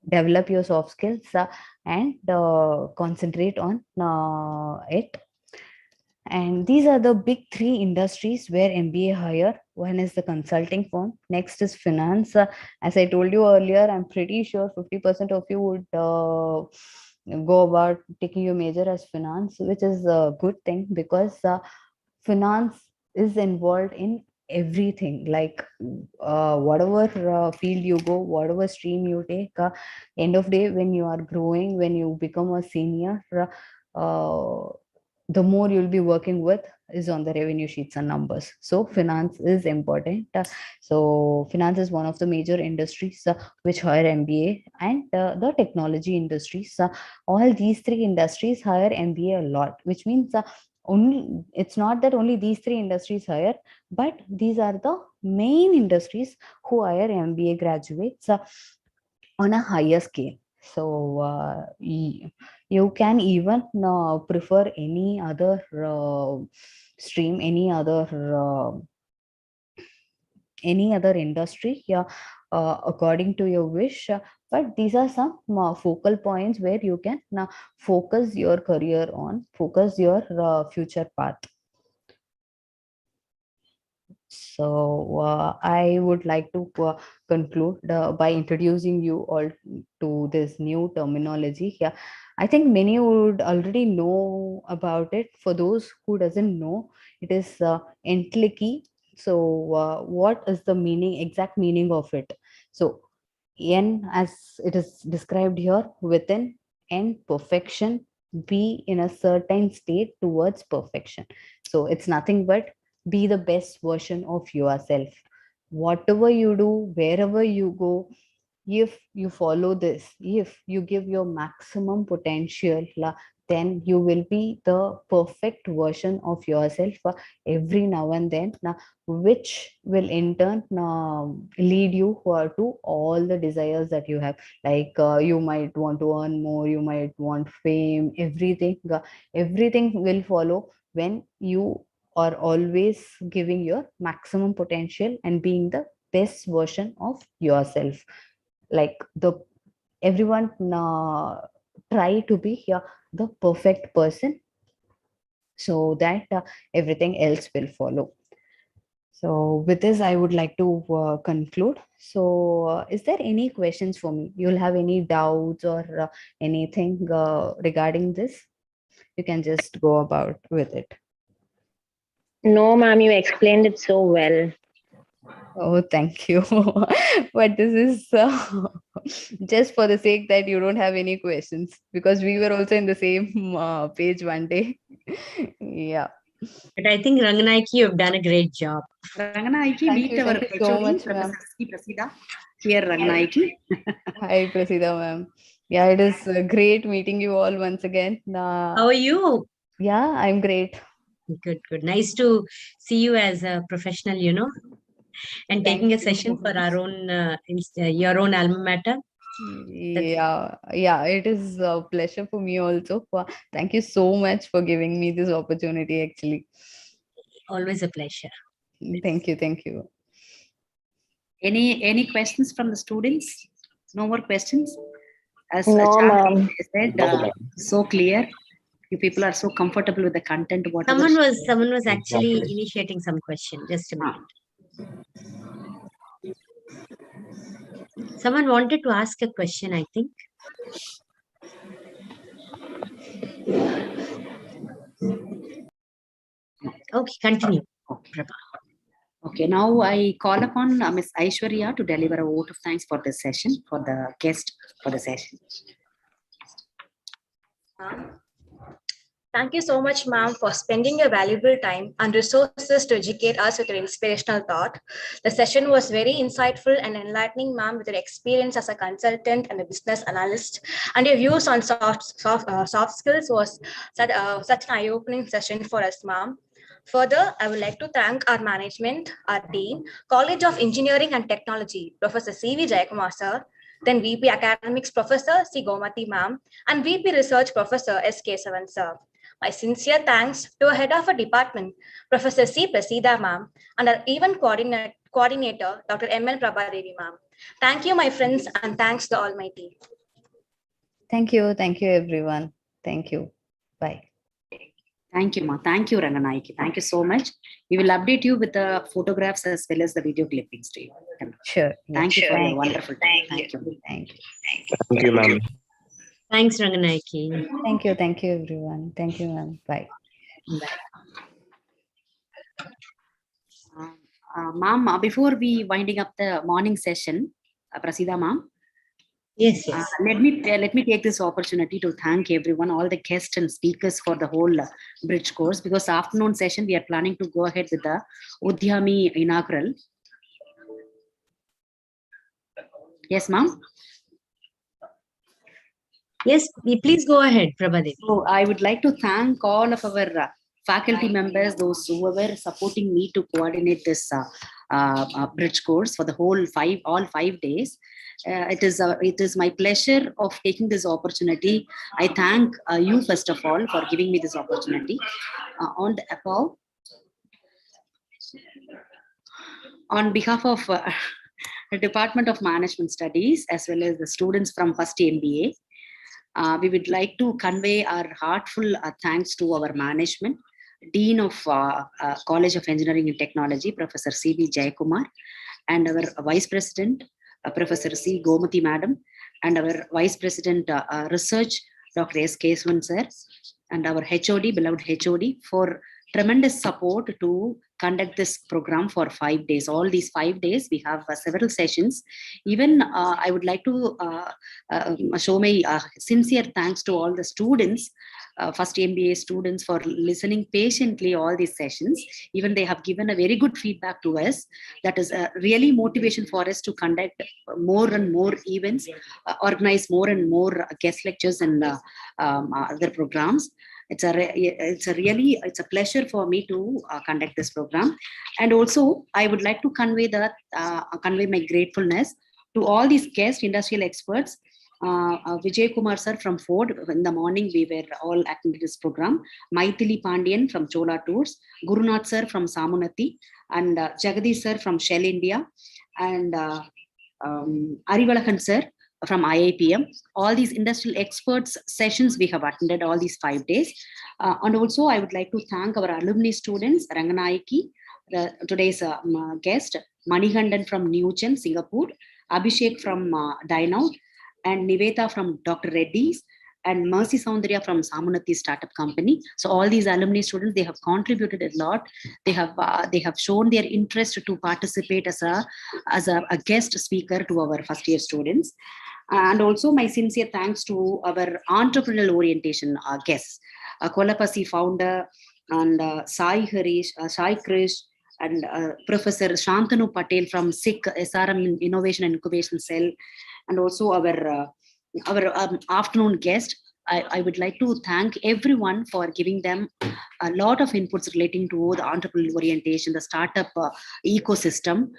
develop your soft skills, and concentrate on it. And these are the big three industries where MBA hire. One is the consulting firm, next is finance. As I told you earlier, I'm pretty sure 50% of you would go about taking your major as finance, which is a good thing, because finance is involved in everything. Like whatever field you go, whatever stream you take, end of day, when you are growing, when you become a senior, uh, the more you'll be working with is on the revenue sheets and numbers. So finance is important. So finance is one of the major industries which hire MBA. And the technology industries, all these three industries hire MBA a lot, which means only, it's not that only these three industries hire, but these are the main industries who hire MBA graduates on a higher scale. So you can even prefer any other stream, any other industry, yeah, according to your wish. But these are some focal points where you can focus your career on, focus your future path. So I would like to conclude by introducing you all to this new terminology. Yeah, I think many would already know about it. For those who doesn't know, it is entlicky. So what is the meaning, exact meaning of it? So N, as it is described here, within, N, perfection, be in a certain state towards perfection. So it's nothing but be the best version of yourself. Whatever you do, wherever you go, if you follow this, if you give your maximum potential, then you will be the perfect version of yourself every now and then, which will in turn lead you to all the desires that you have. Like you might want to earn more, you might want fame, everything will follow when you are always giving your maximum potential and being the best version of yourself. like everyone try to be the perfect person, so that everything else will follow. So with this, I would like to conclude. So is there any questions for me? You'll have any doubts or anything regarding this? You can just go about with it. No, ma'am, you explained it so well. Oh, thank you. But this is just for the sake that you don't have any questions, because we were also in the same page one day. Yeah. But I think Ranganaiki, you've done a great job. Ranganaiki, Thank meet you our so HOD, much, ma'am. Professor C. Prasida. Here, Ranganaiki. Hi, Prasida, ma'am. Yeah, it is great meeting you all once again. How are you? Yeah, I'm great. Good, good. Nice to see you as a professional, and taking a session for our own, your own alma mater. Yeah, it is a pleasure for me also. Thank you so much for giving me this opportunity, actually. Always a pleasure. Thank you. Any questions from the students? No more questions? As No, ma'am. said, so clear. You people are so comfortable with the content. Whatever. Someone was actually initiating some question. Just a minute. Someone wanted to ask a question, I think. Okay, continue. Okay, now I call upon Ms. Aishwarya to deliver a vote of thanks for this session, for the guest for the session. Thank you so much, ma'am, for spending your valuable time and resources to educate us with your inspirational thought. The session was very insightful and enlightening, ma'am, with your experience as a consultant and a business analyst. And your views on soft skills was such an eye-opening session for us, ma'am. Further, I would like to thank our management, our dean, College of Engineering and Technology, Professor C.V. Jayakumar, sir, then VP Academics Professor C. Gomati, ma'am, and VP Research Professor S. Kesavan, sir. My sincere thanks to our head of a department, Professor C. Prasida, ma'am, and our event coordinator, Dr. M.L. Prabhadevi, ma'am. Thank you, my friends, and thanks the Almighty. Thank you, everyone. Thank you. Bye. Thank you, ma. Thank you, Ranganaiki. Thank you so much. We will update you with the photographs as well as the video clippings to you. Sure. Thank you for your wonderful time. Thank you. Thank you, ma'am. Thanks, Ranganaiki. Thank you, everyone. Thank you, ma'am. Bye. Ma'am, before we winding up the morning session, Prasida, ma'am. Yes. Let me take this opportunity to thank everyone, all the guests and speakers for the whole bridge course, because afternoon session we are planning to go ahead with the Udbhavah inaugural. Yes, ma'am. Yes, please go ahead, Prabhadevi. So I would like to thank all of our faculty members, those who were supporting me to coordinate this bridge course for the whole all 5 days. It is my pleasure of taking this opportunity. I thank you first of all for giving me this opportunity. On behalf of the Department of Management Studies as well as the students from first MBA, we would like to convey our heartful thanks to our management, Dean of College of Engineering and Technology, Professor C.V. Jayakumar, and our Vice President, Professor C. Gomati Madam, and our Vice President Research, Dr. S. Kesavan sir, and our HOD, beloved HOD, for tremendous support to conduct this program for 5 days. All these 5 days, we have several sessions. Even I would like to show my sincere thanks to all the students, first MBA students, for listening patiently all these sessions. Even they have given a very good feedback to us. That is really motivation for us to conduct more and more events, organize more and more guest lectures and other programs. It's a pleasure for me to conduct this program. And also I would like to convey my gratefulness to all these guest industrial experts. Vijay Kumar sir from Ford, in the morning we were all attending this program. Maithili Pandian from Chola Tours, Gurunath sir from Samunati, and Jagadish sir from Shell India, and Arivalakan sir from IIPM. All these industrial experts sessions we have attended all these 5 days. And also I would like to thank our alumni students, Ranganayaki, today's guest, Manigandan from Newgen, Singapore, Abhishek from Dynout, and Niveta from Dr. Reddy's, and Mercy Soundarya from Samunati Startup Company. So all these alumni students, they have contributed a lot. They have shown their interest to participate as a guest speaker to our first year students. And also my sincere thanks to our entrepreneurial orientation guests, Kolapasi founder and Sai Harish, Sai Krish, and Professor Shantanu Patel from SICK, SRM Innovation and Incubation Cell, and also our afternoon guest. I would like to thank everyone for giving them a lot of inputs relating to the entrepreneurial orientation, the startup ecosystem,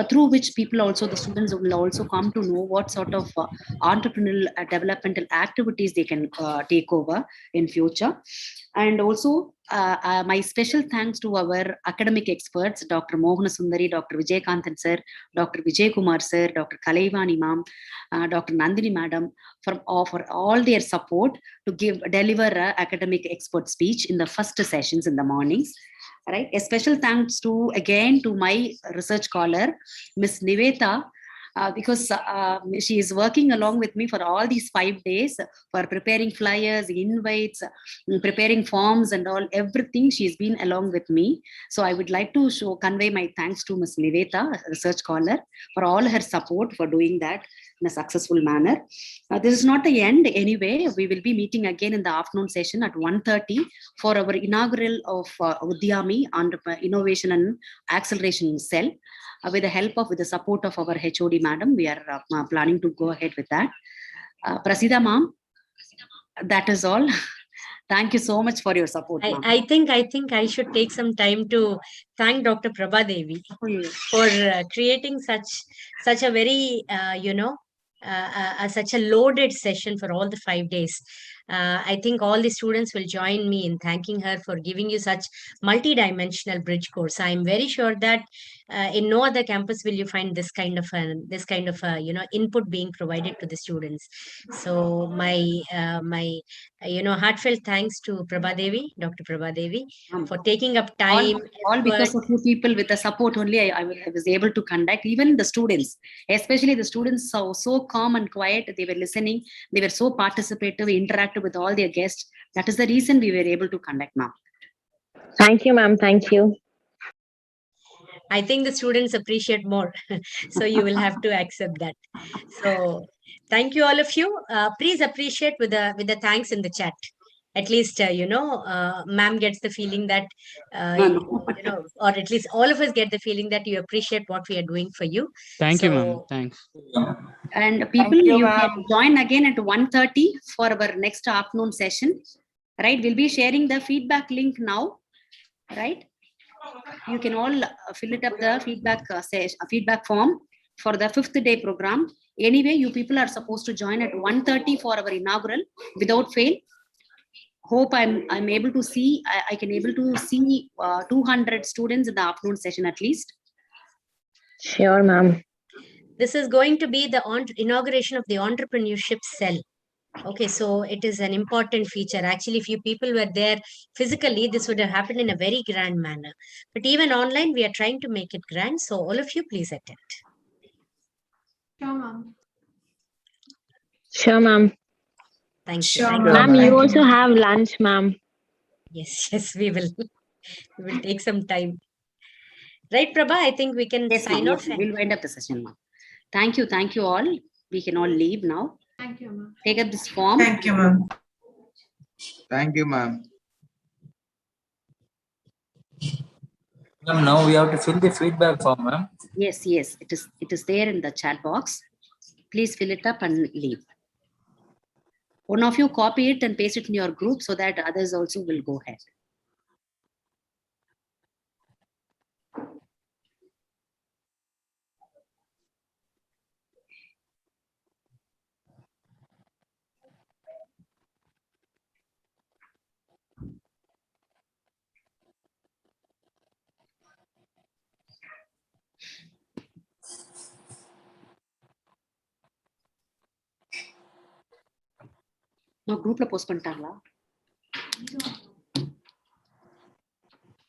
through which people also, the students will also come to know what sort of entrepreneurial developmental activities they can take over in future. And also my special thanks to our academic experts, Dr. Mohana Sundari, Dr. Vijay Kanthan sir, Dr. Vijay Kumar sir, Dr. Kalaivani ma'am, Dr. Nandini madam, for all their support to deliver an academic expert speech in the first sessions in the mornings. Right. A special thanks to my research scholar, Miss Niveta, because she is working along with me for all these 5 days for preparing flyers, invites, preparing forms and all, everything. She's been along with me. So I would like to convey my thanks to Ms. Niveta, research scholar, for all her support for doing that in a successful manner. This is not the end anyway. We will be meeting again in the afternoon session at 1:30 for our inaugural of Udyami on Innovation and Acceleration Cell. With the support of our HOD madam, we are planning to go ahead with that. Prasida ma'am, that is all. Thank you so much for your support. I think I should take some time to thank Dr. Prabha Devi for creating such a very such a loaded session for all the 5 days. I think all the students will join me in thanking her for giving you such multi-dimensional bridge course. I'm very sure that in no other campus will you find this kind of input being provided to the students. So my heartfelt thanks to Prabha Devi, Dr. Prabha Devi, for taking up time. All because of you people with the support only, I was able to conduct. Even the students, especially the students, so calm and quiet. They were listening. They were so participative, interactive with all their guests. That is the reason we were able to conduct, ma'am. Thank you, ma'am. Thank you. I think the students appreciate more. So you will have to accept that. So thank you, all of you. Please appreciate with the thanks in the chat. At least, ma'am gets the feeling that, or at least all of us get the feeling that you appreciate what we are doing for you. Thank you, ma'am. Thanks. And people, you can join again at 1:30 for our next afternoon session. Right? We'll be sharing the feedback link now. Right? You can all fill it up the feedback form for the 5th day program. Anyway, you people are supposed to join at 1:30 for our inaugural without fail. Hope I'm able to see, I can able to see 200 students in the afternoon session at least. Sure, ma'am. This is going to be the inauguration of the entrepreneurship cell. Okay, so it is an important feature. Actually, if you people were there physically, this would have happened in a very grand manner. But even online, we are trying to make it grand. So all of you, please attend. Sure, ma'am. Sure, ma'am. Thank you. Sure, ma'am, you also have lunch, ma'am. Yes, we will. We will take some time. Right, Prabha? I think we can sign off. Yes, we'll wind up the session, ma'am. Thank you all. We can all leave now. Thank you, ma'am. Take up this form. Thank you, ma'am. Thank you, ma'am. Ma'am, now we have to fill the feedback form, ma'am. Yes, it is there in the chat box. Please fill it up and leave. One of you copy it and paste it in your group so that others also will go ahead. குரூப்ல post பண்ணிட்டாங்களா?